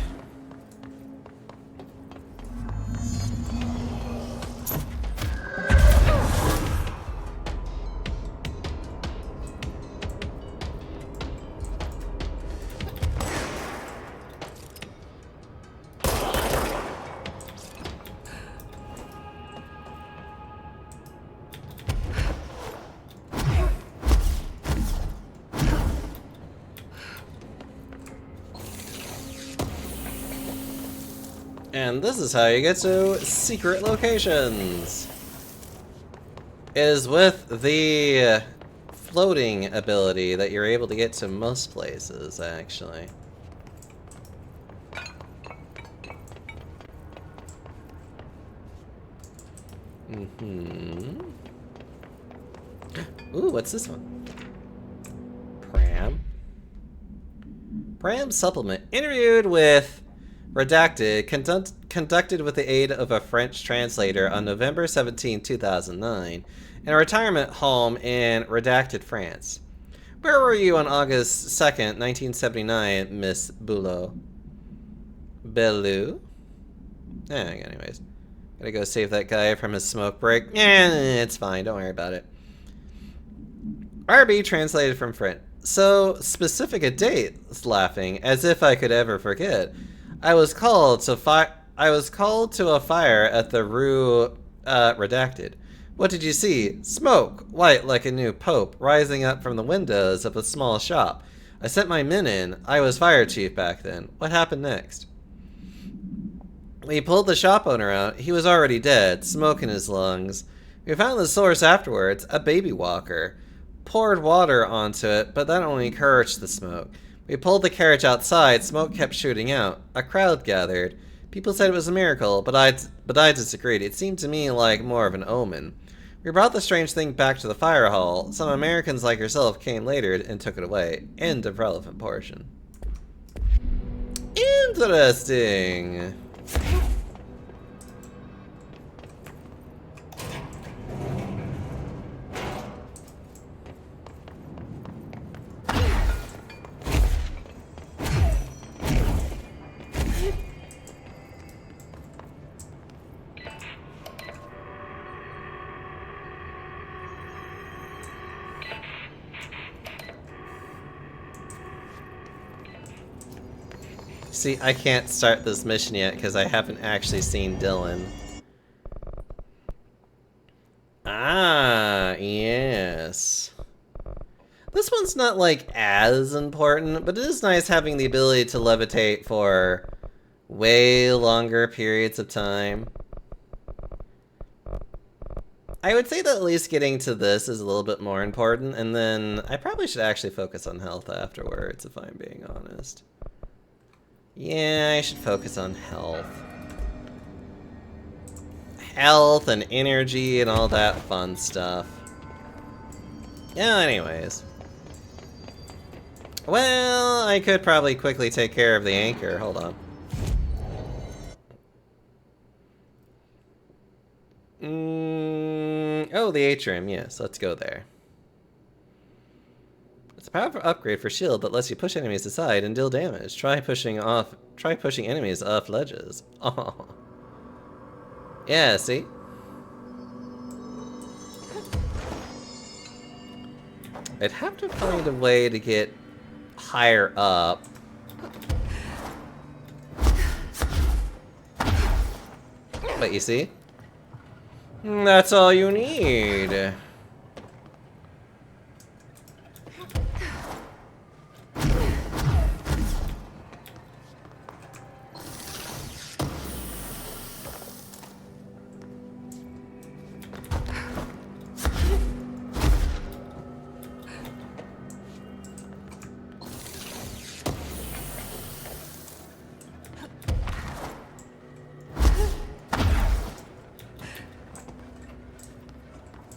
And this is how you get to secret locations. It is with the floating ability that you're able to get to most places, actually. Ooh, what's this one? Pram supplement. Interviewed with Redacted, conducted with the aid of a French translator on November 17, 2009, in a retirement home in Redacted, France. Where were you on August 2nd, 1979, Miss Boulot? Bellew? Anyways. Gotta go save that guy from his smoke break. It's fine, don't worry about it. RB translated from French. So specific a date, laughing, as if I could ever forget. I was called to a fire at the Rue Redacted. What did you see? Smoke, white like a new pope, rising up from the windows of a small shop. I sent my men in. I was fire chief back then. What happened next? We pulled the shop owner out. He was already dead, smoke in his lungs. We found the source afterwards, a baby walker. Poured water onto it, but that only encouraged the smoke. We pulled the carriage outside, smoke kept shooting out. A crowd gathered. People said it was a miracle, but I disagreed. It seemed to me like more of an omen. We brought the strange thing back to the fire hall. Some Americans like yourself came later and took it away. End of relevant portion. Interesting. See, I can't start this mission yet because I haven't actually seen Dylan. Ah, yes. This one's not, like, as important, but it is nice having the ability to levitate for way longer periods of time. I would say that at least getting to this is a little bit more important, and then I probably should actually focus on health afterwards, if I'm being honest. Yeah, I should focus on health. Health and energy and all that fun stuff. Yeah, anyways. Well, I could probably quickly take care of the anchor. Hold on. Oh, the atrium. Yes, let's go there. It's a powerful upgrade for shield that lets you push enemies aside and deal damage. Try pushing enemies off ledges. Oh. Yeah, see? I'd have to find a way to get higher up. But you see? That's all you need.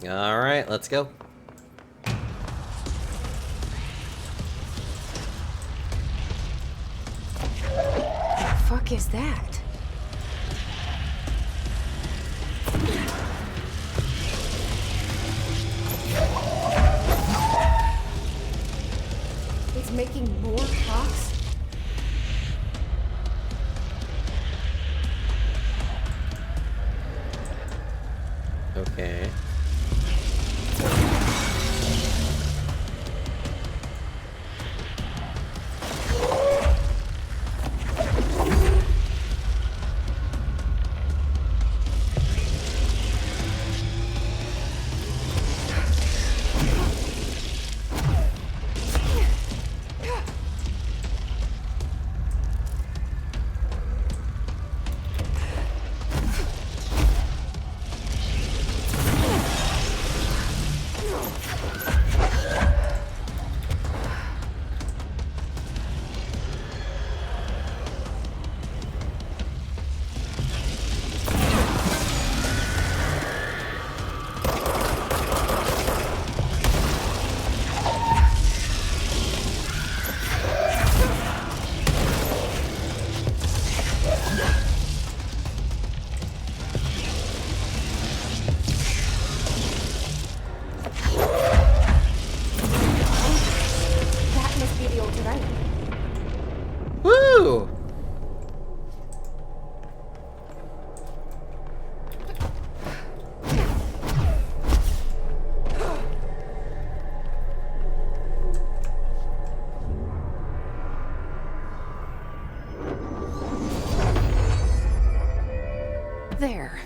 Alright, let's go. fuck is that? It's making more clocks? Okay. That must be the altered item. Woo! There.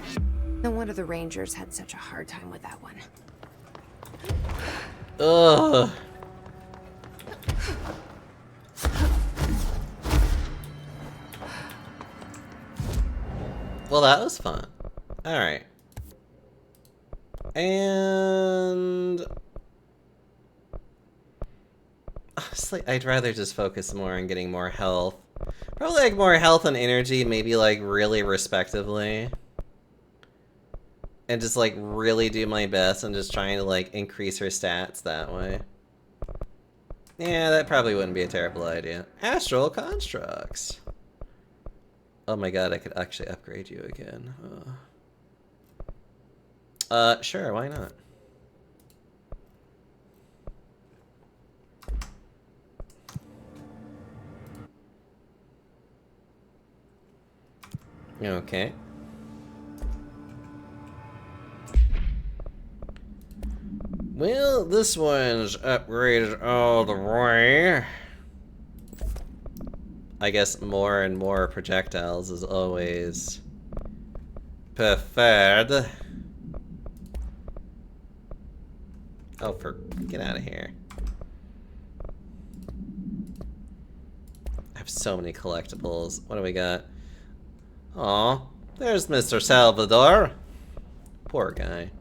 No wonder the Rangers had such a hard time with that one. Ugh. Well, that was fun. Alright. And... honestly, I'd rather just focus more on getting more health. Probably like more health and energy, maybe like really respectively. And just like really do my best and just trying to like increase her stats that way. Yeah, that probably wouldn't be a terrible idea. Astral constructs. Oh my god, I could actually upgrade you again. Sure, why not? Okay. Well, this one's upgraded all the way. I guess more and more projectiles is always preferred. Oh, get out of here. I have so many collectibles. What do we got? Aw, there's Mr. Salvador. Poor guy.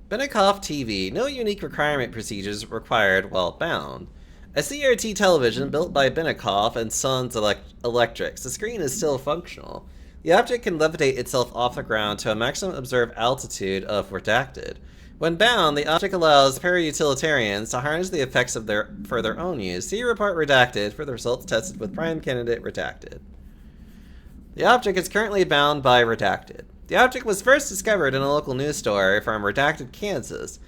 Benikoff TV. No unique requirement procedures required while bound. A CRT television built by Benikoff and Sons Electrics. The screen is still functional. The object can levitate itself off the ground to a maximum observed altitude of redacted. When bound, the object allows para-utilitarians to harness the effects of for their own use. See report redacted for the results tested with prime candidate redacted. The object is currently bound by redacted. The object was first discovered in a local news story from Redacted, Kansas.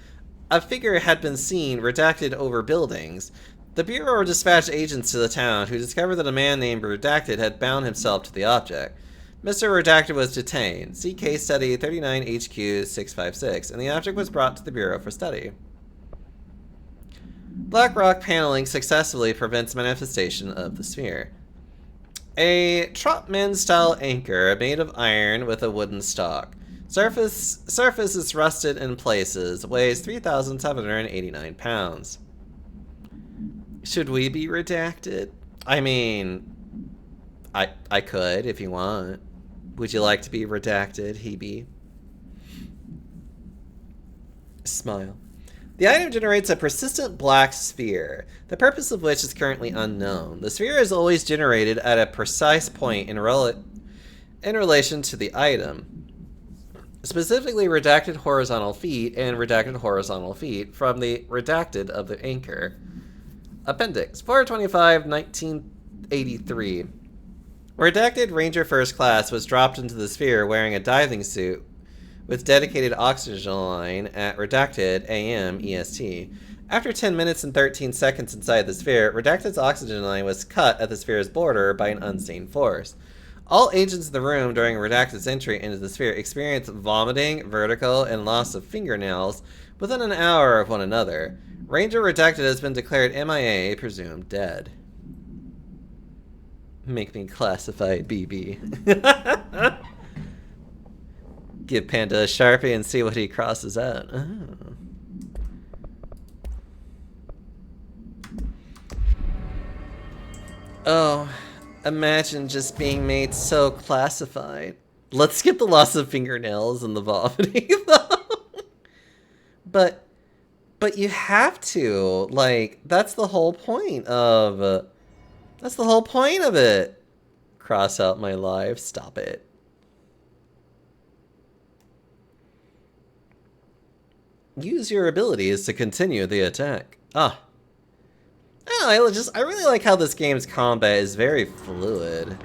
A figure had been seen redacted over buildings. The Bureau dispatched agents to the town who discovered that a man named Redacted had bound himself to the object. Mr. Redacted was detained. See case study 39HQ656, and the object was brought to the Bureau for study. Black rock paneling successfully prevents manifestation of the sphere. A Trotman-style anchor made of iron with a wooden stock. Surface is rusted in places. Weighs 3,789 pounds. Should we be redacted? I mean, I could if you want. Would you like to be redacted, Hebe? Smile. The item generates a persistent black sphere, the purpose of which is currently unknown. The sphere is always generated at a precise point in relation to the item. Specifically, redacted horizontal feet and redacted horizontal feet from the redacted of the anchor. Appendix 425, 1983. Redacted Ranger First Class was dropped into the sphere wearing a diving suit with dedicated oxygen line at Redacted AM EST. After 10 minutes and 13 seconds inside the sphere, Redacted's oxygen line was cut at the sphere's border by an unseen force. All agents in the room during Redacted's entry into the sphere experienced vomiting, vertigo, and loss of fingernails within an hour of one another. Ranger Redacted has been declared MIA, presumed dead. Make me classified BB. Give Panda a Sharpie and see what he crosses out. Oh, imagine just being made so classified. Let's skip the loss of fingernails and the vomiting, though. But you have to. Like, that's the whole point of... that's the whole point of it. Cross out my life. Stop it. Use your abilities to continue the attack. Ah. Oh, I really like how this game's combat is very fluid.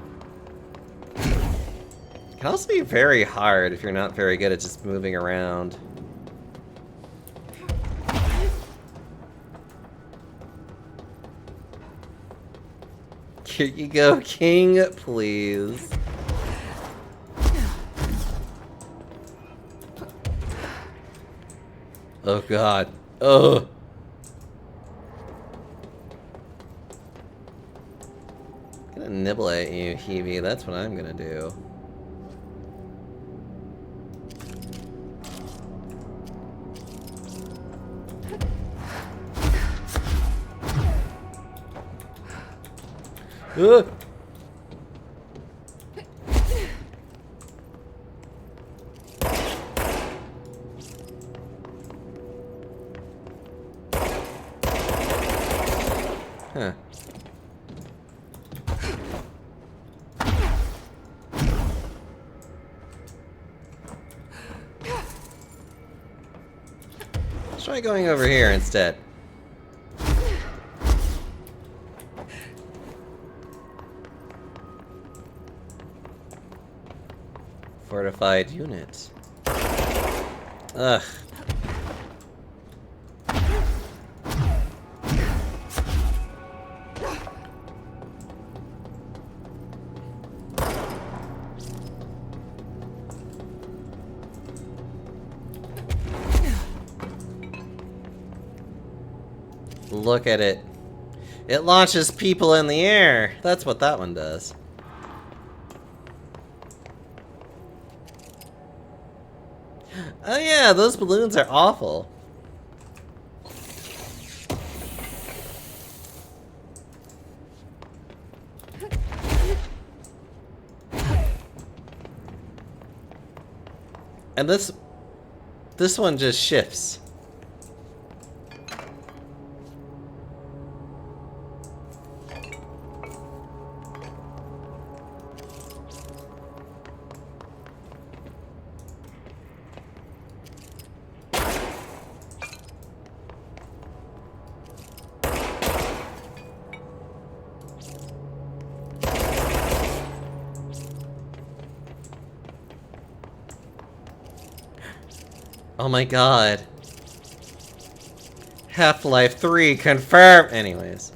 It can also be very hard if you're not very good at just moving around. Here you go, King, please. Oh god. Oh. I'm gonna nibble at you, Hebe. That's what I'm gonna do. Huh. Let's try going over here instead. Fortified unit. Ugh. Look at it. It launches people in the air. That's what that one does. Oh yeah, those balloons are awful. And this one just shifts. Oh my god. Half-Life 3 confirmed. Anyways.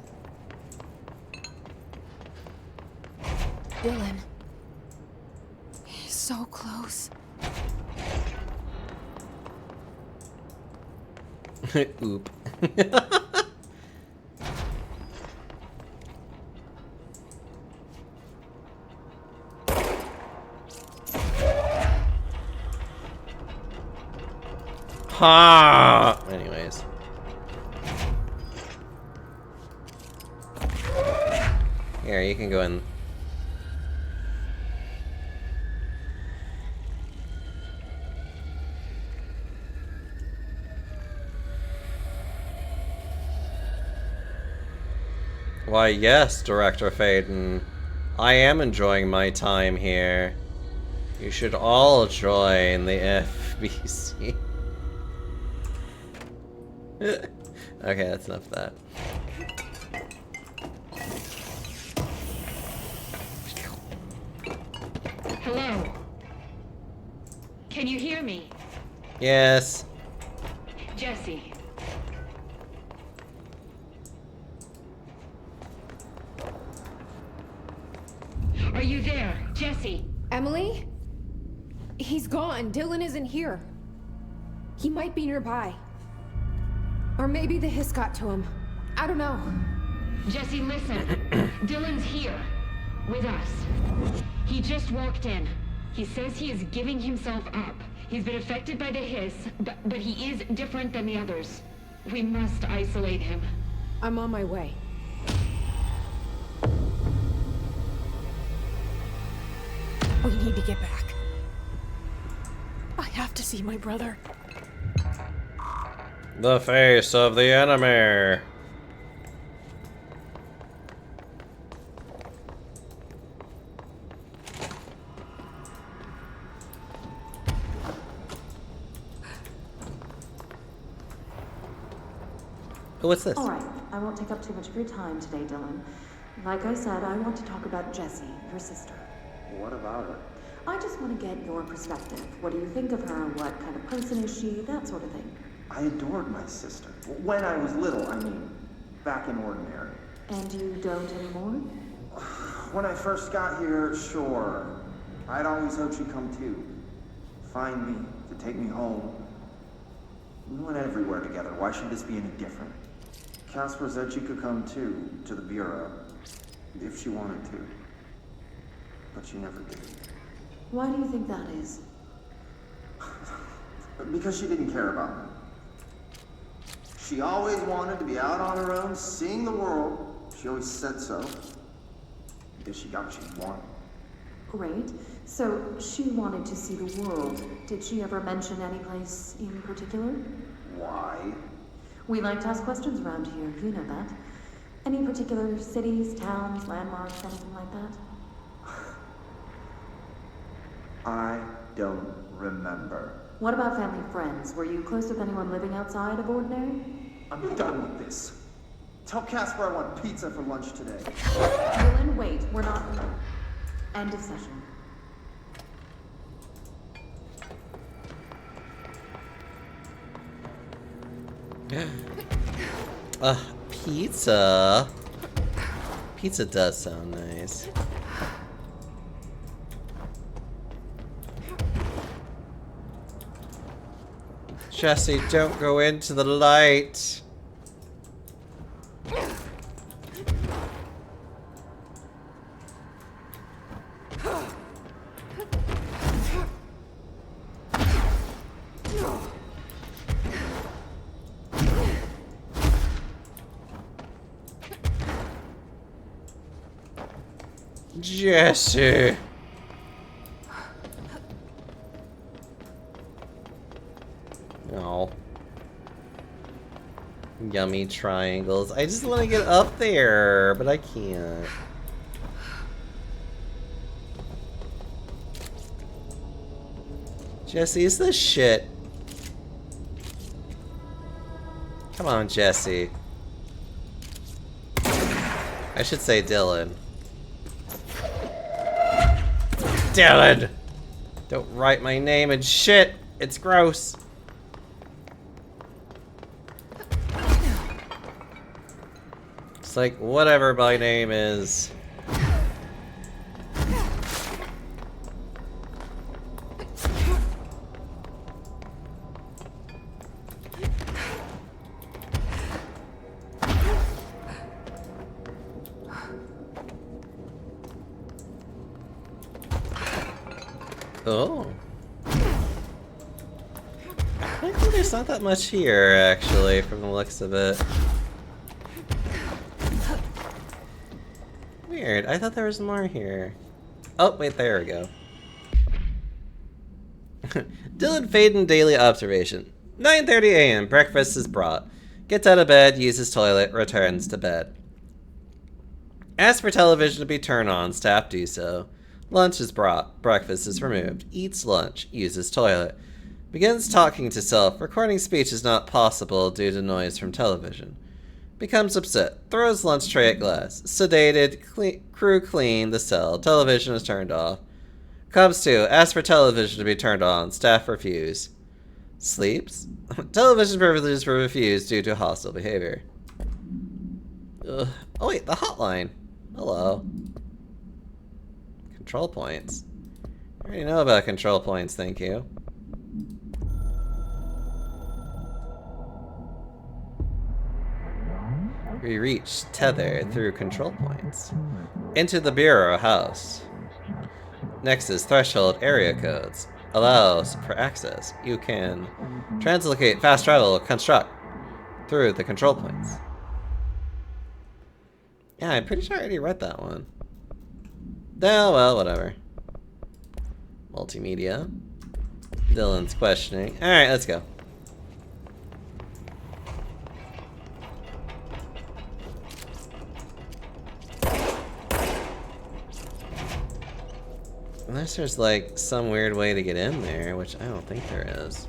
Dylan. He's so close. Oop. Ha! Anyways. Here, you can go in. Why, yes, Director Faden. I am enjoying my time here. You should all join the FBC. Okay, that's enough of that. Hello? Can you hear me? Yes. Jesse. Are you there? Jesse? Emily? He's gone. Dylan isn't here. He might be nearby. Or maybe the hiss got to him. I don't know. Jesse, listen. Dylan's here. With us. He just walked in. He says he is giving himself up. He's been affected by the hiss, but he is different than the others. We must isolate him. I'm on my way. We need to get back. I have to see my brother. The face of the enemy. Oh, what's this? All right, I won't take up too much of your time today, Dylan. Like I said, I want to talk about Jessie, your sister. What about her? I just want to get your perspective. What do you think of her? What kind of person is she? That sort of thing. I adored my sister. When I was little, I mean. Back in Ordinary. And you don't anymore? When I first got here, sure. I'd always hoped she'd come too. Find me, to take me home. We went everywhere together. Why should this be any different? Casper said she could come too, to the Bureau. If she wanted to. But she never did. Why do you think that is? Because she didn't care about me. She always wanted to be out on her own, seeing the world. She always said so. I guess she got what she wanted. Great. So, she wanted to see the world. Did she ever mention any place in particular? Why? We like to ask questions around here, you know that. Any particular cities, towns, landmarks, anything like that? I don't remember. What about family friends? Were you close with anyone living outside of Ordinary? I'm done with this. Tell Casper I want pizza for lunch today. Dylan, wait. We're not... End of session. Pizza. Pizza does sound nice. Jesse, don't go into the light. Jesse. Oh. Yummy triangles. I just want to get up there, but I can't. Jesse, is this shit? Come on, Jesse. I should say Dylan. Dylan! Don't write my name in shit! It's gross. It's like, whatever my name is. Oh. I think there's not that much here, actually, from the looks of it. Weird. I thought there was more here. Oh, wait, there we go. Dylan Faden daily observation. 9:30 a.m. Breakfast is brought. Gets out of bed, uses toilet, returns to bed. Asks for television to be turned on, staff do so. Lunch is brought, breakfast is removed, eats lunch, uses toilet. Begins talking to self, recording speech is not possible due to noise from television. Becomes upset, throws lunch tray at glass. Sedated, crew clean the cell, television is turned off. Comes to, ask for television to be turned on. Staff refuse. Sleeps? Television privileges were refused due to hostile behavior. Ugh. Oh wait, the hotline. Hello. Control points. I already know about control points, thank you. We reach tether through control points. Into the Bureau house. Next is threshold area codes. Allows for access. You can translocate, fast travel, construct through the control points. Yeah, I'm pretty sure I already read that one. Oh, well, whatever. Multimedia. Dylan's questioning. Alright, let's go. Unless there's like some weird way to get in there, which I don't think there is.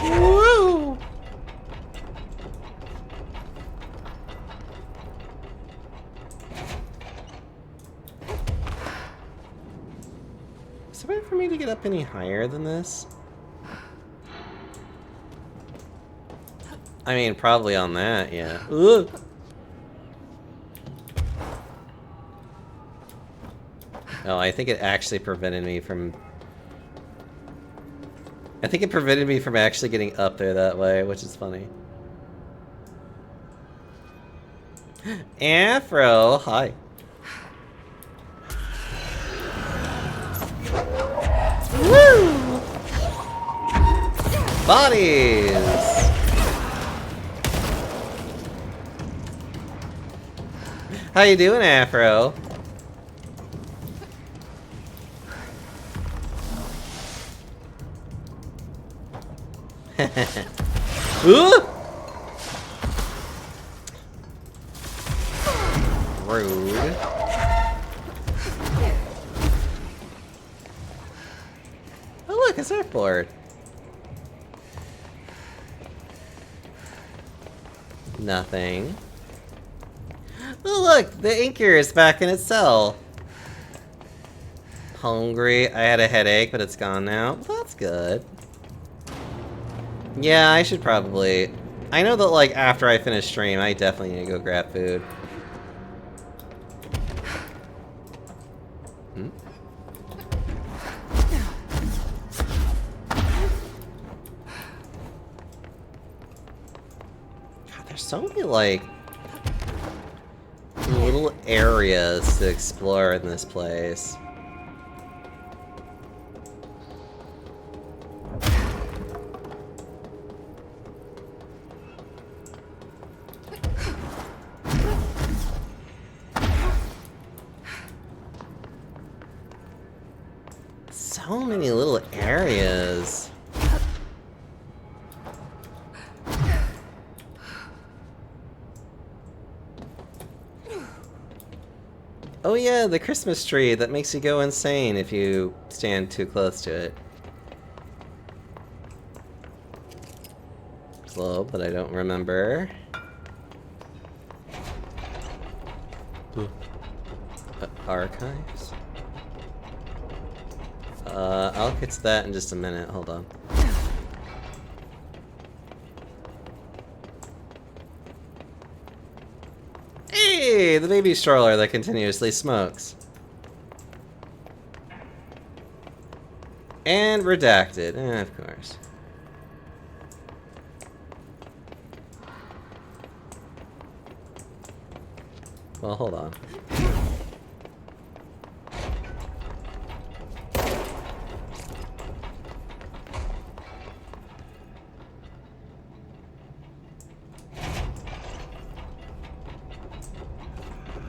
Woo! Is there a way for me to get up any higher than this? I mean, probably on that, yeah. Ugh. Oh, I think it actually prevented me from... I think it prevented me from actually getting up there that way, which is funny. Afro, hi. Woo! Bodies! How you doing, Afro? Ooh! Rude. Oh look, a surfboard. Nothing. Oh look, the inker is back in its cell. Hungry. I had a headache, but it's gone now. Well, that's good. Yeah, I should probably... I know that, like, after I finish stream, I definitely need to go grab food. Hmm? God, there's so many, like... little areas to explore in this place. So many little areas. Oh yeah, the Christmas tree that makes you go insane if you stand too close to it. Globe that I don't remember. Archives? I'll get to that in just a minute, hold on. Hey, the baby stroller that continuously smokes. And redacted, of course. Well, hold on.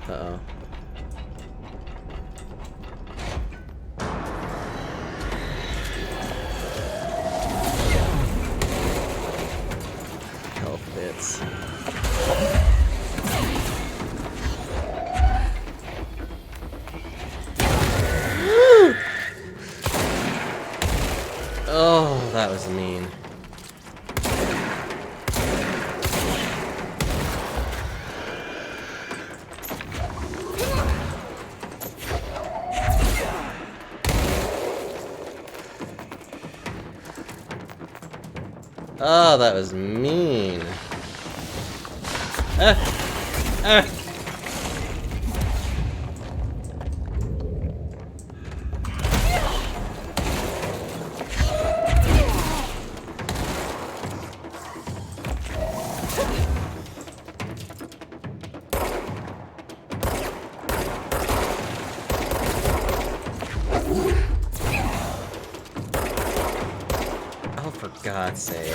Uh-oh. Health bits. Oh, that was mean. Oh, that was mean. Ah! Ah! Oh, for God's sake.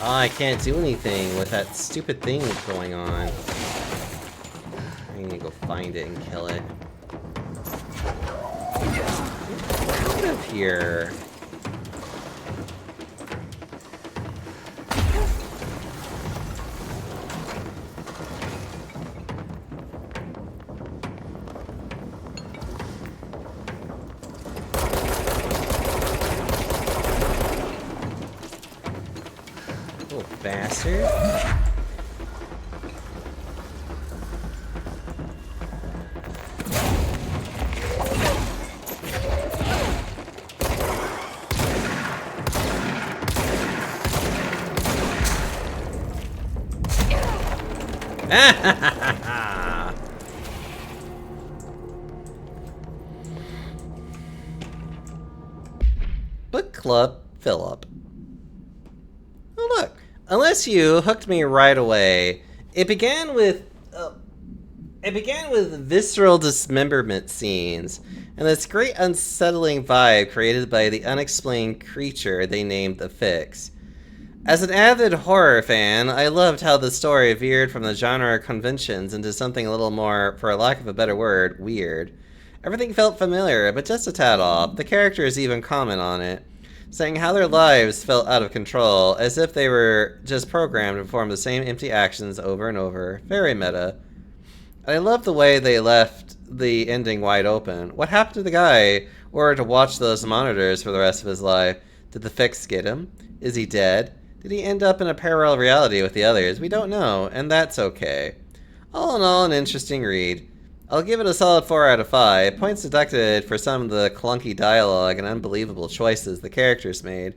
Oh, I can't do anything with that stupid thing going on. I need to go find it and kill it. Get out of here. Little bastard. Book Club Philip. Oh look, unless you hooked me right away. It began with visceral dismemberment scenes and this great unsettling vibe created by the unexplained creature they named the Fix. As an avid horror fan, I loved how the story veered from the genre conventions into something a little more, for lack of a better word, weird. Everything felt familiar, but just a tad off. The characters even comment on it, saying how their lives felt out of control, as if they were just programmed to perform the same empty actions over and over. Very meta. I love the way they left the ending wide open. What happened to the guy or to watch those monitors for the rest of his life? Did the Fix get him? Is he dead? Did he end up in a parallel reality with the others? We don't know, and that's okay. All in all, an interesting read. I'll give it a solid 4 out of 5. Points deducted for some of the clunky dialogue and unbelievable choices the characters made.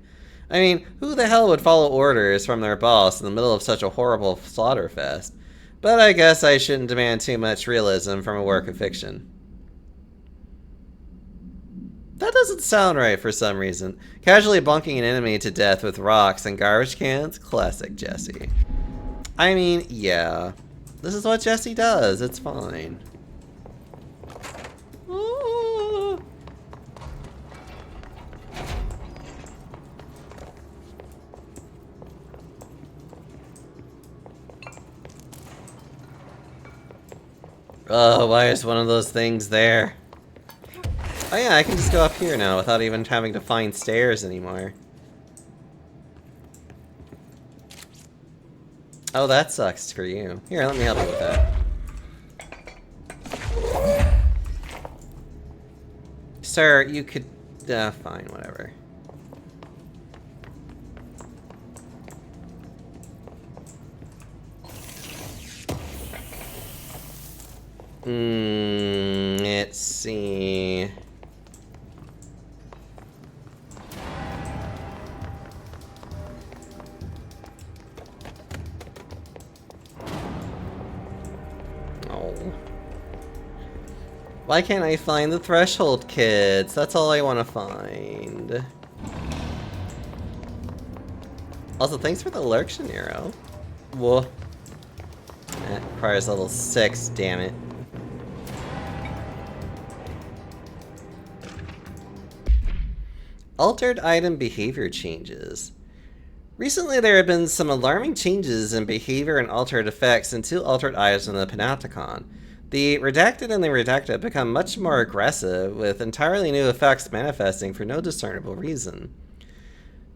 I mean, who the hell would follow orders from their boss in the middle of such a horrible slaughter fest? But I guess I shouldn't demand too much realism from a work of fiction. That doesn't sound right for some reason. Casually bunking an enemy to death with rocks and garbage cans? Classic Jesse. I mean, yeah. This is what Jesse does. It's fine. Oh, why is one of those things there? Oh yeah, I can just go up here now without even having to find stairs anymore. Oh, that sucks for you. Here, let me help you with that. Sir, you could... fine, whatever. Let's see... Why can't I find the threshold kids? That's all I want to find. Also, thanks for the lurk, Shaniro. Whoa. That requires level 6, damn it. Altered item behavior changes. Recently, there have been some alarming changes in behavior and altered effects in 2 altered items in the Panopticon. The Redacted and the Redacted become much more aggressive, with entirely new effects manifesting for no discernible reason.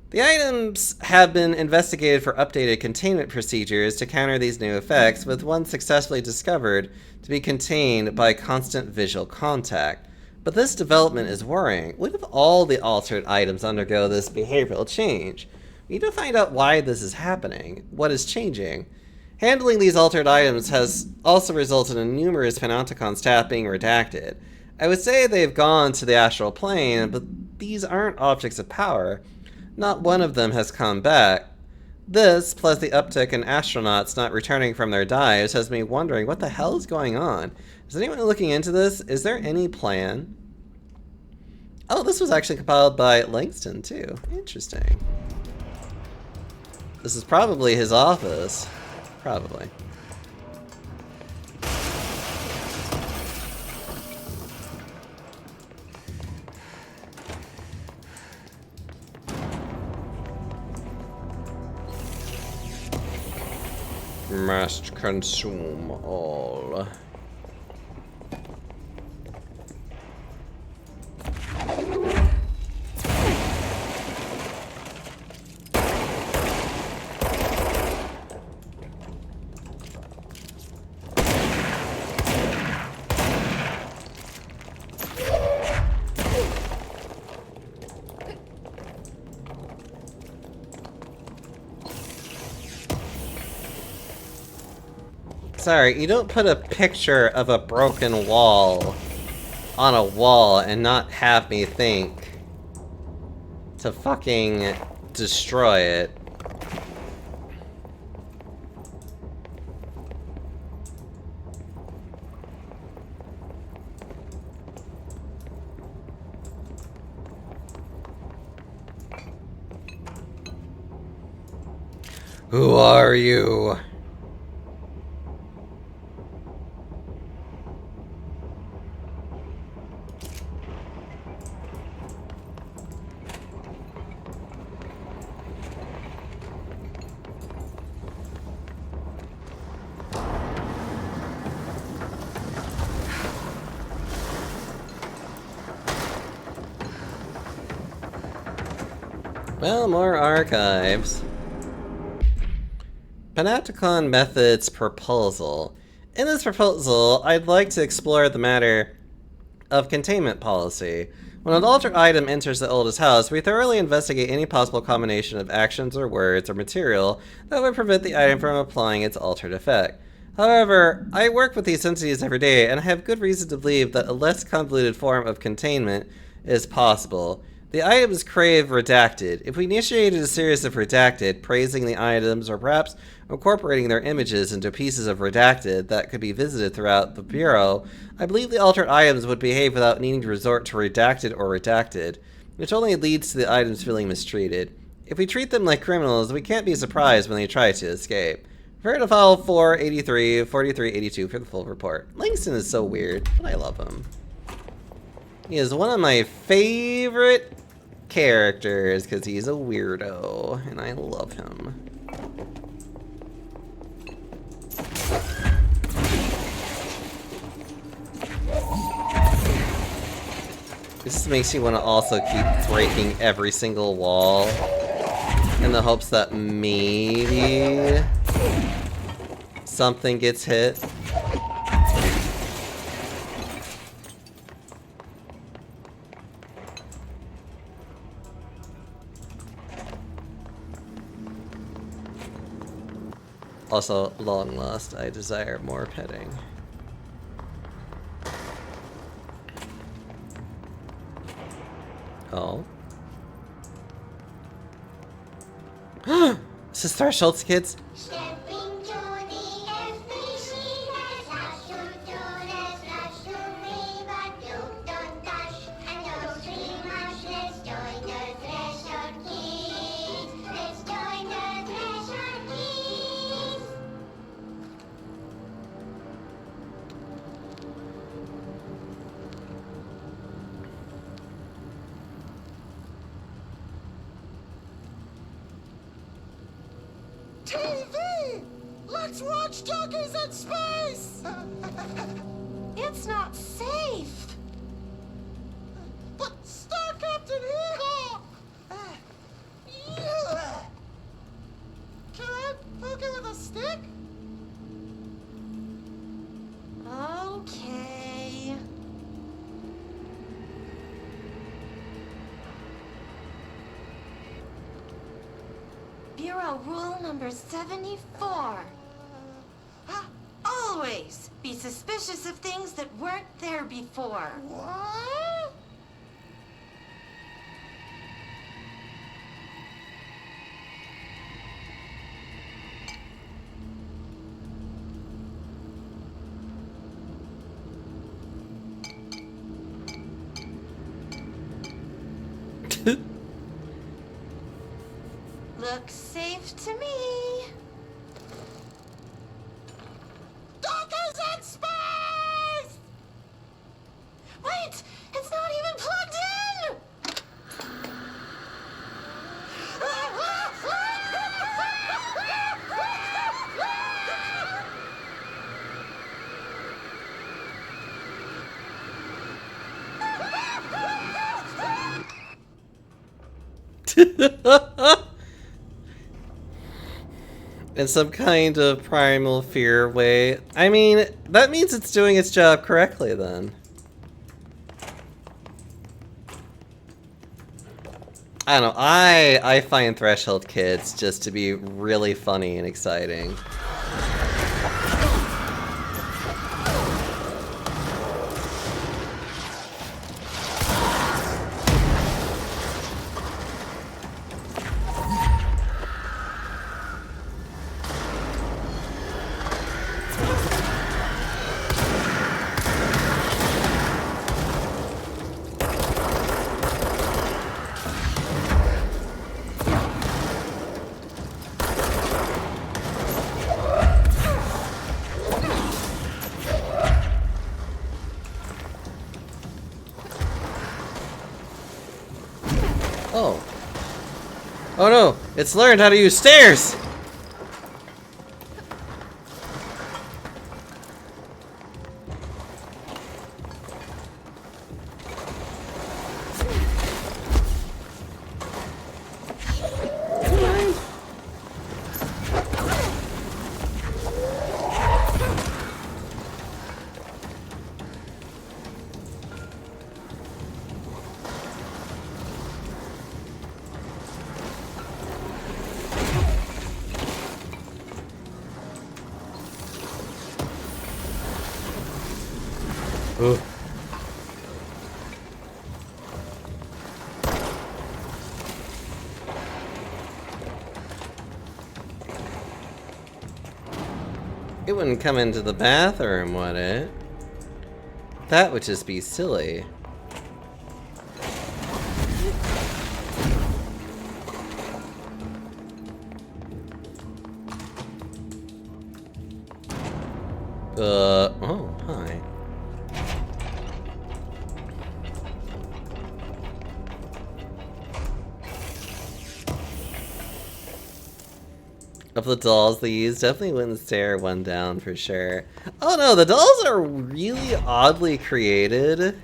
The items have been investigated for updated containment procedures to counter these new effects, with one successfully discovered to be contained by constant visual contact. But this development is worrying. What if all the altered items undergo this behavioral change? We need to find out why this is happening. What is changing? Handling these altered items has also resulted in numerous Panopticon staff being redacted. I would say they've gone to the astral plane, but these aren't objects of power. Not one of them has come back. This, plus the uptick in astronauts not returning from their dives, has me wondering what the hell is going on. Is anyone looking into this? Is there any plan? Oh, this was actually compiled by Langston, too. Interesting. This is probably his office. Probably. Must consume all. Sorry, you don't put a picture of a broken wall on a wall and not have me think to fucking destroy it. Who are you? Well, more archives. Panopticon Methods Proposal. In this proposal, I'd like to explore the matter of containment policy. When an altered item enters the oldest house, we thoroughly investigate any possible combination of actions or words or material that would prevent the item from applying its altered effect. However, I work with these entities every day, and I have good reason to believe that a less convoluted form of containment is possible. The items crave redacted. If we initiated a series of redacted, praising the items, or perhaps incorporating their images into pieces of redacted that could be visited throughout the Bureau, I believe the altered items would behave without needing to resort to redacted or redacted, which only leads to the items feeling mistreated. If we treat them like criminals, we can't be surprised when they try to escape. Refer to file 483, 4382 for the full report. Langston is so weird, but I love him. He is one of my favorite characters because he's a weirdo, and I love him. This makes you want to also keep breaking every single wall in the hopes that maybe something gets hit. Also, long lost, I desire more petting. Oh. This is Threshold's kids. Stepping to the FBC, let's dash to me, but you don't dash, and don't scream much. Let's join the Threshold kids. Let's join the Threshold kids. TV! Let's watch Junkies in Space! It's not safe! But Star Captain here! Can I poke it with a stick? Okay. Bureau Rule number 74. always be suspicious of things that weren't there before. What? Looks safe to me. Dockers in space! Wait! It's not even plugged in! In some kind of primal fear way. I mean, that means it's doing its job correctly then. I don't know, I find Threshold Kids just to be really funny and exciting. Oh. Oh no, it's learned how to use stairs! Ooh. It wouldn't come into the bathroom, would it? That would just be silly. Oh, hi. Of the dolls they use, definitely wouldn't stare one down for sure. Oh no, the dolls are really oddly created.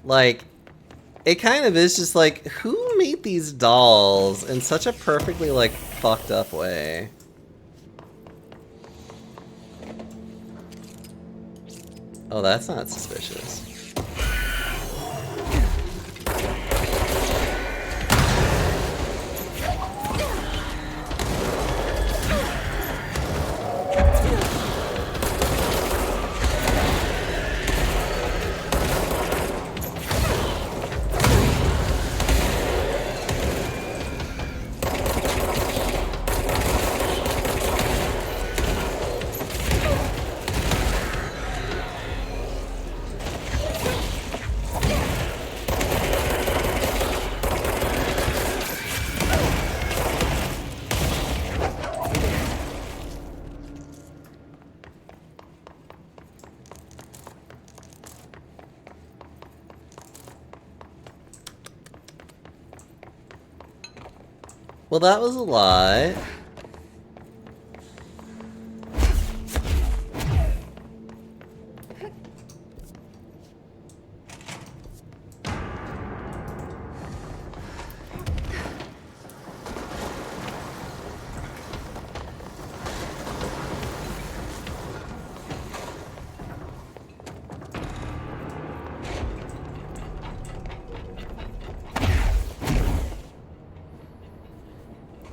Like, it kind of is just like, who made these dolls in such a perfectly, like, fucked up way? Oh, that's not suspicious. Well, that was a lot.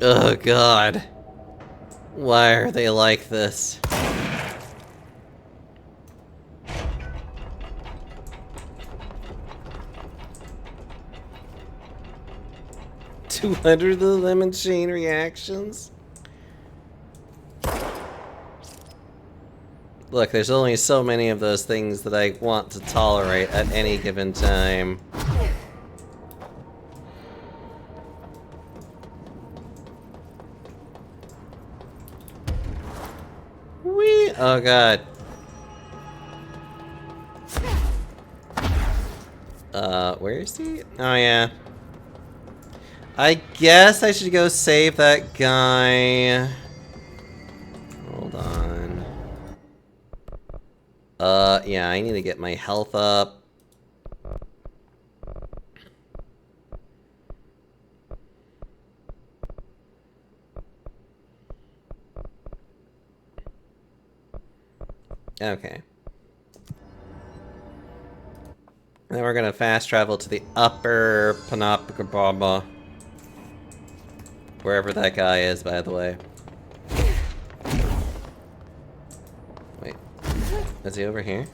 Oh god. Why are they like this? 200 of the lemon chain reactions? Look, there's only so many of those things that I want to tolerate at any given time. Whee! Oh god. Where is he? Oh yeah. I guess I should go save that guy. Hold on. Yeah, I need to get my health up. Okay. Then we're gonna fast travel to the upper Panopticababa. Wherever that guy is, by the way. Wait. Is he over here?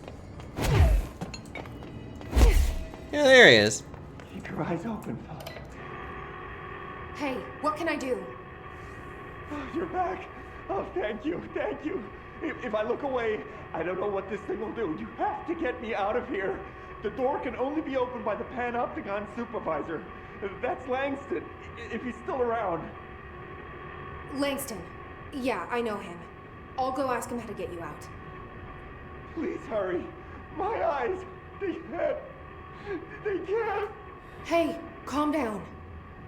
Yeah, there he is. Keep your eyes open, Philip. Hey, what can I do? Oh, you're back. Oh, thank you, thank you. If I look away, I don't know what this thing will do. You have to get me out of here. The door can only be opened by the Panopticon supervisor. That's Langston, if he's still around. Langston. Yeah, I know him. I'll go ask him how to get you out. Please hurry. My eyes, they can't. Hey, calm down.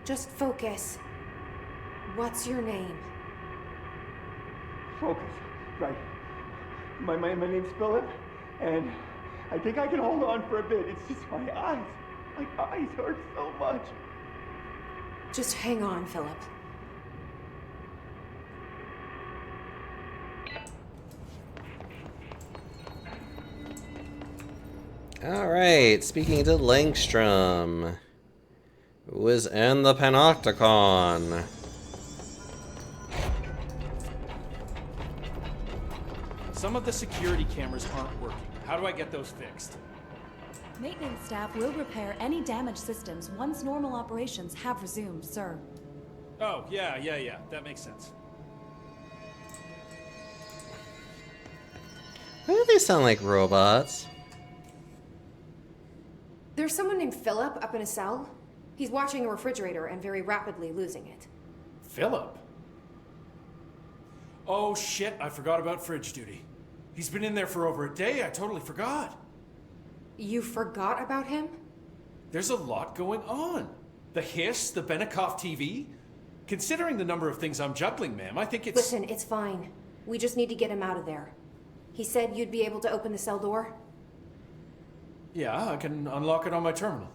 Just focus. What's your name? Focus. Right. My name's Philip, and I think I can hold on for a bit. It's just my eyes. My eyes hurt so much. Just hang on, Philip. Alright, speaking to Langstrom, who is in the Panopticon. Some of the security cameras aren't working. How do I get those fixed? Maintenance staff will repair any damaged systems once normal operations have resumed, sir. Oh, yeah. That makes sense. Why do they sound like robots? There's someone named Philip up in a cell. He's watching a refrigerator and very rapidly losing it. Philip? Oh shit, I forgot about fridge duty. He's been in there for over a day, I totally forgot. You forgot about him? There's a lot going on. The hiss, the Benikoff TV. Considering the number of things I'm juggling, ma'am, I think it's... Listen, it's fine. We just need to get him out of there. He said you'd be able to open the cell door? Yeah, I can unlock it on my terminal.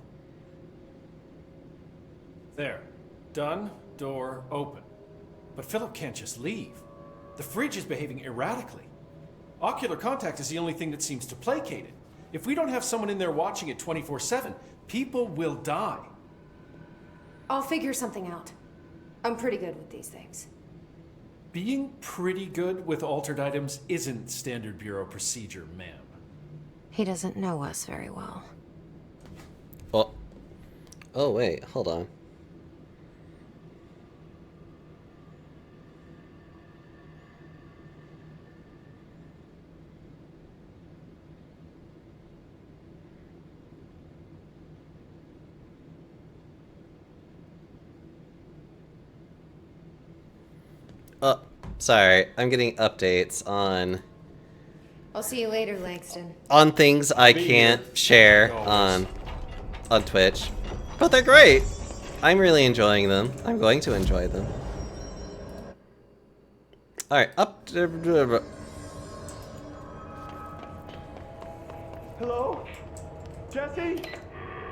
There. Done. Door open. But Philip can't just leave. The fridge is behaving erratically. Ocular contact is the only thing that seems to placate it. If we don't have someone in there watching it 24/7, people will die. I'll figure something out. I'm pretty good with these things. Being pretty good with altered items isn't standard bureau procedure, ma'am. He doesn't know us very well. Oh wait, hold on. Oh, sorry. I'm getting updates on I'll see you later, Langston. things I can't share on Twitch. But they're great. I'm really enjoying them. I'm going to enjoy them. Alright, up. Hello? Jesse?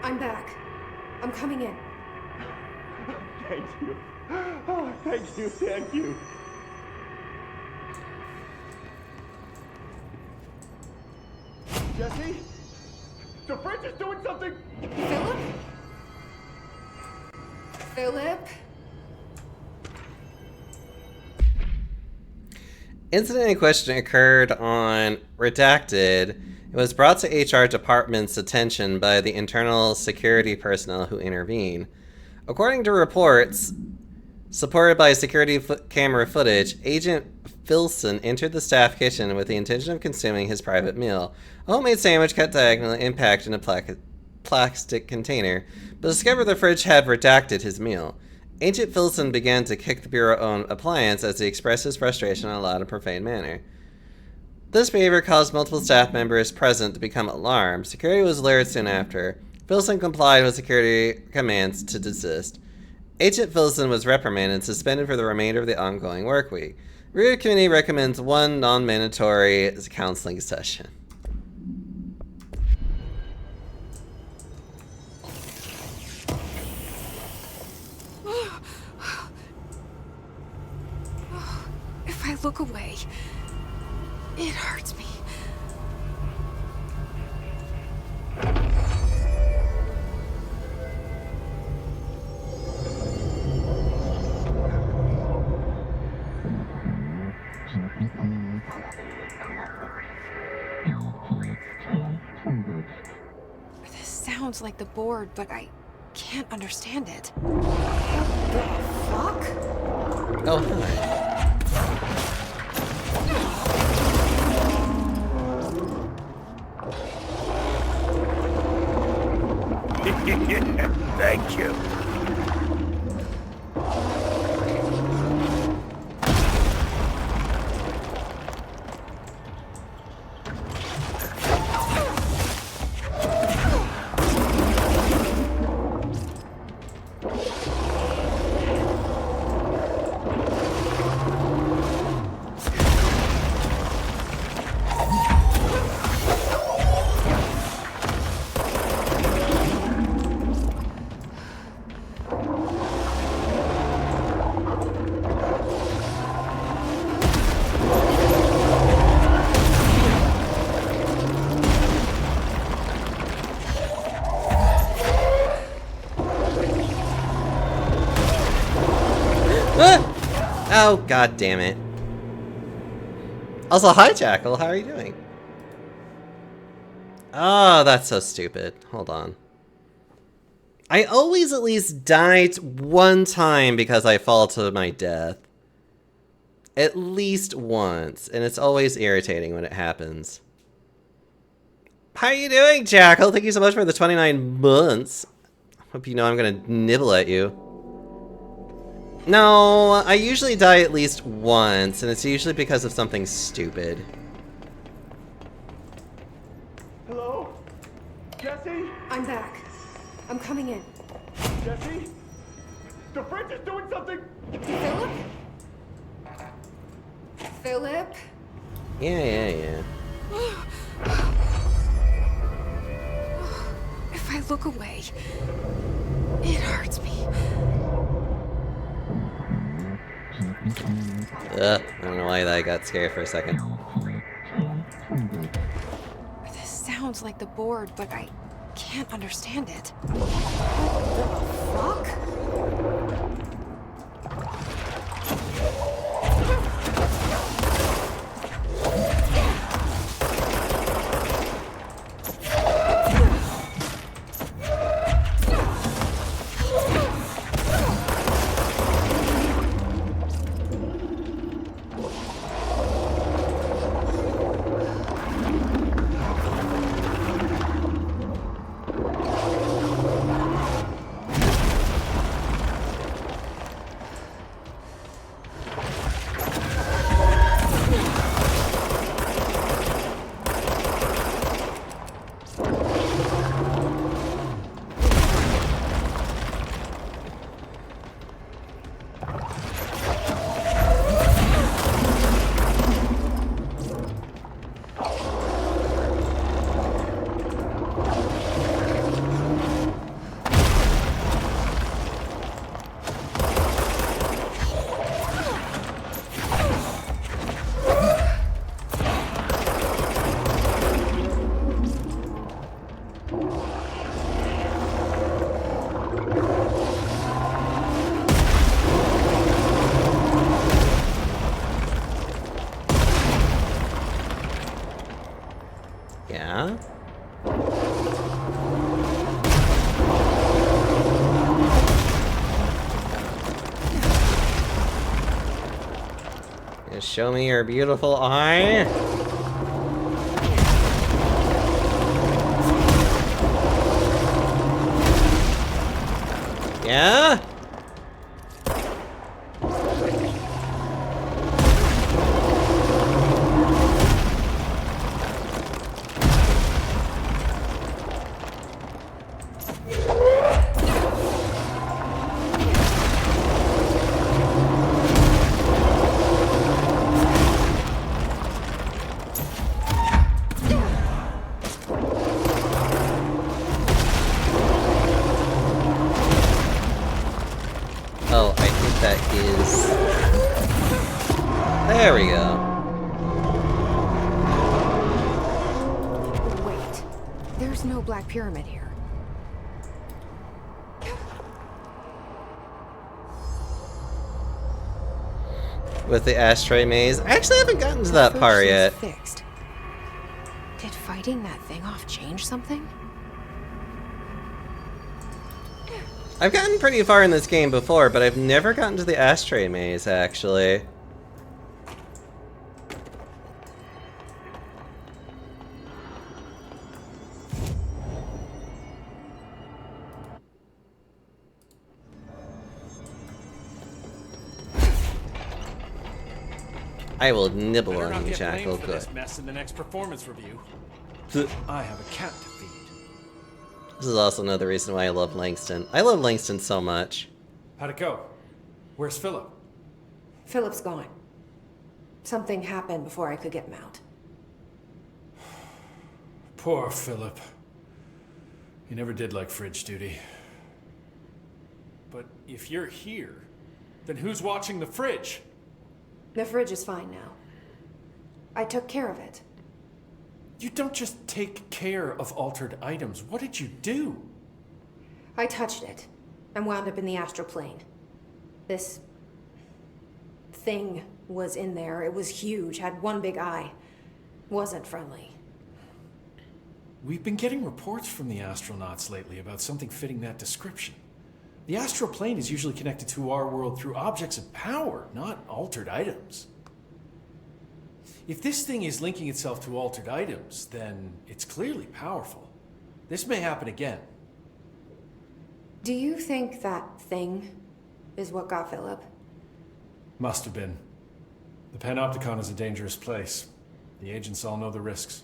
I'm back. I'm coming in. Thank you. Oh, thank you. Jesse? The fridge is doing something! Philip? Philip? Incident in question occurred on Redacted. It was brought to HR department's attention by the internal security personnel who intervened. According to reports, supported by security camera footage, Agent Filson entered the staff kitchen with the intention of consuming his private meal. A homemade sandwich cut diagonally and packed in a plastic container, but discovered the fridge had redacted his meal. Agent Filson began to kick the Bureau-owned appliance as he expressed his frustration in a loud and profane manner. This behavior caused multiple staff members present to become alarmed. Security was alerted soon after. Filson complied with security commands to desist. Agent Filson was reprimanded and suspended for the remainder of the ongoing work week. Rear Committee recommends one non-mandatory counseling session. If I look away, it hurts me. This sounds like the board, but I can't understand it. What the fuck? Oh, hi. Thank you. Oh, god damn it. Also, hi Jackal, how are you doing? Oh, that's so stupid. Hold on. I always at least die one time because I fall to my death. At least once, and it's always irritating when it happens. How are you doing, Jackal? Thank you so much for the 29 months. Hope you know I'm gonna nibble at you. No, I usually die at least once, and it's usually because of something stupid. Hello? Jesse? I'm back. I'm coming in. Jesse? The fridge is doing something! Philip? Philip? Yeah. If I look away, it hurts me. I don't know why I got scared for a second. This sounds like the board, but I can't understand it. What the fuck? Just show me your beautiful eye. Yeah? Oh, I think that is... There we go. Wait, there's no Black Pyramid here. With the ashtray maze. I actually haven't gotten to that part yet. Fixed. Did fighting that thing off change something? I've gotten pretty far in this game before, but I've never gotten to the ashtray maze, actually. I will nibble Better on not you, get blamed Jackal. for Good. this mess in the next performance review. I have a cat to feed. This is also another reason why I love Langston. I love Langston so much. How'd it go? Where's Philip? Philip's gone. Something happened before I could get him out. Poor Philip. He never did like fridge duty. But if you're here, then who's watching the fridge? The fridge is fine now. I took care of it. You don't just take care of altered items. What did you do? I touched it and wound up in the astral plane. This thing was in there. It was huge, had one big eye. Wasn't friendly. We've been getting reports from the astronauts lately about something fitting that description. The astral plane is usually connected to our world through objects of power, not altered items. If this thing is linking itself to altered items, then it's clearly powerful. This may happen again. Do you think that thing is what got Philip? Must have been. The Panopticon is a dangerous place. The agents all know the risks.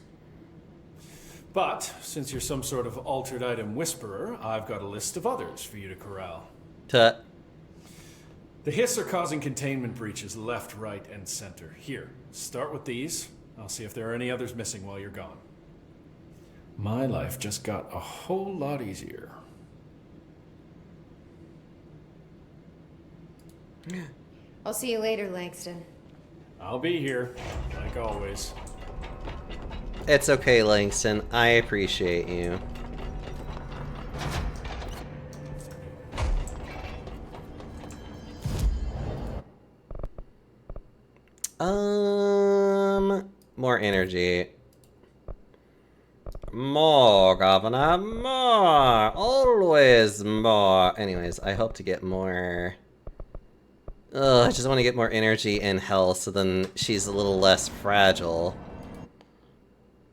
But, since you're some sort of altered item whisperer, I've got a list of others for you to corral. Tut. The Hiss are causing containment breaches left, right, and center. Here, start with these. I'll see if there are any others missing while you're gone. My life just got a whole lot easier. I'll see you later, Langston. I'll be here, like always. It's okay, Langston. I appreciate you. More energy. More, Governor, more! Always more! Anyways, I hope to get more... Ugh, I just want to get more energy and health so then she's a little less fragile.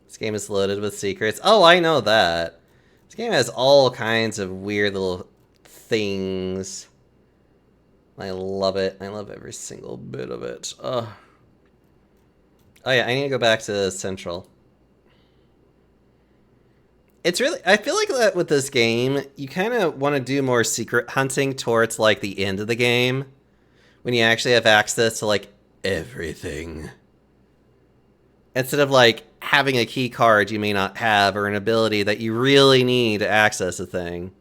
This game is loaded with secrets. Oh, I know that. This game has all kinds of weird little things. I love it. I love every single bit of it. Ugh. Oh yeah, I need to go back to Central. It's really... I feel like that with this game, you kind of want to do more secret hunting towards, like, the end of the game. When you actually have access to, like, everything. Instead of, like, having a key card you may not have, or an ability that you really need to access a thing.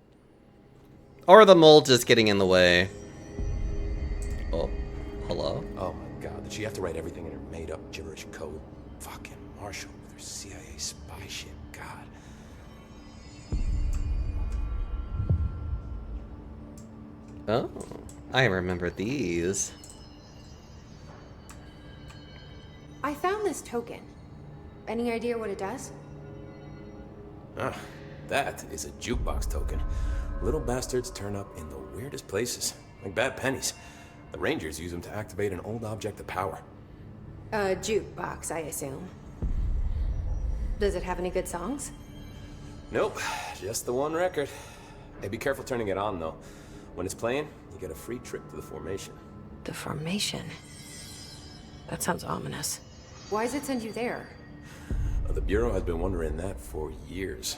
Or the mold just getting in the way. Oh, hello? Oh my god, did she have to write everything in her made-up gibberish code? Fucking Marshall with her CIA spy shit, god. Oh, I remember these. I found this token. Any idea what it does? Ah, that is a jukebox token. Little bastards turn up in the weirdest places, like bad pennies. The Rangers use them to activate an old object of power. A jukebox, I assume. Does it have any good songs? Nope, just the one record. Hey, be careful turning it on, though. When it's playing, you get a free trip to the formation. The formation? That sounds ominous. Why does it send you there? The Bureau has been wondering that for years.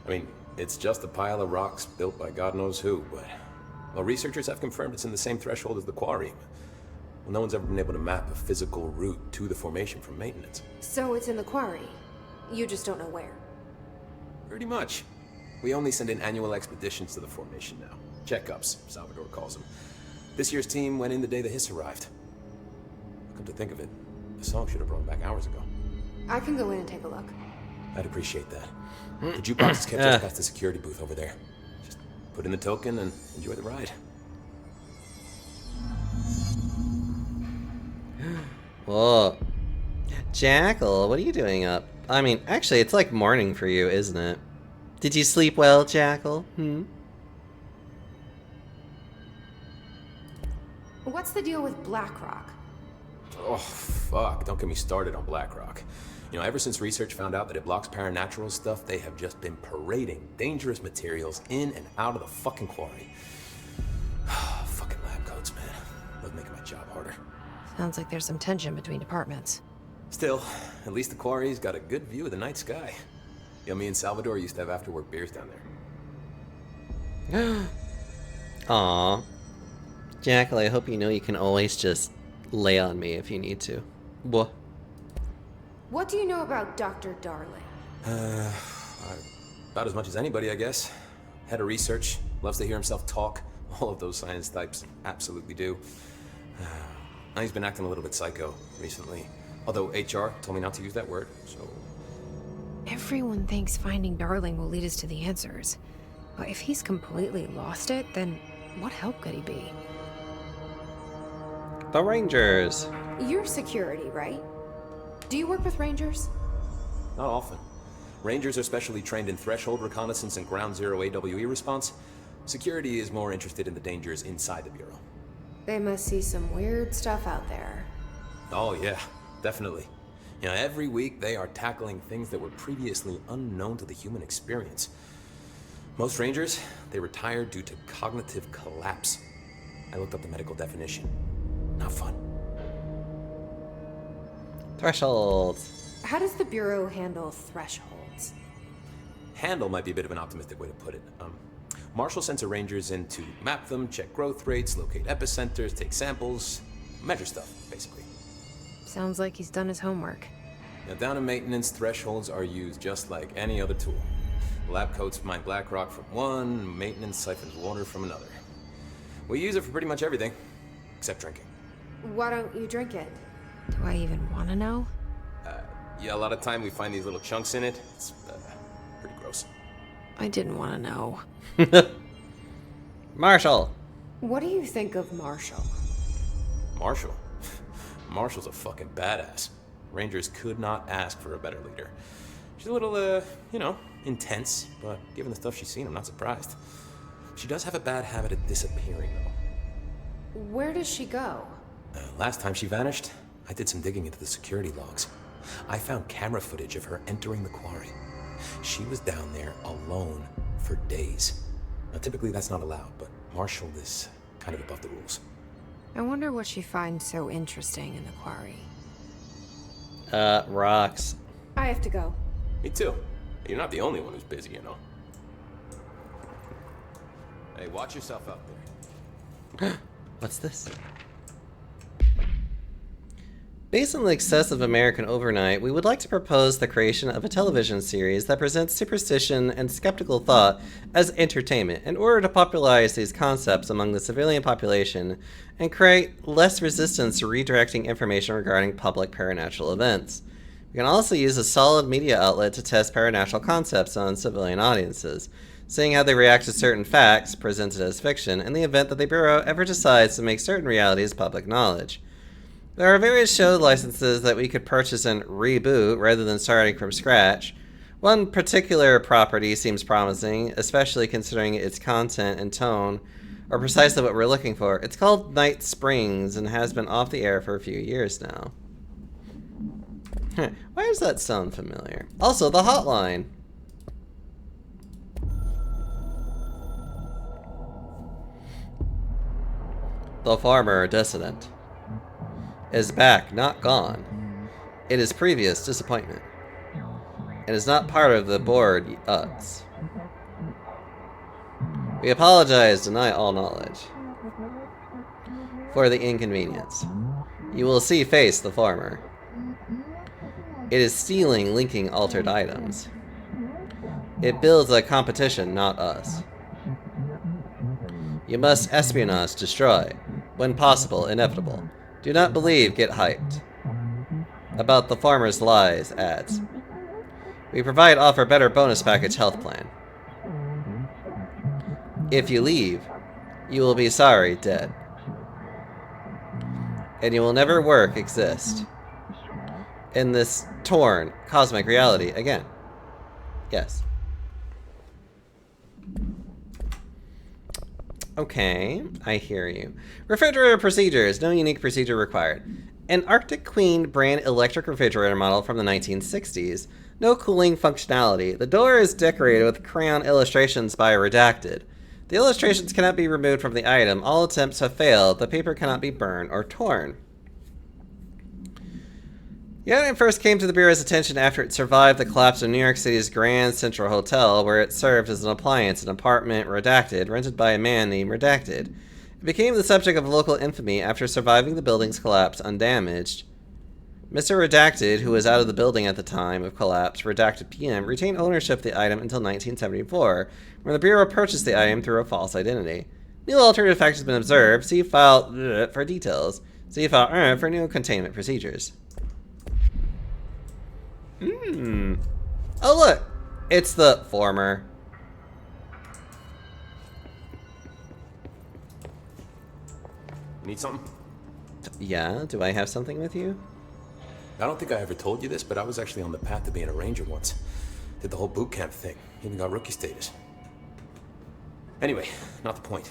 I mean, it's just a pile of rocks built by God knows who, but... Well, researchers have confirmed it's in the same threshold as the quarry. Well, no one's ever been able to map a physical route to the formation from maintenance. So it's in the quarry. You just don't know where. Pretty much. We only send in annual expeditions to the formation now. Checkups, Salvador calls them. This year's team went in the day the hiss arrived. Come to think of it, the song should have brought back hours ago. I can go in and take a look. I'd appreciate that. The jukebox is kept just past the security booth over there. Just put in the token and enjoy the ride. Whoa. Jackal, what are you doing up? I mean, actually, it's like morning for you, isn't it? Did you sleep well, Jackal? What's the deal with BlackRock? Oh, fuck. Don't get me started on BlackRock. You know, ever since research found out that it blocks paranatural stuff, they have just been parading dangerous materials in and out of the fucking quarry. Fucking lab coats, man. Love making my job harder. Sounds like there's some tension between departments. Still, at least the quarry's got a good view of the night sky. You know, me and Salvador used to have after-work beers down there. Aww. Jackal, I hope you know you can always just lay on me if you need to. What? What do you know about Dr. Darling? About as much as anybody, I guess. Head of research, loves to hear himself talk. All of those science types absolutely do. Now he's been acting a little bit psycho recently. Although HR told me not to use that word, so... Everyone thinks finding Darling will lead us to the answers. But if he's completely lost it, then what help could he be? The Rangers. You're security, right? Do you work with Rangers? Not often. Rangers are specially trained in threshold reconnaissance and ground zero AWE response. Security is more interested in the dangers inside the Bureau. They must see some weird stuff out there. Oh yeah, definitely. You know, every week they are tackling things that were previously unknown to the human experience. Most Rangers, they retire due to cognitive collapse. I looked up the medical definition. Not fun. Thresholds. How does the Bureau handle thresholds? Handle might be a bit of an optimistic way to put it. Marshall sends her Rangers in to map them, check growth rates, locate epicenters, take samples, measure stuff, basically. Sounds like he's done his homework. Now, down in maintenance, thresholds are used just like any other tool. Lab coats mine black rock from one, maintenance siphons water from another. We use it for pretty much everything, except drinking. Why don't you drink it? Do I even want to know? Yeah, a lot of time we find these little chunks in it. It's pretty gross. I didn't want to know. Marshall. What do you think of Marshall? Marshall? Marshall's a fucking badass. Rangers could not ask for a better leader. She's a little, intense, but given the stuff she's seen, I'm not surprised. She does have a bad habit of disappearing, though. Where does she go? Last time she vanished, I did some digging into the security logs. I found camera footage of her entering the quarry. She was down there alone for days. Now, typically that's not allowed, but Marshall is kind of above the rules. I wonder what she finds so interesting in the quarry. Rocks. I have to go. Me too. You're not the only one who's busy, you know. Hey, watch yourself out there. What's this? Based on the success of American Overnight, we would like to propose the creation of a television series that presents superstition and skeptical thought as entertainment in order to popularize these concepts among the civilian population and create less resistance to redirecting information regarding public paranatural events. We can also use a solid media outlet to test paranatural concepts on civilian audiences, seeing how they react to certain facts presented as fiction in the event that the Bureau ever decides to make certain realities public knowledge. There are various show licenses that we could purchase and reboot rather than starting from scratch. One particular property seems promising, especially considering its content and tone are precisely what we're looking for. It's called Night Springs and has been off the air for a few years now. Why does that sound familiar? Also, the hotline. The farmer dissident is back, not gone. It is previous disappointment. It is not part of the board us. We apologize, deny all knowledge. For the inconvenience. You will see face the farmer. It is stealing, linking altered items. It builds a competition, not us. You must espionage, destroy. When possible, inevitable. Do not believe, get hyped. About the farmer's lies, ads. We provide offer better bonus package health plan. If you leave, you will be sorry, dead. And you will never work, exist. In this torn, cosmic reality again. Yes. Okay, I hear you. Refrigerator procedures. No unique procedure required. An Arctic Queen brand electric refrigerator model from the 1960s. No cooling functionality. The door is decorated with crayon illustrations by Redacted. The illustrations cannot be removed from the item. All attempts have failed. The paper cannot be burned or torn. The item first came to the Bureau's attention after it survived the collapse of New York City's Grand Central Hotel, where it served as an appliance in an apartment Redacted, rented by a man named Redacted. It became the subject of local infamy after surviving the building's collapse undamaged. Mr. Redacted, who was out of the building at the time of collapse, Redacted PM, retained ownership of the item until 1974, when the Bureau purchased the item through a false identity. New altered effect has been observed. See file for details. See file for new containment procedures. Oh look! It's the former. Need something? Yeah, do I have something with you? I don't think I ever told you this, but I was actually on the path to being a ranger once. Did the whole boot camp thing. Even got rookie status. Anyway, not the point.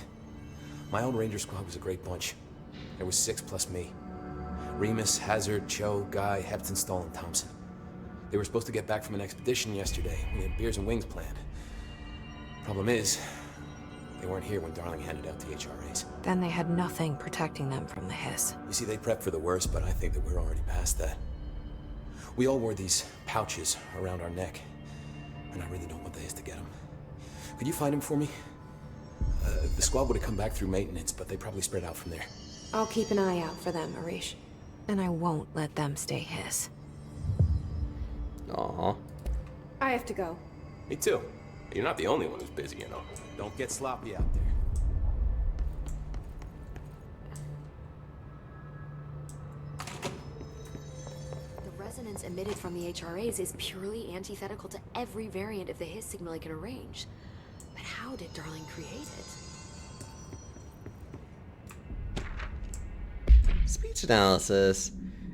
My old ranger squad was a great bunch. There was 6 plus me. Remus, Hazard, Cho, Guy, Heptonstall, and Thompson. They were supposed to get back from an expedition yesterday. We had beers and wings planned. Problem is, they weren't here when Darling handed out the HRAs. Then they had nothing protecting them from the hiss. You see, they prepped for the worst, but I think that we're already past that. We all wore these pouches around our neck, and I really don't want the hiss to get them. Could you find them for me? The squad would have come back through maintenance, but they probably spread out from there. I'll keep an eye out for them, Arish. And I won't let them stay hiss. Aww. I have to go. Me too. You're not the only one who's busy, you know. Don't get sloppy out there. The resonance emitted from the HRAs is purely antithetical to every variant of the hiss signal I can arrange. But how did Darling create it? Speech analysis.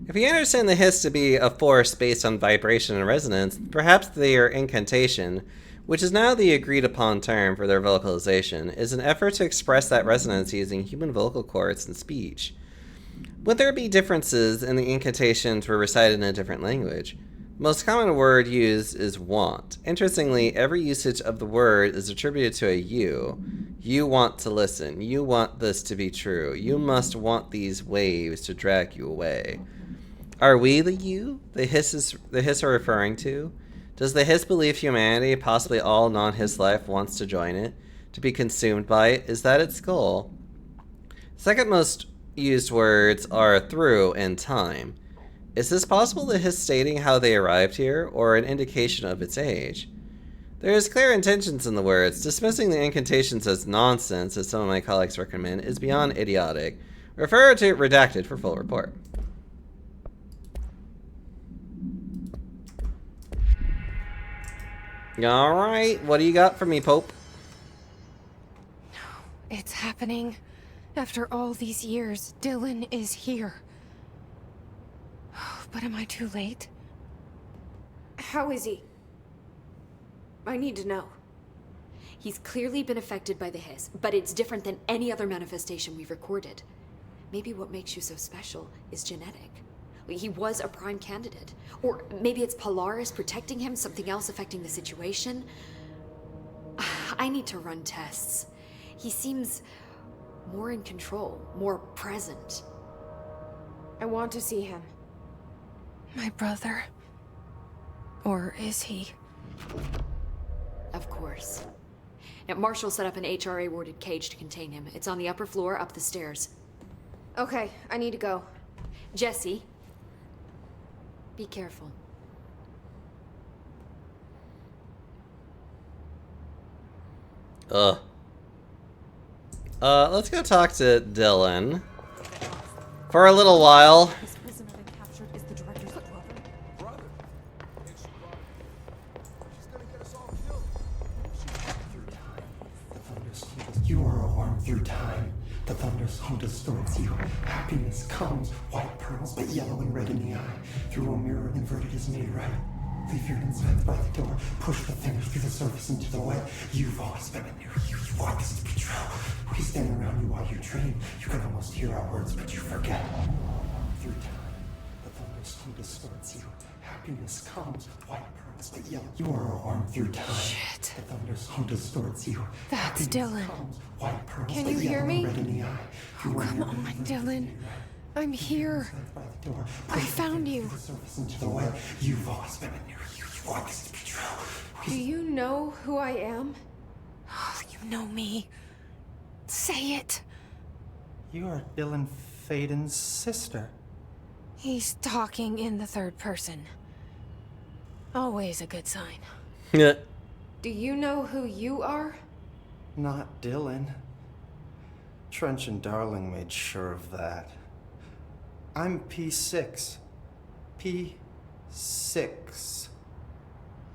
If you understand the hiss to be a force based on vibration and resonance, perhaps their incantation, which is now the agreed-upon term for their vocalization, is an effort to express that resonance using human vocal cords and speech. Would there be differences in the incantations were recited in a different language? The most common word used is want. Interestingly, every usage of the word is attributed to a you. You want to listen. You want this to be true. You must want these waves to drag you away. Are we the you the hiss are referring to? Does the hiss believe humanity, possibly all non-hiss life, wants to join it? To be consumed by it? Is that its goal? Second most used words are through and time. Is this possible the hiss stating how they arrived here, or an indication of its age? There is clear intentions in the words. Dismissing the incantations as nonsense, as some of my colleagues recommend, is beyond idiotic. Refer to Redacted for full report. Alright, what do you got for me, Pope? It's happening. After all these years, Dylan is here. But am I too late? How is he? I need to know. He's clearly been affected by the hiss, but it's different than any other manifestation we've recorded. Maybe what makes you so special is genetic. He was a prime candidate. Or maybe it's Polaris protecting him, something else affecting the situation. I need to run tests. He seems more in control, more present. I want to see him. My brother. Or is he? Of course. Now, Marshall set up an HRA-warded cage to contain him. It's on the upper floor, up the stairs. Okay, I need to go. Jesse, be careful. Let's go talk to Dylan. For a little while. This prisoner they captured is the director's brother. You are a worm through time. The thunder's home distorts you. Happiness comes, white pearls, but yellow and red in the eye. Through a mirror inverted is made right. Leave your insides by the door. Push the fingers through the surface into the wet. You've always been a new you. You want this to be true. We stand around you while you dream. You can almost hear our words, but you forget. Through time, the thunder's home distorts you. Happiness comes, white pearls, but yellow. You are a worm through time. Shit. The thunder's home distorts you. That's Dylan. White pearls, Can but you hear yellow me? and red in the eye. Oh, come on, Dylan. I'm here. I found you. Into the way. You've always been a new you. You want this to be true. Do you know who I am? Oh, you know me. Say it. You are Dylan Faden's sister. He's talking in the third person. Always a good sign. Yeah. Do you know who you are? Not Dylan. Trench and Darling made sure of that. I'm P6. P6.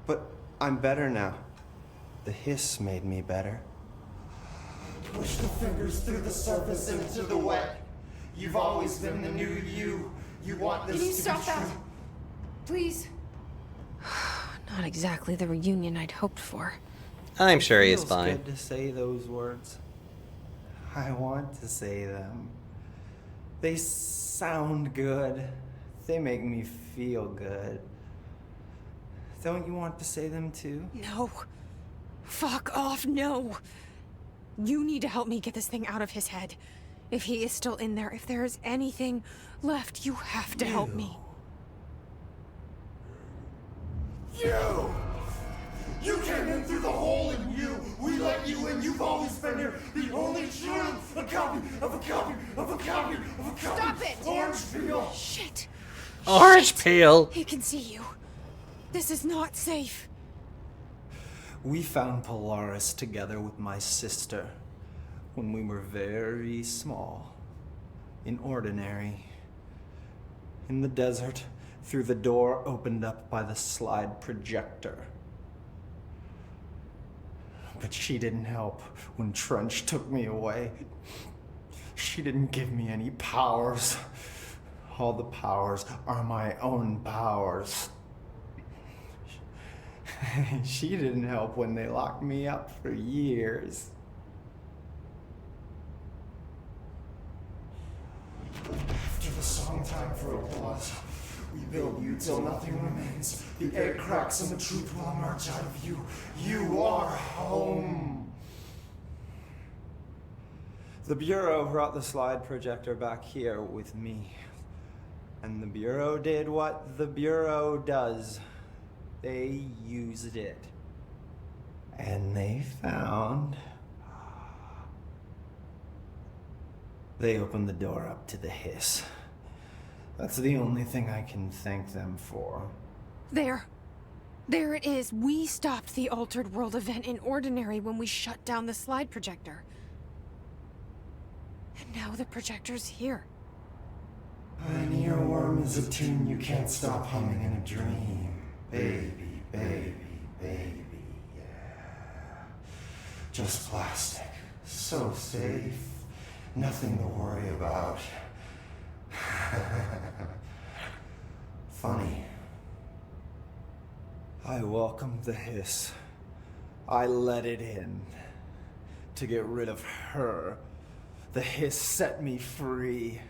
But I'm better now. The hiss made me better. Push the fingers through the surface into the wet. You've always been the new you. You want this Can you to stop be that? true. Please. Not exactly the reunion I'd hoped for. I'm sure he is Feels fine. good to say those words. I want to say them. They sound good. They make me feel good. Don't you want to say them too? No. Fuck off, no. You need to help me get this thing out of his head. If he is still in there, if there is anything left, you have to help me. You! You came in through the hole in you. We let you in. You've always been here. The only truth. A copy of a copy of a copy of a copy. Stop it! Orange peel. Shit. Orange peel. He can see you. This is not safe. We found Polaris together with my sister when we were very small, in Ordinary, in the desert, through the door opened up by the slide projector. But she didn't help when Trench took me away. She didn't give me any powers. All the powers are my own powers. She didn't help when they locked me up for years. After the song time for applause, we build you till nothing remains. The egg cracks and the truth will emerge out of you. You are home. The Bureau brought the slide projector back here with me. And the Bureau did what the Bureau does. They used it. And they found... They opened the door up to the hiss. That's the only thing I can thank them for. There. There it is. We stopped the Altered World event in Ordinary when we shut down the slide projector. And now the projector's here. An earworm is a tune you can't stop humming in a dream. Baby, baby, baby, yeah. Just plastic. So safe. Nothing to worry about. Funny. I welcomed the hiss. I let it in. To get rid of her. The hiss set me free.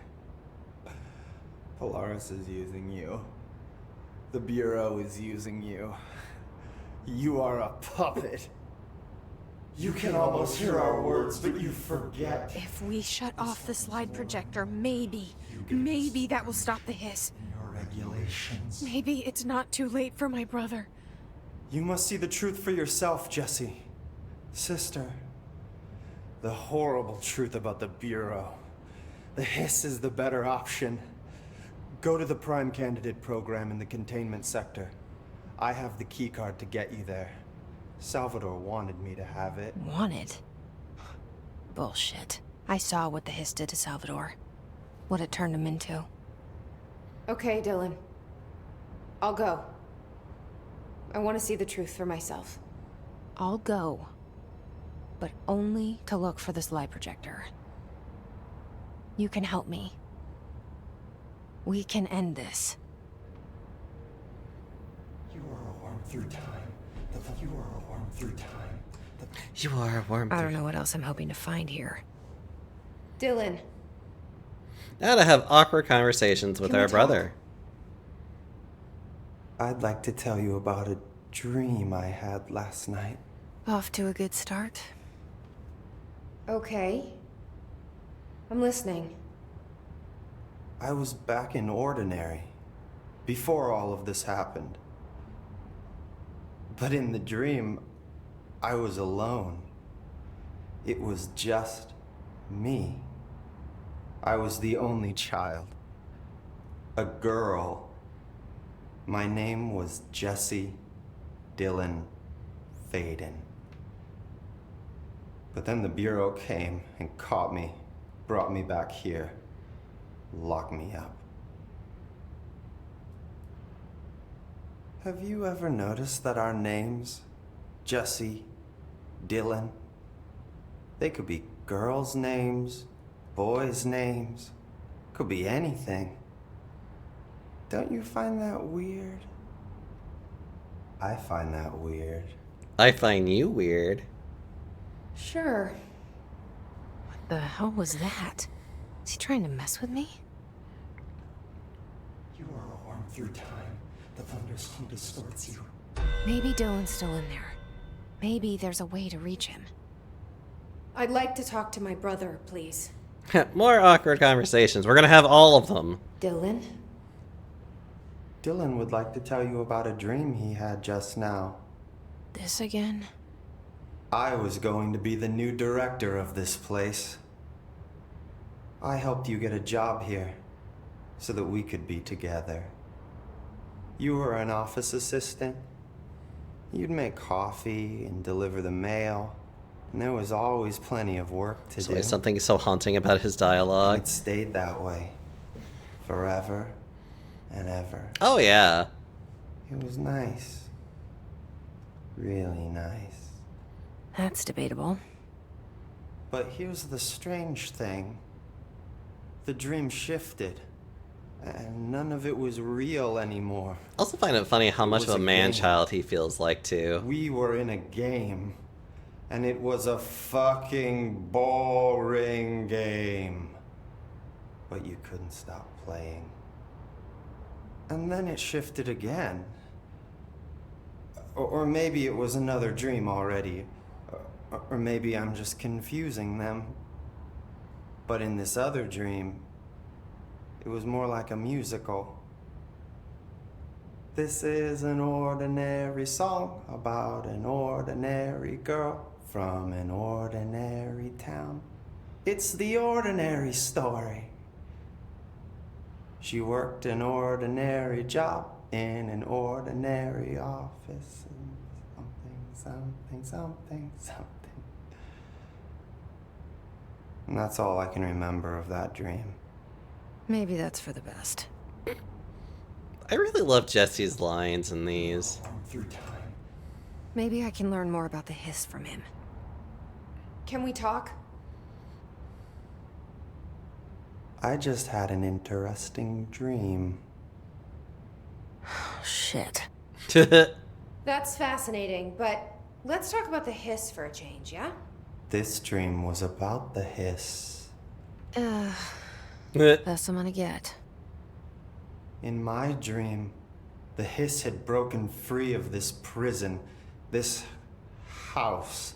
Polaris is using you. The Bureau is using you. You are a puppet. You can almost hear our words, but you forget. If we shut off the slide projector, maybe that will stop the hiss. Your regulations. Maybe it's not too late for my brother. You must see the truth for yourself, Jesse. Sister. The horrible truth about the Bureau. The hiss is the better option. Go to the Prime Candidate program in the containment sector. I have the keycard to get you there. Salvador wanted me to have it. Wanted? Bullshit. I saw what the hiss did to Salvador. What it turned him into. Okay, Dylan. I'll go. I want to see the truth for myself. I'll go. But only to look for this light projector. You can help me. We can end this. You are a worm through time. You are a worm through time. You are a worm. I don't know what else I'm hoping to find here. Dylan. Now to have awkward conversations with Can we our talk? brother. I'd like to tell you about a dream I had last night. Off to a good start. Okay. I'm listening. I was back in Ordinary, before all of this happened. But in the dream, I was alone. It was just me. I was the only child. A girl. My name was Jesse Dylan Faden. But then the Bureau came and caught me, brought me back here, locked me up. Have you ever noticed that our names, Jesse, Dylan, they could be girls' names, boys' names, could be anything. Don't you find that weird? I find that weird. I find you weird. Sure. What the hell was that? Is he trying to mess with me? You are a worm through time. The thunderstorm distorts you. Maybe Dylan's still in there. Maybe there's a way to reach him. I'd like to talk to my brother, please. More awkward conversations. We're gonna have all of them. Dylan? Dylan would like to tell you about a dream he had just now. This again? I was going to be the new director of this place. I helped you get a job here so that we could be together. You were an office assistant. You'd make coffee and deliver the mail, and there was always plenty of work to do. There's something so haunting about his dialogue. It stayed that way forever and ever. Oh yeah. It was nice. Really nice. That's debatable. But here's the strange thing. The dream shifted, and none of it was real anymore. I also find it funny how much of was a a man-child he feels like, too. We were in a game, and it was a fucking boring game. But you couldn't stop playing. And then it shifted again. Or maybe it was another dream already. Or maybe I'm just confusing them. But in this other dream, it was more like a musical. This is an ordinary song about an ordinary girl from an ordinary town. It's the ordinary story. She worked an ordinary job in an ordinary office. And something. And that's all I can remember of that dream. Maybe that's for the best. I really love Jesse's lines in these. Through time. Maybe I can learn more about the hiss from him. Can we talk? I just had an interesting dream. Shit. That's fascinating, but let's talk about the hiss for a change, yeah? This dream was about the hiss. Best I'm gonna get. In my dream, the hiss had broken free of this prison, this house.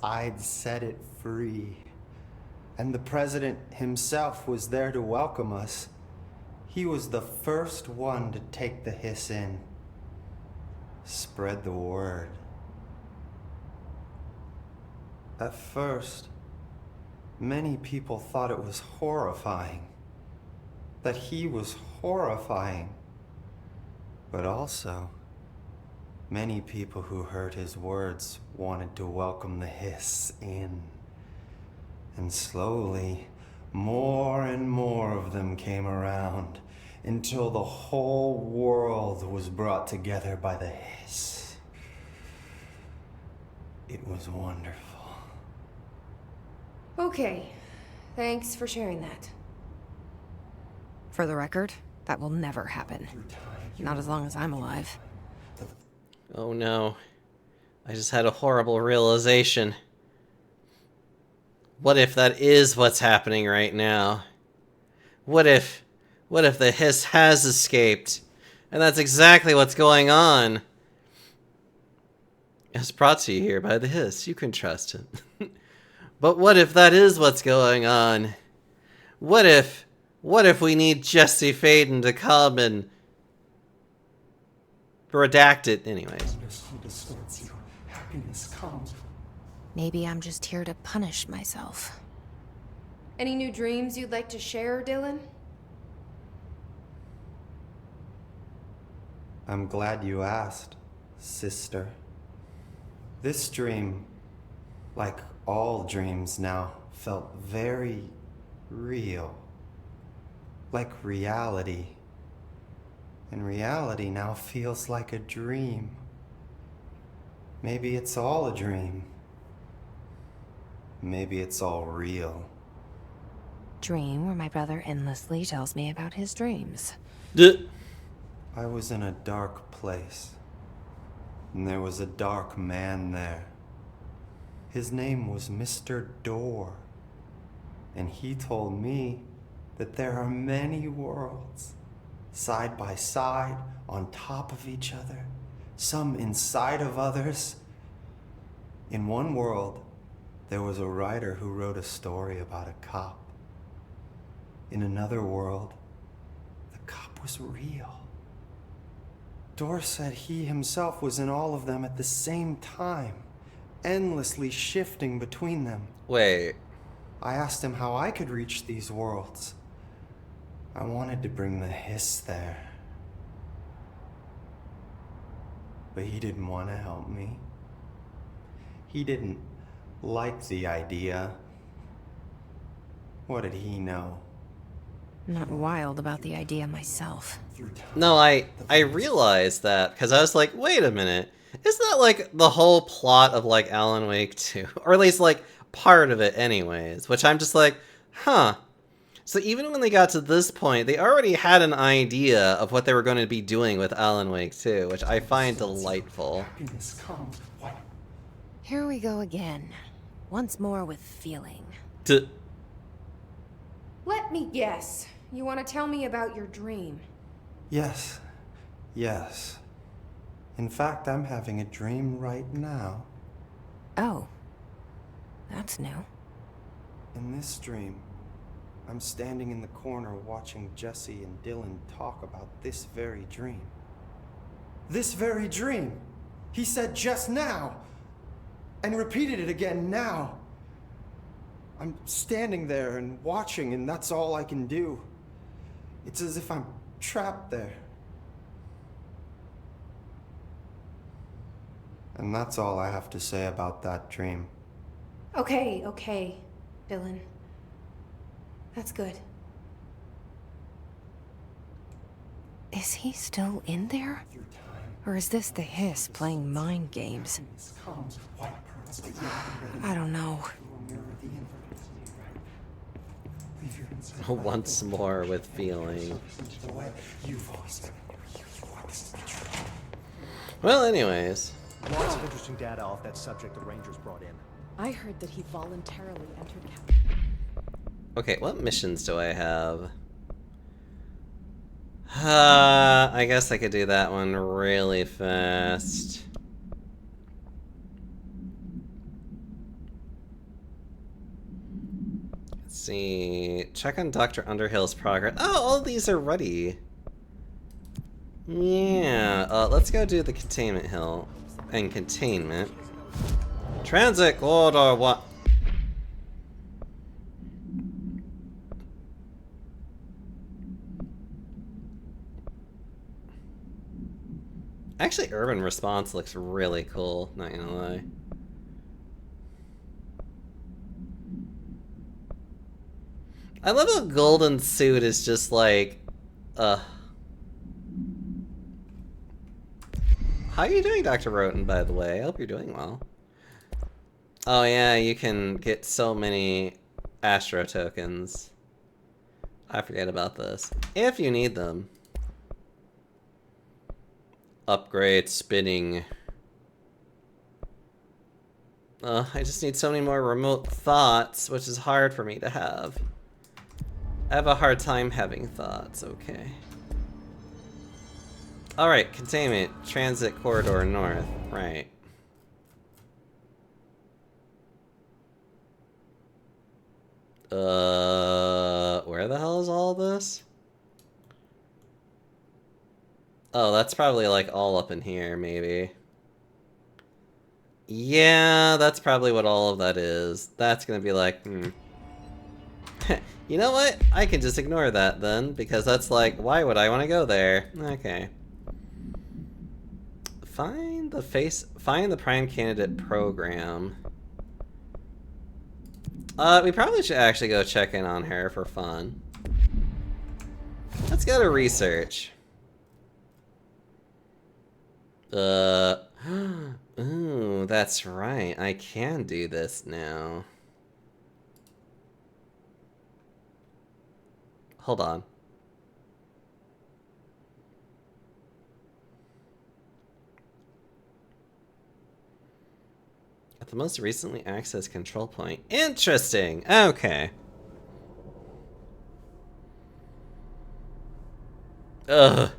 I'd set it free. And the president himself was there to welcome us. He was the first one to take the hiss in. Spread the word. At first, many people thought it was horrifying. That he was horrifying. But also, many people who heard his words wanted to welcome the hiss in. And slowly, more and more of them came around until the whole world was brought together by the hiss. It was wonderful. Okay, thanks for sharing that. For the record, that will never happen. Not as long as I'm alive. Oh no. I just had a horrible realization. What if that is what's happening right now? What if the hiss has escaped? And that's exactly what's going on. It's brought to you here by the hiss. You can trust it. But what if that is what's going on? What if we need Jesse Faden to come and redact it anyways? Maybe I'm just here to punish myself. Any new dreams you'd like to share, Dylan? I'm glad you asked, sister. This dream, like all dreams now, felt very real. Like reality. And reality now feels like a dream. Maybe it's all a dream. Maybe it's all real. Dream where my brother endlessly tells me about his dreams. I was in a dark place. And there was a dark man there. His name was Mr. Door. And he told me that there are many worlds, side by side, on top of each other, some inside of others. In one world, there was a writer who wrote a story about a cop. In another world, the cop was real. Door said he himself was in all of them at the same time, endlessly shifting between them. Wait. I asked him how I could reach these worlds. I wanted to bring the hiss there. But he didn't want to help me. He didn't like the idea. What did he know? Not wild about the idea myself. No, I realized that because I was like, wait a minute. Isn't that like the whole plot of like Alan Wake 2? Or at least like part of it anyways, which I'm just like, huh. So even when they got to this point, they already had an idea of what they were going to be doing with Alan Wake 2, which I find delightful. Here we go again. Once more with feeling. Let me guess. You want to tell me about your dream? Yes. Yes. In fact, I'm having a dream right now. Oh. That's new. In this dream, I'm standing in the corner watching Jesse and Dylan talk about this very dream. This very dream! He said just now! And repeated it again now! I'm standing there and watching, and that's all I can do. It's as if I'm trapped there. And that's all I have to say about that dream. Okay, Dylan. That's good. Is he still in there? Or is this the hiss playing mind games? I don't know. Once more with feeling. Well, anyways. Lots of interesting data off that subject the Rangers brought in. I heard that he voluntarily entered Okay, what missions do I have? I guess I could do that one really fast. Let's see. Check on Dr. Underhill's progress. Oh, all these are ready. Yeah. Let's go do the containment hill. And containment. Transit corridor what? Actually, urban response looks really cool, not gonna lie. I love how Golden Suit is just like, How are you doing, Dr. Roten, by the way? I hope you're doing well. Oh yeah, you can get so many Astro tokens. I forget about this. If you need them. Upgrade spinning. I just need so many more remote thoughts, which is hard for me to have. I have a hard time having thoughts, okay. Alright, containment. Transit corridor north. Right. Where the hell is all this? Oh, that's probably like all up in here, maybe. Yeah, that's probably what all of that is. That's gonna be like, You know what? I can just ignore that then, because that's like, why would I want to go there? Okay. Find the prime candidate program. We probably should actually go check in on her for fun. Let's go to research. Ooh, that's right. I can do this now. Hold on. At the most recently accessed control point. Interesting. Okay. Ugh.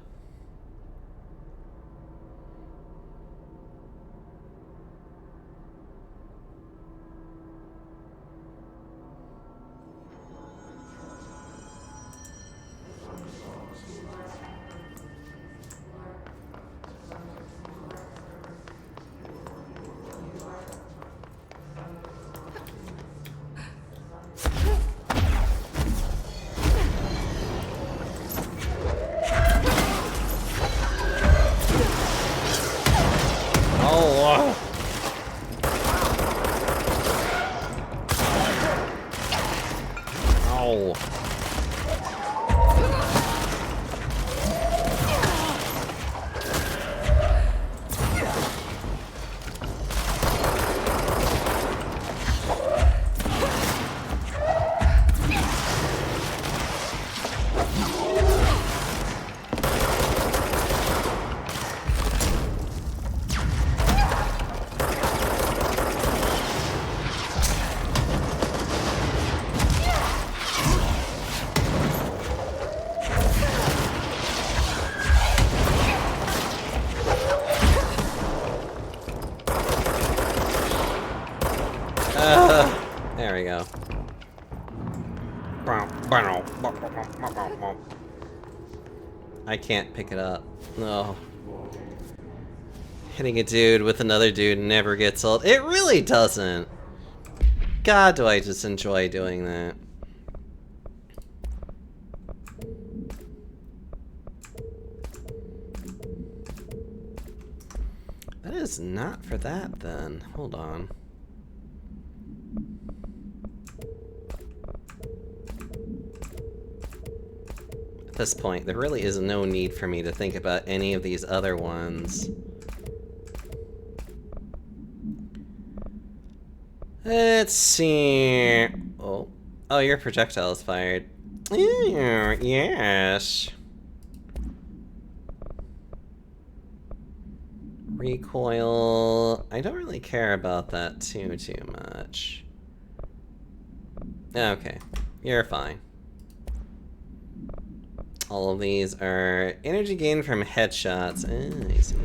There we go. I can't pick it up. No. Hitting a dude with another dude never gets old. It really doesn't. God, do I just enjoy doing that. That is not for that, then. Hold on. At this point, there really is no need for me to think about any of these other ones. Let's see. Oh, your projectile is fired. Yes. Recoil. I don't really care about that too much. Okay, you're fine. All of these are energy gain from headshots. I see.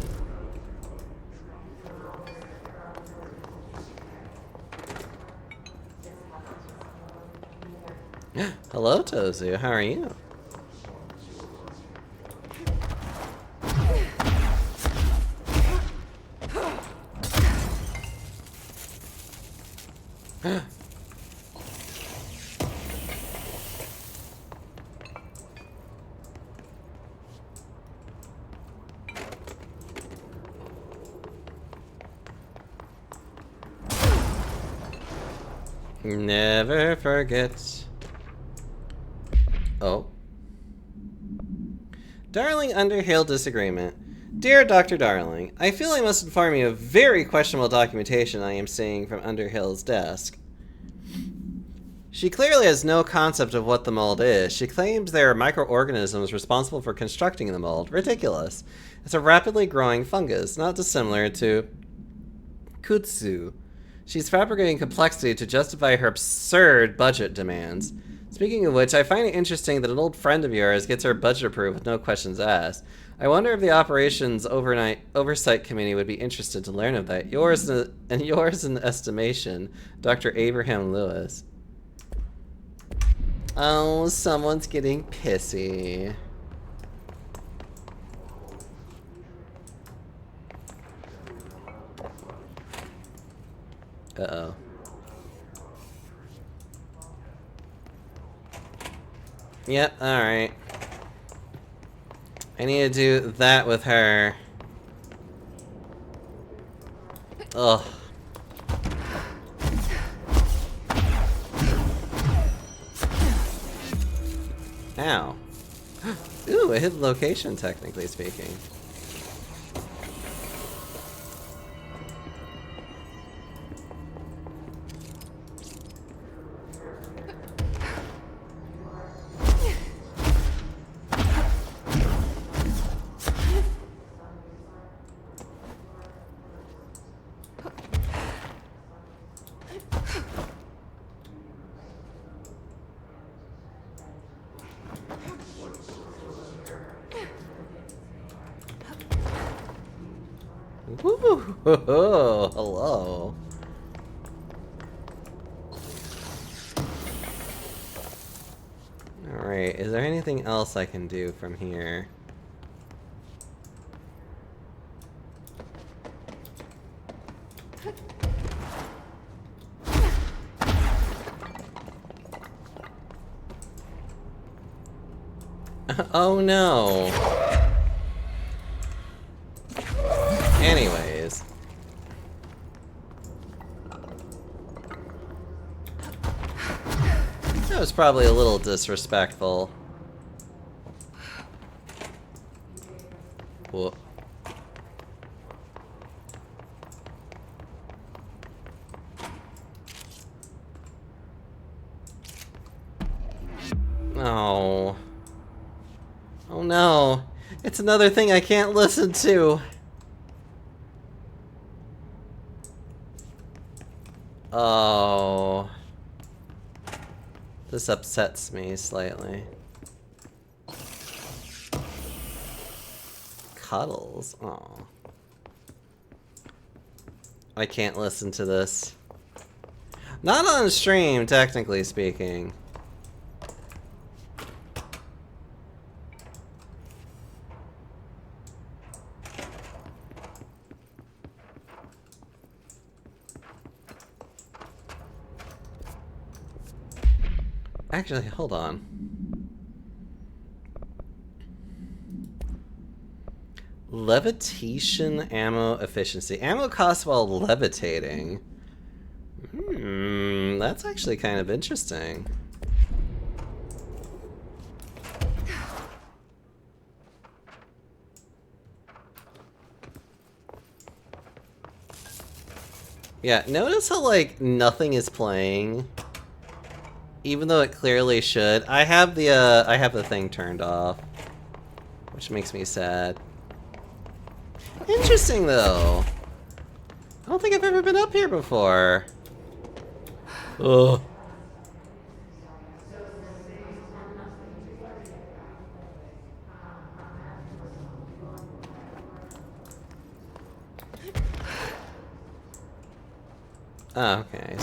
Hello, Tozu. How are you? Never forget. Oh. Darling Underhill disagreement. Dear Dr. Darling, I feel I must inform you of very questionable documentation I am seeing from Underhill's desk. She clearly has no concept of what the mold is. She claims there are microorganisms responsible for constructing the mold. Ridiculous. It's a rapidly growing fungus, not dissimilar to kudzu. She's fabricating complexity to justify her absurd budget demands. Speaking of which, I find it interesting that an old friend of yours gets her budget approved with no questions asked. I wonder if the Operations Oversight Committee would be interested to learn of that. Yours in estimation, Dr. Abraham Lewis. Oh, someone's getting pissy. Uh-oh. Yep, alright. I need to do that with her. Ugh. Ow. Ooh, a hidden location, technically speaking. Woo! Hello. Alright, is there anything else I can do from here? Oh no. Anyways. That was probably a little disrespectful. Whoa. Oh. Oh no. It's another thing I can't listen to. Oh. This upsets me slightly. Cuddles? Oh. I can't listen to this. Not on stream, technically speaking. Actually, hold on. Levitation ammo efficiency. Ammo costs while levitating. That's actually kind of interesting. Yeah, notice how, like, nothing is playing? Even though it clearly should. I have the thing turned off, which makes me sad. Interesting, though. I don't think I've ever been up here before. Ugh. Oh, okay.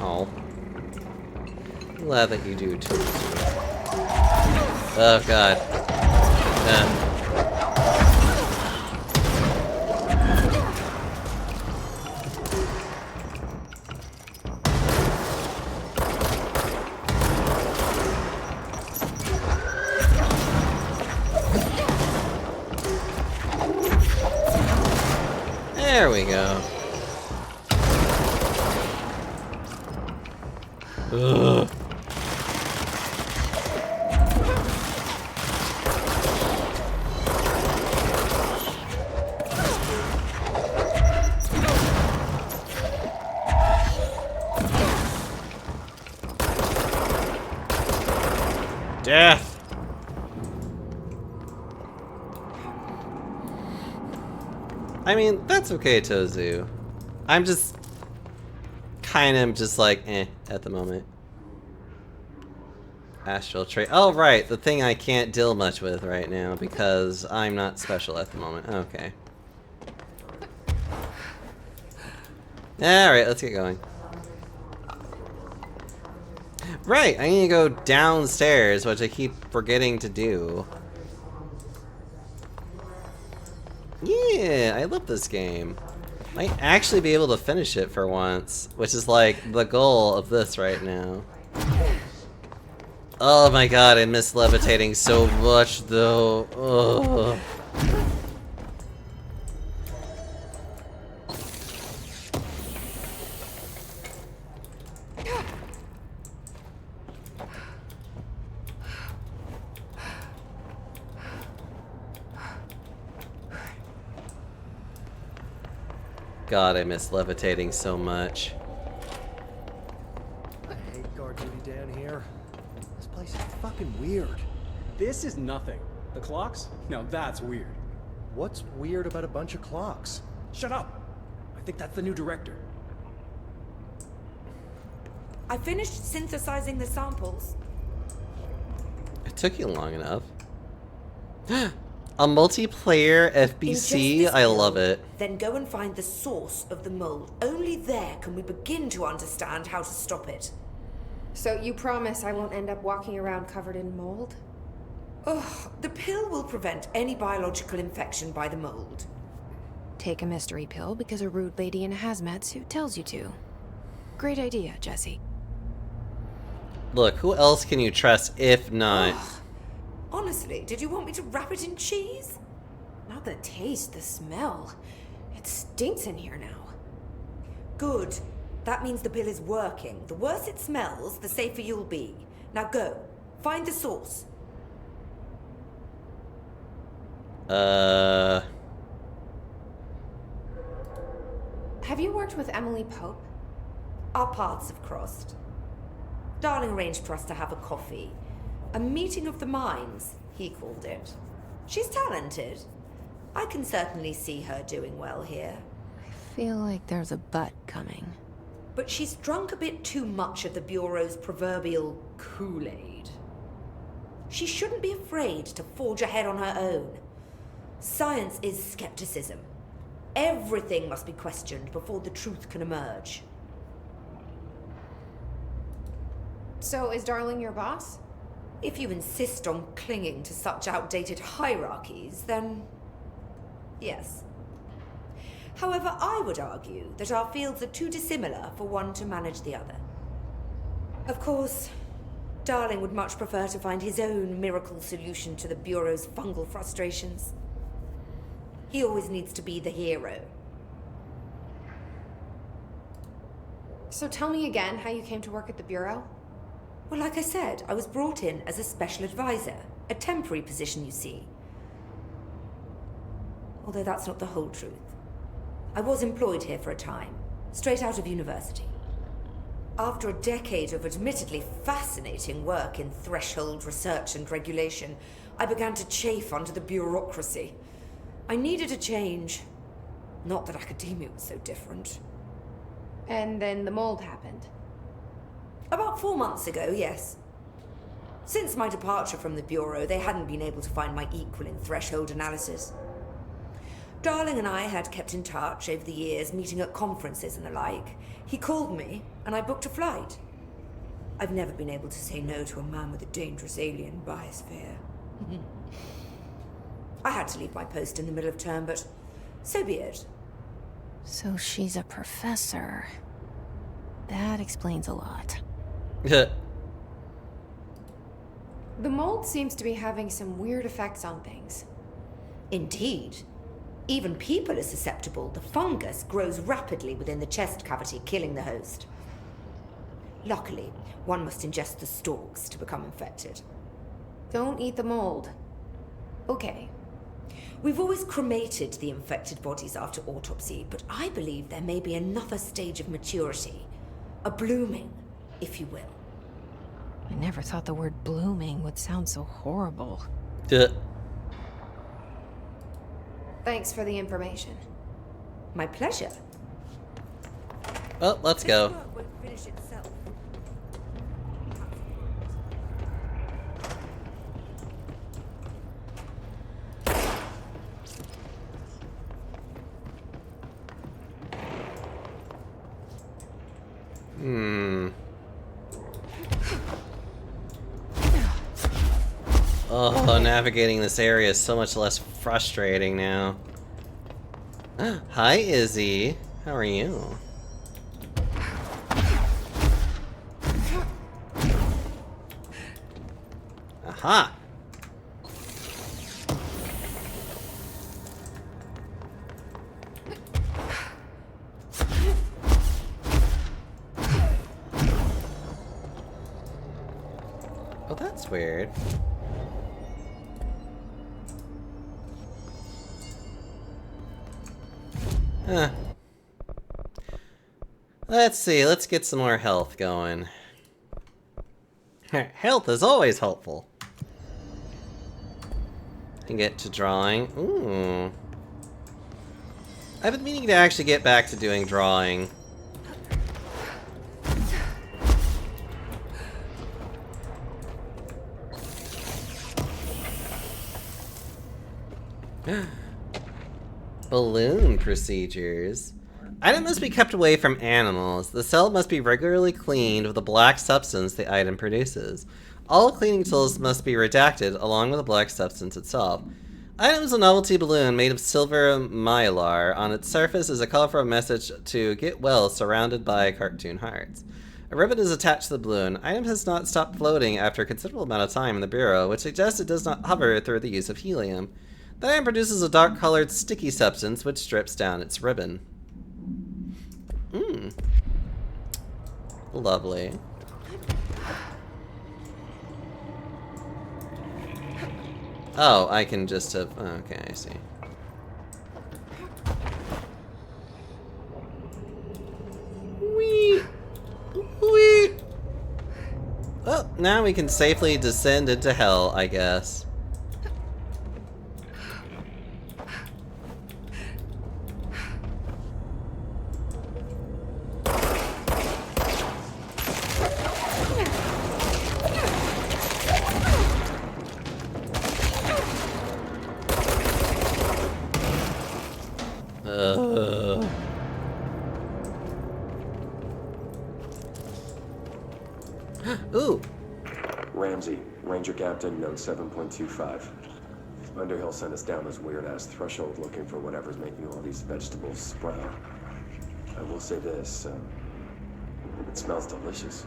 Oh. Glad that you do too. Oh god. There we go. Ugh. Death. I mean, that's okay, Tozu. I'm just kind of just like, at the moment. Astral trait. Oh, right, the thing I can't deal much with right now because I'm not special at the moment. Okay. Alright, let's get going. Right, I need to go downstairs, which I keep forgetting to do. Yeah, I love this game. Might actually be able to finish it for once, which is like the goal of this right now. Oh my god, I miss levitating so much though. Ugh. God, I miss levitating so much. I hate guard duty down here. This place is fucking weird. This is nothing. The clocks? Now that's weird. What's weird about a bunch of clocks? Shut up! I think that's the new director. I finished synthesizing the samples. It took you long enough. A multiplayer FBC? I love it. Then go and find the source of the mold. Only there can we begin to understand how to stop it. So you promise I won't end up walking around covered in mold? Oh, the pill will prevent any biological infection by the mold. Take a mystery pill because a rude lady in a hazmat suit tells you to. Great idea, Jesse. Look, who else can you trust if not? Honestly, did you want me to wrap it in cheese? Not the taste, the smell. It stinks in here now. Good. That means the pill is working. The worse it smells, the safer you'll be. Now go. Find the source. Have you worked with Emily Pope? Our paths have crossed. Darling arranged for us to have a coffee. A meeting of the minds, he called it. She's talented. I can certainly see her doing well here. I feel like there's a but coming. But she's drunk a bit too much of the Bureau's proverbial Kool-Aid. She shouldn't be afraid to forge ahead on her own. Science is skepticism. Everything must be questioned before the truth can emerge. So is Darling your boss? If you insist on clinging to such outdated hierarchies, then yes. However, I would argue that our fields are too dissimilar for one to manage the other. Of course, Darling would much prefer to find his own miracle solution to the Bureau's fungal frustrations. He always needs to be the hero. So tell me again how you came to work at the Bureau? Well, like I said, I was brought in as a special advisor. A temporary position, you see. Although that's not the whole truth. I was employed here for a time, straight out of university. After a decade of admittedly fascinating work in threshold research and regulation, I began to chafe under the bureaucracy. I needed a change. Not that academia was so different. And then the mold happened. About 4 months ago, yes. Since my departure from the Bureau, they hadn't been able to find my equal in threshold analysis. Darling and I had kept in touch over the years, meeting at conferences and the like. He called me, and I booked a flight. I've never been able to say no to a man with a dangerous alien biosphere. I had to leave my post in the middle of term, but so be it. So she's a professor. That explains a lot. The mold seems to be having some weird effects on things. Indeed. Even people are susceptible. The fungus grows rapidly within the chest cavity, killing the host. Luckily, one must ingest the stalks to become infected. Don't eat the mold. Okay. We've always cremated the infected bodies after autopsy, but I believe there may be another stage of maturity. A blooming, if you will. I never thought the word blooming would sound so horrible. Thanks for the information. My pleasure. Well, let's go. This work won't finish itself. Oh, navigating this area is so much less frustrating now. Hi, Izzy. How are you? Aha! Oh, that's weird. Huh. Let's see, let's get some more health going. Health is always helpful. And get to drawing. Ooh. I've been meaning to actually get back to doing drawing. Balloon procedures. Item must be kept away from animals. The cell must be regularly cleaned with the black substance the item produces. All cleaning tools must be redacted along with the black substance itself. Item is a novelty balloon made of silver mylar. On its surface is a colorful message to get well surrounded by cartoon hearts. A ribbon is attached to the balloon. Item has not stopped floating after a considerable amount of time in the bureau, which suggests it does not hover through the use of helium. The item produces a dark-colored sticky substance which strips down its ribbon. Lovely. Oh, I can just have... Oh, okay, I see. Whee! Whee! Well, now we can safely descend into hell, I guess. Ooh. Ramsey, Ranger Captain, note 7.25. Underhill sent us down this weird-ass threshold looking for whatever's making all these vegetables sprout. I will say this, it smells delicious.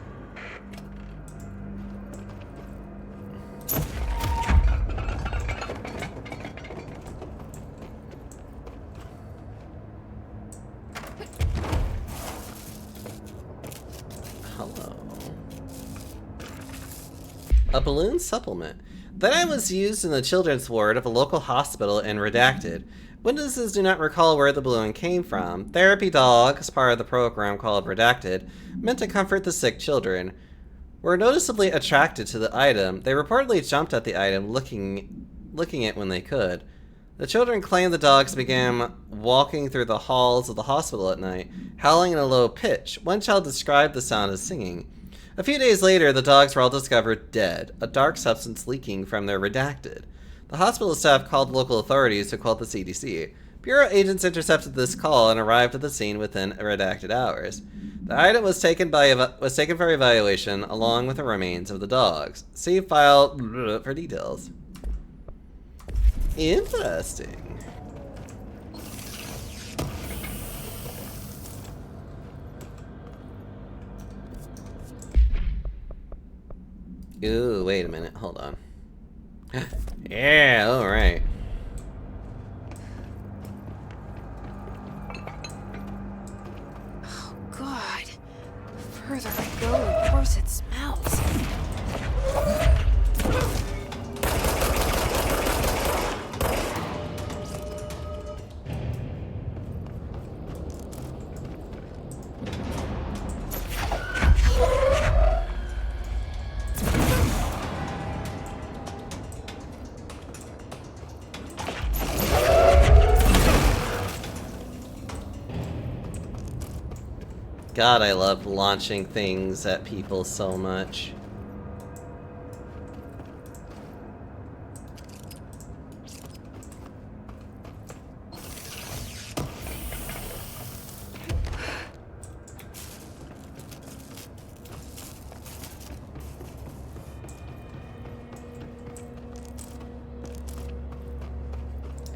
A balloon supplement. That item was used in the children's ward of a local hospital and redacted. Witnesses do not recall where the balloon came from. Therapy dogs, part of the program called Redacted, meant to comfort the sick children, were noticeably attracted to the item. They reportedly jumped at the item, looking it when they could. The children claimed the dogs began walking through the halls of the hospital at night, howling in a low pitch. One child described the sound as singing. A few days later, the dogs were all discovered dead, a dark substance leaking from their redacted. The hospital staff called local authorities who called the CDC. Bureau agents intercepted this call and arrived at the scene within redacted hours. The item was taken for evaluation along with the remains of the dogs. See file for details. Interesting. Ooh, wait a minute. Hold on. Yeah, alright. Oh, God. The further I go, the worse it smells. God, I love launching things at people so much.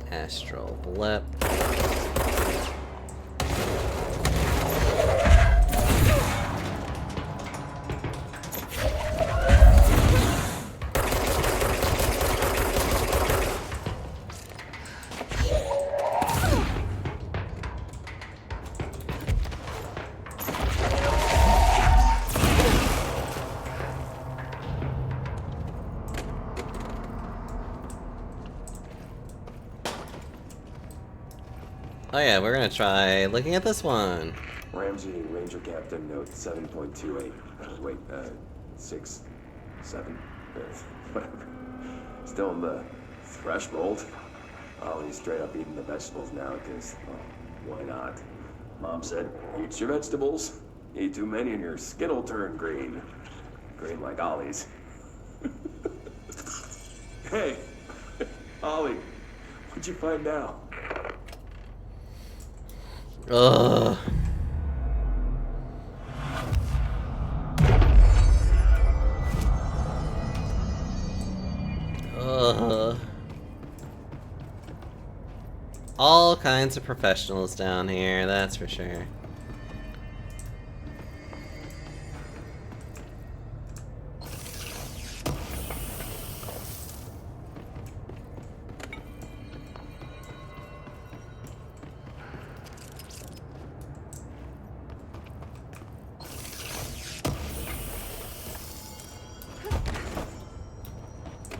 Astral blip. Oh yeah, we're gonna try looking at this one. Ramsey, Ranger Captain, note 7.28. Wait, 6, 7, whatever. Still in the threshold. Oh, he's straight up eating the vegetables now, because, well, why not? Mom said, eat your vegetables. Eat too many and your skin will turn green. Green like Ollie's. Hey, Ollie, what'd you find now? Ugh. Ugh. All kinds of professionals down here, that's for sure.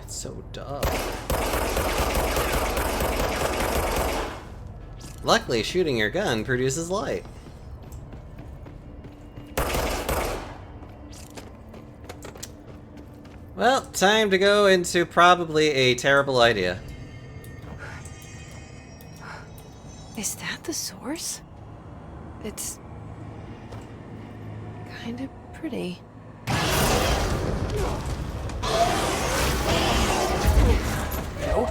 So dumb. Luckily, shooting your gun produces light. Well, time to go into probably a terrible idea. Is that the source? It's kind of pretty. Nope.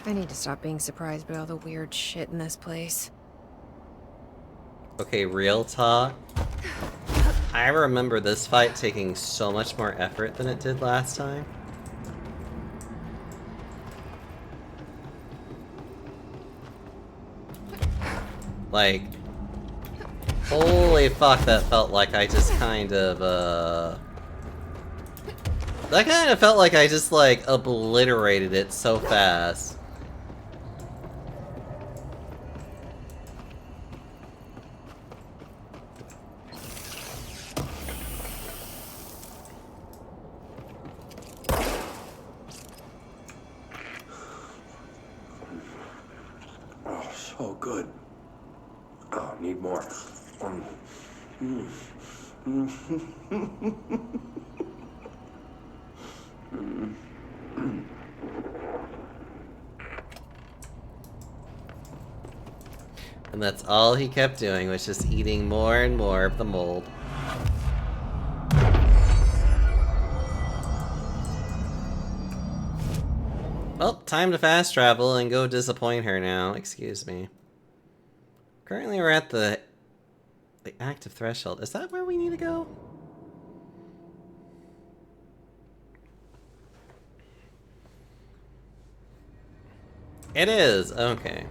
I need to stop being surprised by all the weird shit in this place. Okay, real talk. I remember this fight taking so much more effort than it did last time. Like, holy fuck, that felt like I just kind of, that kind of felt like I just, like, obliterated it so fast. Oh, good. Oh, need more. And that's all he kept doing, was just eating more and more of the mold. Well, time to fast travel and go disappoint her now. Excuse me. Currently we're at the active threshold. Is that where we need to go? It is! Okay.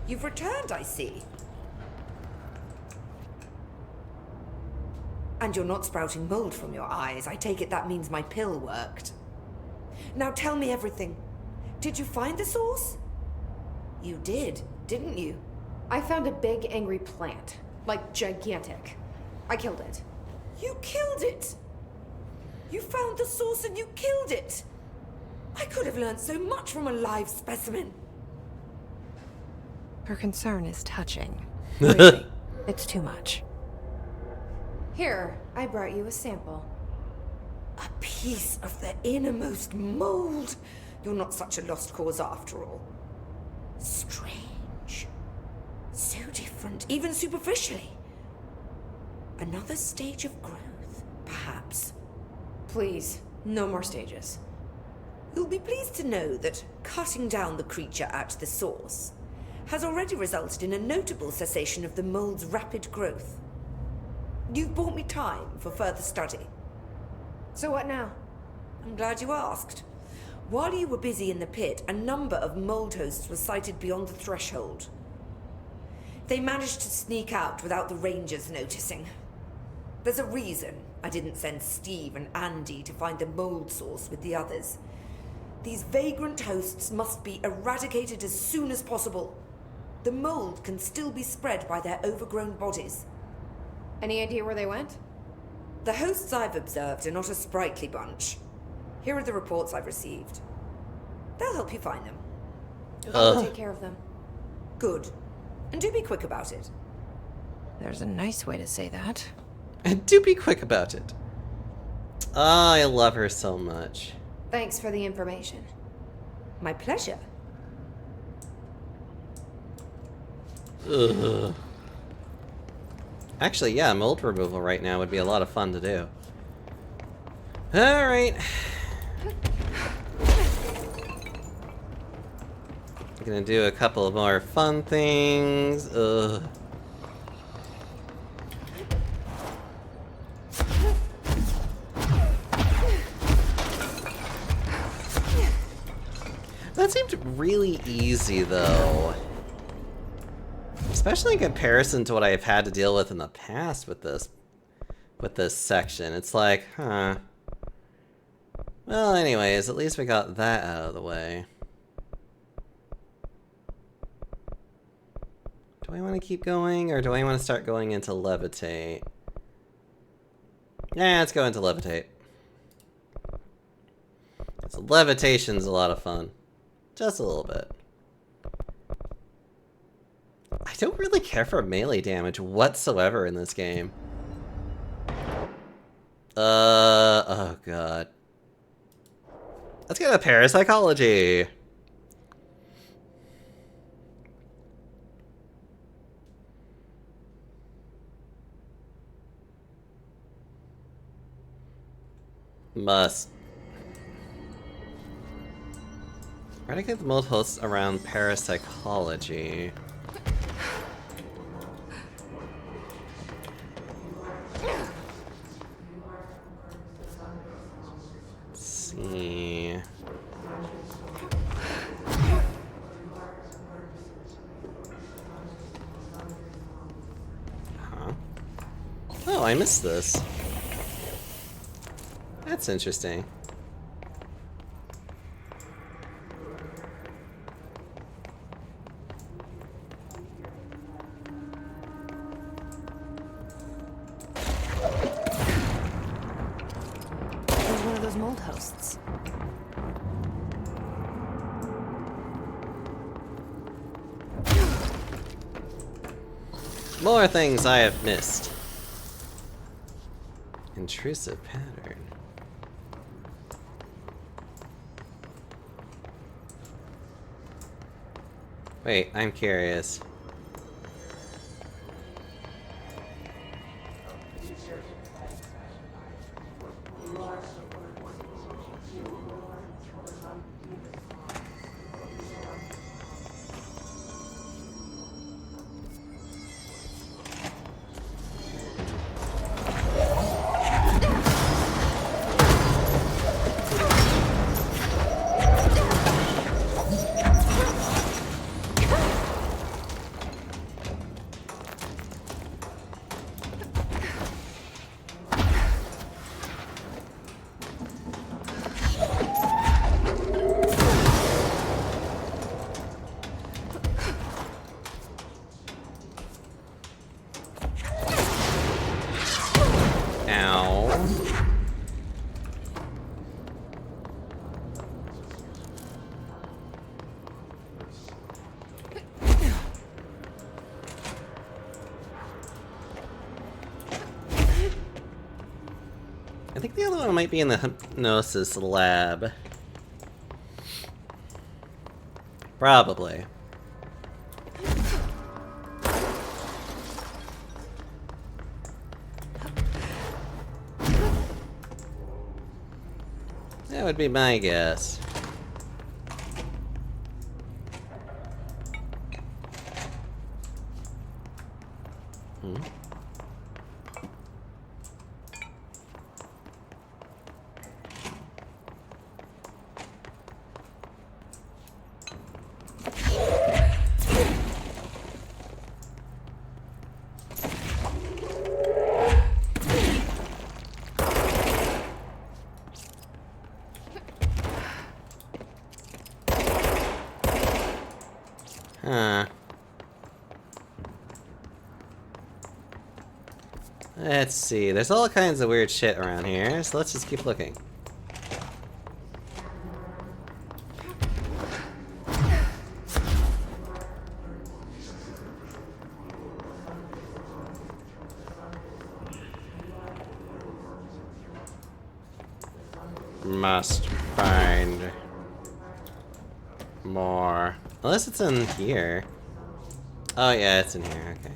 You've returned, I see. And you're not sprouting mold from your eyes. I take it that means my pill worked. Now tell me everything. Did you find the source? You did, didn't you? I found a big, angry plant. Like, gigantic. I killed it. You killed it! You found the source and you killed it! I could have learned so much from a live specimen. Her concern is touching. Really, it's too much. Here, I brought you a sample. A piece of the innermost mold. You're not such a lost cause after all. Strange. So different, even superficially. Another stage of growth, perhaps. Please, no more stages. You'll be pleased to know that cutting down the creature at the source has already resulted in a notable cessation of the mold's rapid growth. You've bought me time for further study. So what now? I'm glad you asked. While you were busy in the pit, a number of mold hosts were sighted beyond the threshold. They managed to sneak out without the rangers noticing. There's a reason I didn't send Steve and Andy to find the mold source with the others. These vagrant hosts must be eradicated as soon as possible. The mold can still be spread by their overgrown bodies. Any idea where they went? The hosts I've observed are not a sprightly bunch. Here are the reports I've received. They'll help you find them. I'll take care of them. Good. And do be quick about it. There's a nice way to say that. And do be quick about it. Oh, I love her so much. Thanks for the information. My pleasure. Ugh. Actually, yeah, mold removal right now would be a lot of fun to do. Alright. Gonna do a couple of more fun things. Ugh. That seemed really easy, though. Especially in comparison to what I've had to deal with in the past with this section. It's like, huh. Well, anyways, at least we got that out of the way. Do I want to keep going, or do I want to start going into levitate? Yeah, let's go into levitate. So levitation's a lot of fun. Just a little bit. I don't really care for melee damage whatsoever in this game. Oh god. Let's get a parapsychology. Must. Eradicate the mold hosts around parapsychology. Let's see. Huh? Oh, I missed this. That's interesting. those mold hosts. More things I have missed. Intrusive pattern. Wait, I'm curious. I think the other one might be in the hypnosis lab. Probably. That would be my guess. Huh. Let's see. There's all kinds of weird shit around here, so let's just keep looking. Must find more. Unless it's in here. Oh yeah, it's in here, okay.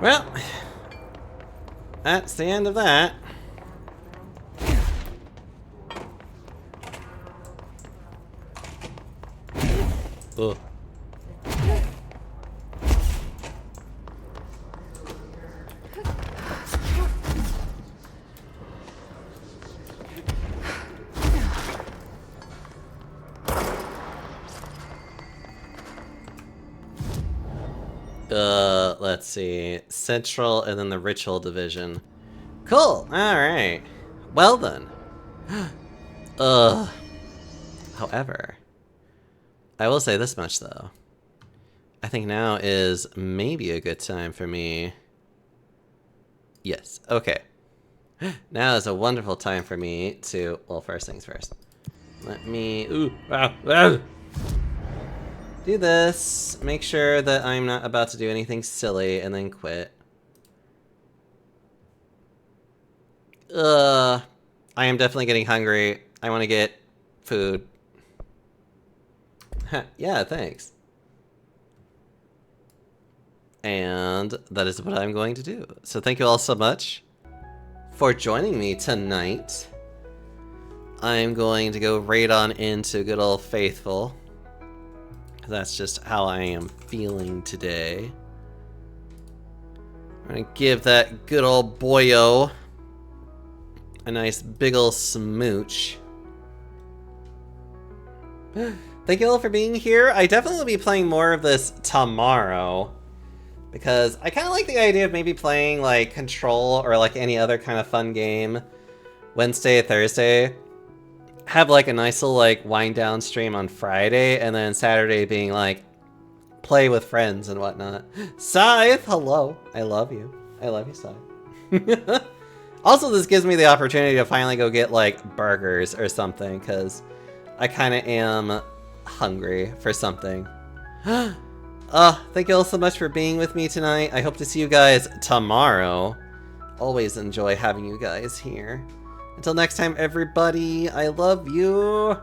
Well, that's the end of that. Ugh. Let's see. Central and then the Ritual Division. Cool! Alright. Well then. However, I will say this much though. I think now is maybe a good time for me. Yes, okay. Now is a wonderful time for me to, well, first things first. Let me, do this, make sure that I'm not about to do anything silly, and then quit. I am definitely getting hungry. I want to get food. Yeah, thanks. And that is what I'm going to do. So thank you all so much for joining me tonight. I'm going to go right on into good old Faithful. That's just how I am feeling today. I'm gonna give that good old boyo a nice big ol' smooch. Thank you all for being here. I definitely will be playing more of this tomorrow. Because I kind of like the idea of maybe playing like Control or like any other kind of fun game Wednesday, Thursday. Have like a nice little like wind down stream on Friday, and then Saturday being like play with friends and whatnot. Scythe, hello. I love you. I love you, Scythe. Also, this gives me the opportunity to finally go get like burgers or something, because I kind of am hungry for something. Thank you all so much for being with me tonight. I hope to see you guys tomorrow. Always enjoy having you guys here. Until next time, everybody, I love you.